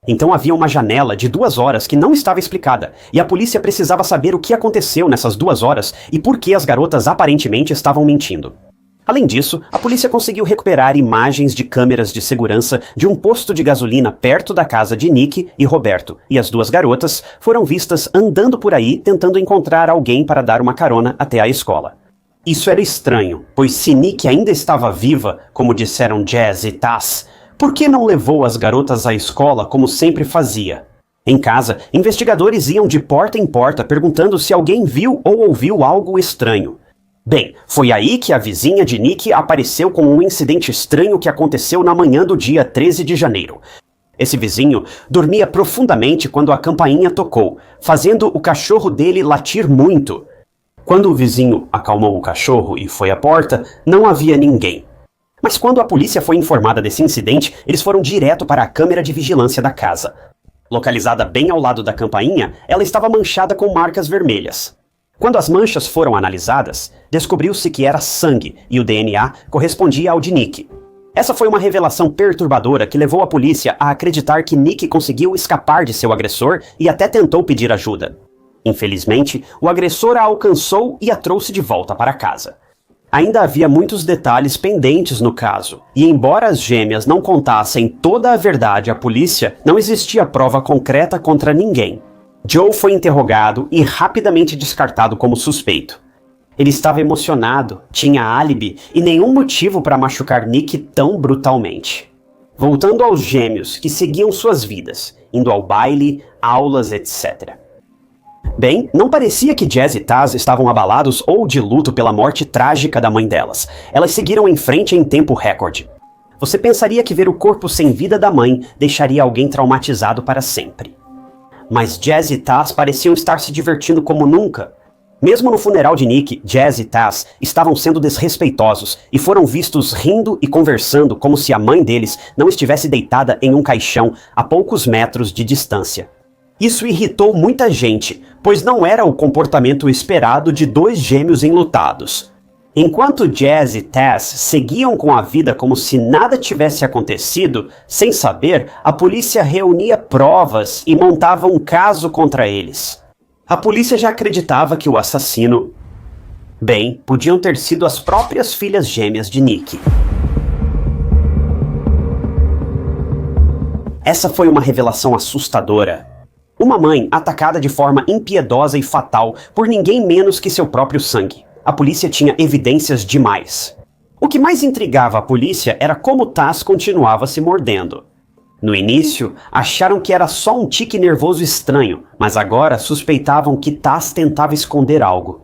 Então havia uma janela de 2 horas que não estava explicada, e a polícia precisava saber o que aconteceu nessas 2 horas e por que as garotas aparentemente estavam mentindo. Além disso, a polícia conseguiu recuperar imagens de câmeras de segurança de um posto de gasolina perto da casa de Nick e Roberto, e as 2 garotas foram vistas andando por aí tentando encontrar alguém para dar uma carona até a escola. Isso era estranho, pois se Nick ainda estava viva, como disseram Jazz e Taz, por que não levou as garotas à escola como sempre fazia? Em casa, investigadores iam de porta em porta perguntando se alguém viu ou ouviu algo estranho. Bem, foi aí que a vizinha de Nick apareceu com um incidente estranho que aconteceu na manhã do dia 13 de janeiro. Esse vizinho dormia profundamente quando a campainha tocou, fazendo o cachorro dele latir muito. Quando o vizinho acalmou o cachorro e foi à porta, não havia ninguém. Mas quando a polícia foi informada desse incidente, eles foram direto para a câmera de vigilância da casa. Localizada bem ao lado da campainha, ela estava manchada com marcas vermelhas. Quando as manchas foram analisadas, descobriu-se que era sangue e o DNA correspondia ao de Nick. Essa foi uma revelação perturbadora que levou a polícia a acreditar que Nick conseguiu escapar de seu agressor e até tentou pedir ajuda. Infelizmente, o agressor a alcançou e a trouxe de volta para casa. Ainda havia muitos detalhes pendentes no caso, e embora as gêmeas não contassem toda a verdade à polícia, não existia prova concreta contra ninguém. Joe foi interrogado e rapidamente descartado como suspeito. Ele estava emocionado, tinha álibi e nenhum motivo para machucar Nick tão brutalmente. Voltando aos gêmeos, que seguiam suas vidas, indo ao baile, aulas, etc. Bem, não parecia que Jazz e Taz estavam abalados ou de luto pela morte trágica da mãe delas. Elas seguiram em frente em tempo recorde. Você pensaria que ver o corpo sem vida da mãe deixaria alguém traumatizado para sempre. Mas Jazz e Taz pareciam estar se divertindo como nunca. Mesmo no funeral de Nick, Jazz e Taz estavam sendo desrespeitosos e foram vistos rindo e conversando como se a mãe deles não estivesse deitada em um caixão a poucos metros de distância. Isso irritou muita gente, pois não era o comportamento esperado de dois gêmeos enlutados. Enquanto Jazz e Taz seguiam com a vida como se nada tivesse acontecido, sem saber, a polícia reunia provas e montava um caso contra eles. A polícia já acreditava que o assassino, podiam ter sido as próprias filhas gêmeas de Nick. Essa foi uma revelação assustadora. Uma mãe atacada de forma impiedosa e fatal por ninguém menos que seu próprio sangue. A polícia tinha evidências demais. O que mais intrigava a polícia era como Taz continuava se mordendo. No início, acharam que era só um tique nervoso estranho, mas agora suspeitavam que Taz tentava esconder algo.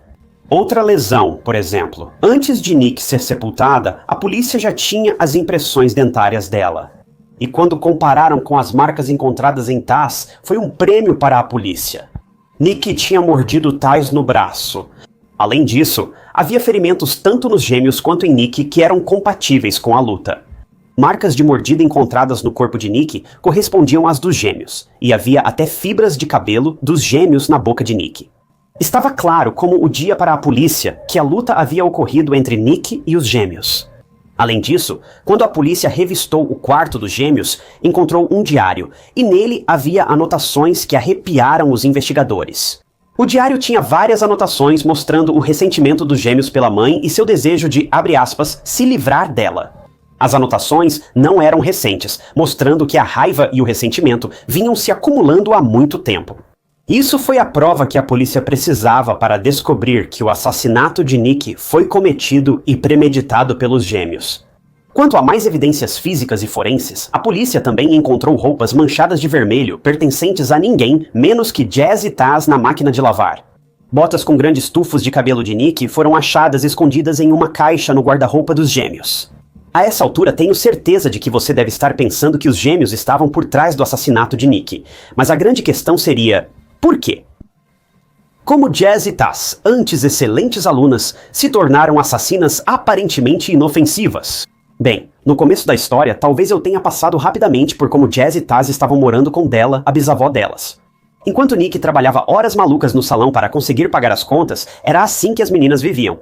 Outra lesão, por exemplo. Antes de Nick ser sepultada, a polícia já tinha as impressões dentárias dela. E quando compararam com as marcas encontradas em Taz, foi um prêmio para a polícia. Nick tinha mordido Taz no braço. Além disso, havia ferimentos tanto nos gêmeos quanto em Nick que eram compatíveis com a luta. Marcas de mordida encontradas no corpo de Nick correspondiam às dos gêmeos, e havia até fibras de cabelo dos gêmeos na boca de Nick. Estava claro como o dia para a polícia que a luta havia ocorrido entre Nick e os gêmeos. Além disso, quando a polícia revistou o quarto dos gêmeos, encontrou um diário, e nele havia anotações que arrepiaram os investigadores. O diário tinha várias anotações mostrando o ressentimento dos gêmeos pela mãe e seu desejo de, abre aspas, se livrar dela. As anotações não eram recentes, mostrando que a raiva e o ressentimento vinham se acumulando há muito tempo. Isso foi a prova que a polícia precisava para descobrir que o assassinato de Nick foi cometido e premeditado pelos gêmeos. Quanto a mais evidências físicas e forenses, a polícia também encontrou roupas manchadas de vermelho pertencentes a ninguém menos que Jazz e Taz na máquina de lavar. Botas com grandes tufos de cabelo de Nick foram achadas escondidas em uma caixa no guarda-roupa dos gêmeos. A essa altura, tenho certeza de que você deve estar pensando que os gêmeos estavam por trás do assassinato de Nick. Mas a grande questão seria, por quê? Como Jazz e Taz, antes excelentes alunas, se tornaram assassinas aparentemente inofensivas? Bem, no começo da história, talvez eu tenha passado rapidamente por como Jazz e Taz estavam morando com Della, a bisavó delas. Enquanto Nick trabalhava horas malucas no salão para conseguir pagar as contas, era assim que as meninas viviam.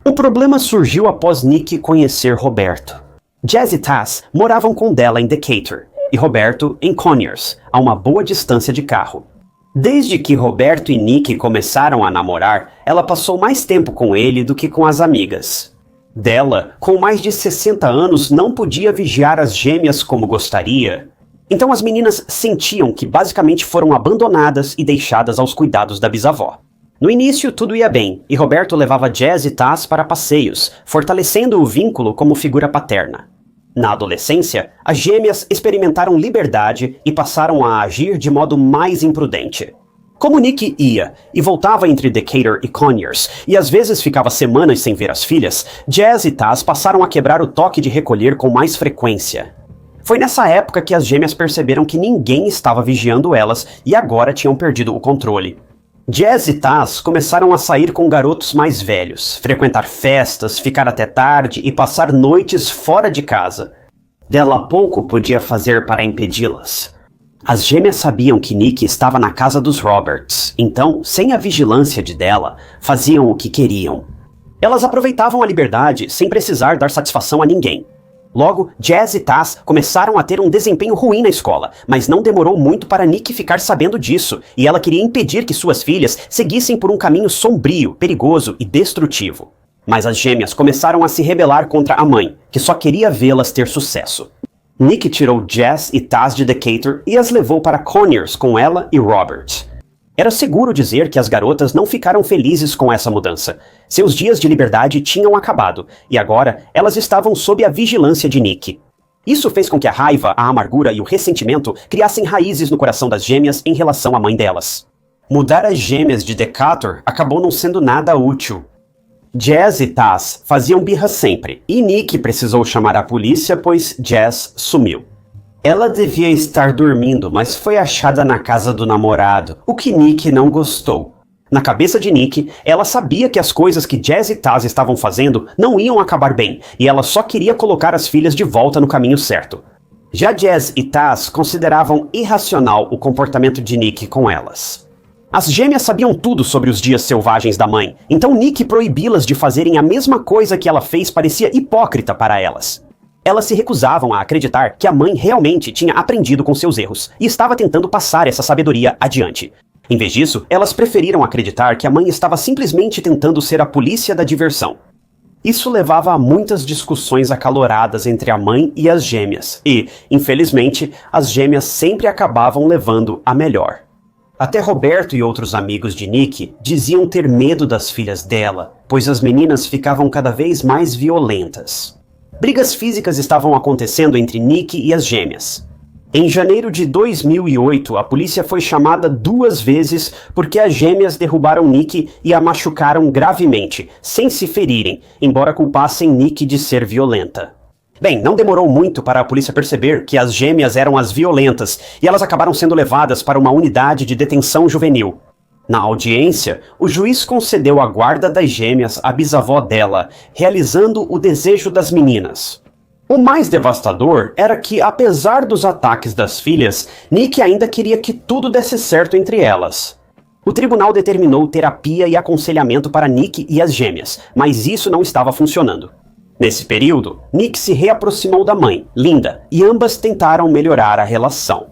O problema surgiu após Nick conhecer Roberto. Jazz e Taz moravam com Della em Decatur, e Roberto em Conyers, a uma boa distância de carro. Desde que Roberto e Nick começaram a namorar, ela passou mais tempo com ele do que com as amigas. Della, com mais de 60 anos, não podia vigiar as gêmeas como gostaria. Então as meninas sentiam que basicamente foram abandonadas e deixadas aos cuidados da bisavó. No início, tudo ia bem, e Roberto levava Jazz e Taz para passeios, fortalecendo o vínculo como figura paterna. Na adolescência, as gêmeas experimentaram liberdade e passaram a agir de modo mais imprudente. Como Nick ia e voltava entre Decatur e Conyers, e às vezes ficava semanas sem ver as filhas, Jazz e Taz passaram a quebrar o toque de recolher com mais frequência. Foi nessa época que as gêmeas perceberam que ninguém estava vigiando elas e agora tinham perdido o controle. Jazz e Taz começaram a sair com garotos mais velhos, frequentar festas, ficar até tarde e passar noites fora de casa. Della pouco podia fazer para impedi-las. As gêmeas sabiam que Nick estava na casa dos Roberts, então, sem a vigilância de Della, faziam o que queriam. Elas aproveitavam a liberdade sem precisar dar satisfação a ninguém. Logo, Jazz e Taz começaram a ter um desempenho ruim na escola, mas não demorou muito para Nick ficar sabendo disso, e ela queria impedir que suas filhas seguissem por um caminho sombrio, perigoso e destrutivo. Mas as gêmeas começaram a se rebelar contra a mãe, que só queria vê-las ter sucesso. Nick tirou Jazz e Taz de Decatur e as levou para Conyers com ela e Robert. Era seguro dizer que as garotas não ficaram felizes com essa mudança. Seus dias de liberdade tinham acabado, e agora elas estavam sob a vigilância de Nick. Isso fez com que a raiva, a amargura e o ressentimento criassem raízes no coração das gêmeas em relação à mãe delas. Mudar as gêmeas de Decatur acabou não sendo nada útil. Jazz e Taz faziam birra sempre, e Nick precisou chamar a polícia pois Jazz sumiu. Ela devia estar dormindo, mas foi achada na casa do namorado, o que Nick não gostou. Na cabeça de Nick, ela sabia que as coisas que Jazz e Taz estavam fazendo não iam acabar bem, e ela só queria colocar as filhas de volta no caminho certo. Já Jazz e Taz consideravam irracional o comportamento de Nick com elas. As gêmeas sabiam tudo sobre os dias selvagens da mãe, então Nick proibi-las de fazerem a mesma coisa que ela fez parecia hipócrita para elas. Elas se recusavam a acreditar que a mãe realmente tinha aprendido com seus erros e estava tentando passar essa sabedoria adiante. Em vez disso, elas preferiram acreditar que a mãe estava simplesmente tentando ser a polícia da diversão. Isso levava a muitas discussões acaloradas entre a mãe e as gêmeas, e, infelizmente, as gêmeas sempre acabavam levando a melhor. Até Roberto e outros amigos de Nick diziam ter medo das filhas dela, pois as meninas ficavam cada vez mais violentas. Brigas físicas estavam acontecendo entre Nick e as gêmeas. Em janeiro de 2008, a polícia foi chamada 2 vezes porque as gêmeas derrubaram Nick e a machucaram gravemente, sem se ferirem, embora culpassem Nick de ser violenta. Bem, não demorou muito para a polícia perceber que as gêmeas eram as violentas e elas acabaram sendo levadas para uma unidade de detenção juvenil. Na audiência, o juiz concedeu a guarda das gêmeas à bisavó dela, realizando o desejo das meninas. O mais devastador era que, apesar dos ataques das filhas, Nick ainda queria que tudo desse certo entre elas. O tribunal determinou terapia e aconselhamento para Nick e as gêmeas, mas isso não estava funcionando. Nesse período, Nick se reaproximou da mãe, Linda, e ambas tentaram melhorar a relação.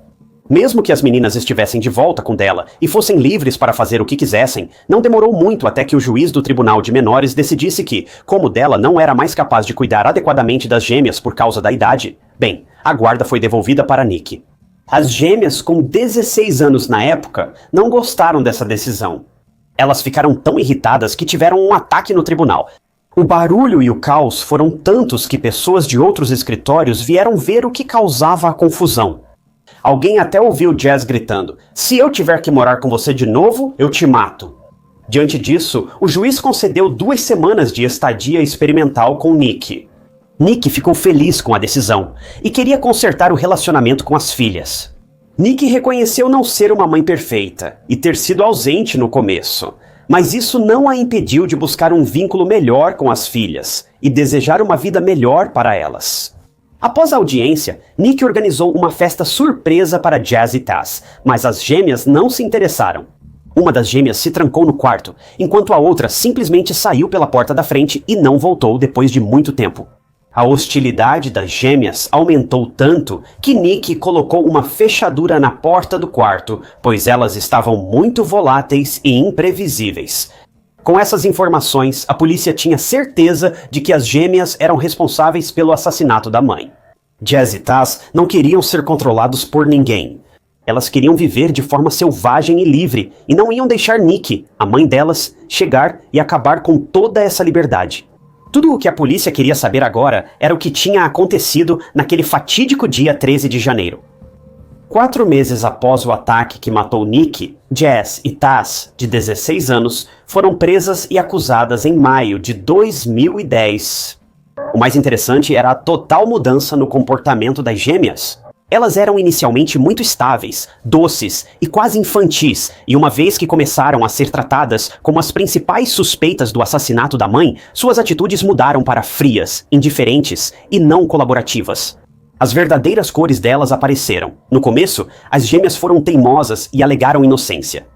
Mesmo que as meninas estivessem de volta com dela e fossem livres para fazer o que quisessem, não demorou muito até que o juiz do Tribunal de Menores decidisse que, como dela não era mais capaz de cuidar adequadamente das gêmeas por causa da idade, bem, a guarda foi devolvida para Nick. As gêmeas, com 16 anos na época, não gostaram dessa decisão. Elas ficaram tão irritadas que tiveram um ataque no tribunal. O barulho e o caos foram tantos que pessoas de outros escritórios vieram ver o que causava a confusão. Alguém até ouviu Jazz gritando: "Se eu tiver que morar com você de novo, eu te mato." Diante disso, o juiz concedeu 2 semanas de estadia experimental com Nick. Nick ficou feliz com a decisão e queria consertar o relacionamento com as filhas. Nick reconheceu não ser uma mãe perfeita e ter sido ausente no começo, mas isso não a impediu de buscar um vínculo melhor com as filhas e desejar uma vida melhor para elas. Após a audiência, Nick organizou uma festa surpresa para Jazz e Taz, mas as gêmeas não se interessaram. Uma das gêmeas se trancou no quarto, enquanto a outra simplesmente saiu pela porta da frente e não voltou depois de muito tempo. A hostilidade das gêmeas aumentou tanto que Nick colocou uma fechadura na porta do quarto, pois elas estavam muito voláteis e imprevisíveis. Com essas informações, a polícia tinha certeza de que as gêmeas eram responsáveis pelo assassinato da mãe. Jazz e Taz não queriam ser controlados por ninguém. Elas queriam viver de forma selvagem e livre, e não iam deixar Nick, a mãe delas, chegar e acabar com toda essa liberdade. Tudo o que a polícia queria saber agora era o que tinha acontecido naquele fatídico dia 13 de janeiro. 4 meses após o ataque que matou Nick, Jazz e Taz, de 16 anos, foram presas e acusadas em maio de 2010. O mais interessante era a total mudança no comportamento das gêmeas. Elas eram inicialmente muito estáveis, doces e quase infantis, e uma vez que começaram a ser tratadas como as principais suspeitas do assassinato da mãe, suas atitudes mudaram para frias, indiferentes e não colaborativas. As verdadeiras cores delas apareceram. No começo, as gêmeas foram teimosas e alegaram inocência.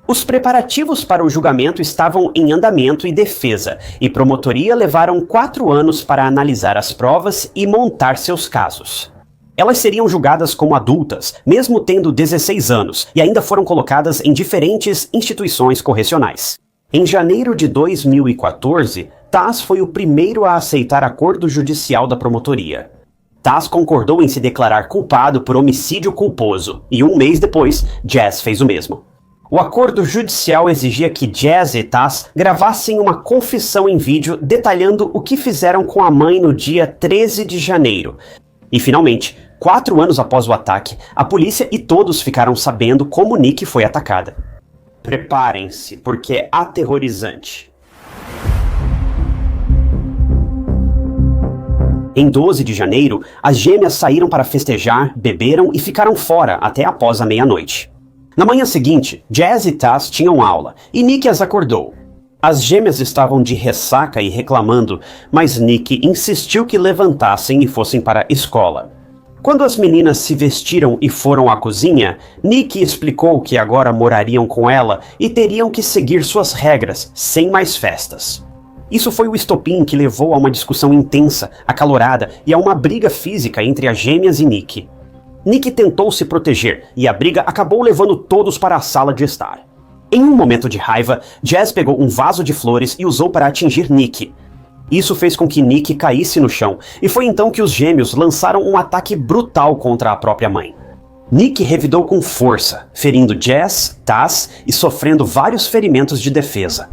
Os preparativos para o julgamento estavam em andamento e defesa, e promotoria levaram 4 anos para analisar as provas e montar seus casos. Elas seriam julgadas como adultas, mesmo tendo 16 anos, e ainda foram colocadas em diferentes instituições correcionais. Em janeiro de 2014, Taz foi o primeiro a aceitar acordo judicial da promotoria. Taz concordou em se declarar culpado por homicídio culposo, e 1 mês depois, Jazz fez o mesmo. O acordo judicial exigia que Jazz e Taz gravassem uma confissão em vídeo detalhando o que fizeram com a mãe no dia 13 de janeiro. E finalmente, 4 anos após o ataque, a polícia e todos ficaram sabendo como Nick foi atacada. Preparem-se, porque é aterrorizante. Em 12 de janeiro, as gêmeas saíram para festejar, beberam e ficaram fora até após a meia-noite. Na manhã seguinte, Jazz e Taz tinham aula, e Nick as acordou. As gêmeas estavam de ressaca e reclamando, mas Nick insistiu que levantassem e fossem para a escola. Quando as meninas se vestiram e foram à cozinha, Nick explicou que agora morariam com ela e teriam que seguir suas regras, sem mais festas. Isso foi o estopim que levou a uma discussão intensa, acalorada e a uma briga física entre as gêmeas e Nick. Nick tentou se proteger e a briga acabou levando todos para a sala de estar. Em um momento de raiva, Jazz pegou um vaso de flores e usou para atingir Nick. Isso fez com que Nick caísse no chão, e foi então que os gêmeos lançaram um ataque brutal contra a própria mãe. Nick revidou com força, ferindo Jazz, Taz e sofrendo vários ferimentos de defesa.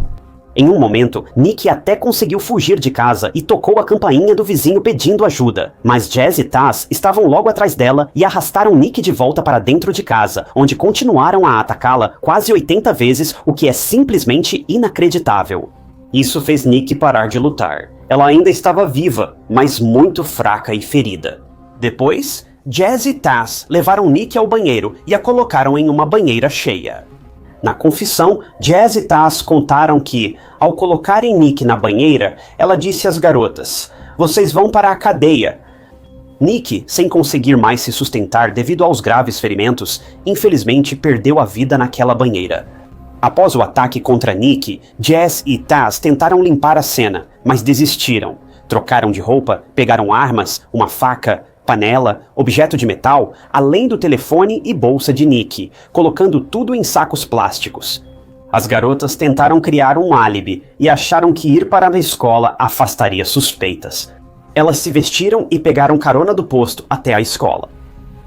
Em um momento, Nick até conseguiu fugir de casa e tocou a campainha do vizinho pedindo ajuda, mas Jazz e Taz estavam logo atrás dela e arrastaram Nick de volta para dentro de casa, onde continuaram a atacá-la quase 80 vezes, o que é simplesmente inacreditável. Isso fez Nick parar de lutar. Ela ainda estava viva, mas muito fraca e ferida. Depois, Jazz e Taz levaram Nick ao banheiro e a colocaram em uma banheira cheia. Na confissão, Jazz e Taz contaram que, ao colocarem Nick na banheira, ela disse às garotas: "Vocês vão para a cadeia." Nick, sem conseguir mais se sustentar devido aos graves ferimentos, infelizmente perdeu a vida naquela banheira. Após o ataque contra Nick, Jazz e Taz tentaram limpar a cena, mas desistiram. Trocaram de roupa, pegaram armas, uma faca, panela, objeto de metal, além do telefone e bolsa de Nick, colocando tudo em sacos plásticos. As garotas tentaram criar um álibi e acharam que ir para a escola afastaria suspeitas. Elas se vestiram e pegaram carona do posto até a escola.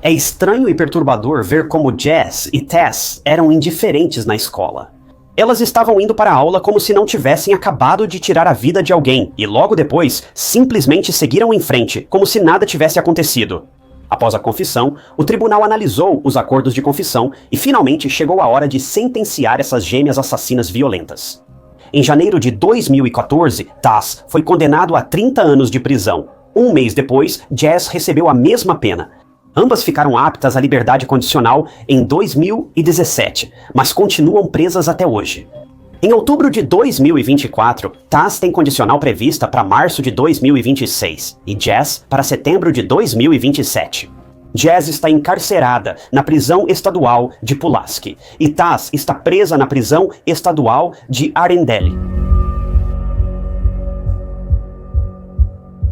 É estranho e perturbador ver como Jazz e Taz eram indiferentes na escola. Elas estavam indo para a aula como se não tivessem acabado de tirar a vida de alguém e logo depois simplesmente seguiram em frente, como se nada tivesse acontecido. Após a confissão, o tribunal analisou os acordos de confissão e finalmente chegou a hora de sentenciar essas gêmeas assassinas violentas. Em janeiro de 2014, Taz foi condenado a 30 anos de prisão. Um mês depois, Jazz recebeu a mesma pena. Ambas ficaram aptas à liberdade condicional em 2017, mas continuam presas até hoje. Em outubro de 2024, Taz tem condicional prevista para março de 2026 e Jazz para setembro de 2027. Jazz está encarcerada na prisão estadual de Pulaski e Taz está presa na prisão estadual de Arendelle.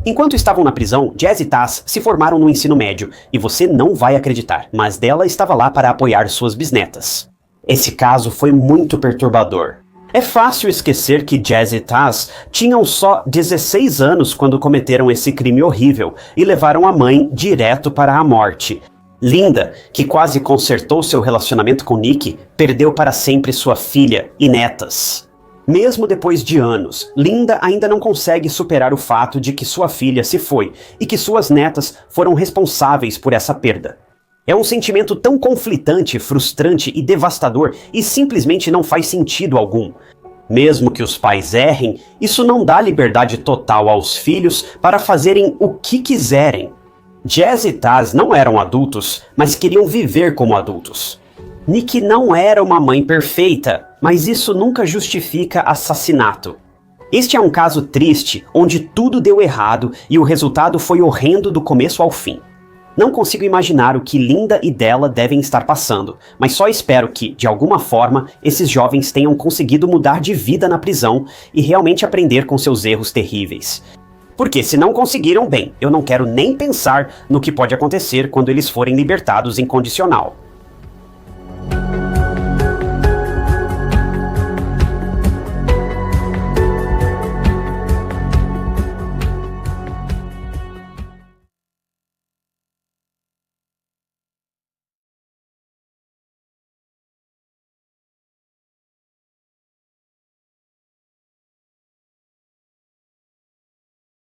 Enquanto estavam na prisão, Jazz e Taz se formaram no ensino médio, e você não vai acreditar, mas Della estava lá para apoiar suas bisnetas. Esse caso foi muito perturbador. É fácil esquecer que Jazz e Taz tinham só 16 anos quando cometeram esse crime horrível e levaram a mãe direto para a morte. Linda, que quase consertou seu relacionamento com Nick, perdeu para sempre sua filha e netas. Mesmo depois de anos, Linda ainda não consegue superar o fato de que sua filha se foi e que suas netas foram responsáveis por essa perda. É um sentimento tão conflitante, frustrante e devastador e simplesmente não faz sentido algum. Mesmo que os pais errem, isso não dá liberdade total aos filhos para fazerem o que quiserem. Jazz e Taz não eram adultos, mas queriam viver como adultos. Nick não era uma mãe perfeita, mas isso nunca justifica assassinato. Este é um caso triste, onde tudo deu errado e o resultado foi horrendo do começo ao fim. Não consigo imaginar o que Linda e Della devem estar passando, mas só espero que, de alguma forma, esses jovens tenham conseguido mudar de vida na prisão e realmente aprender com seus erros terríveis. Porque se não conseguiram, bem, eu não quero nem pensar no que pode acontecer quando eles forem libertados em condicional.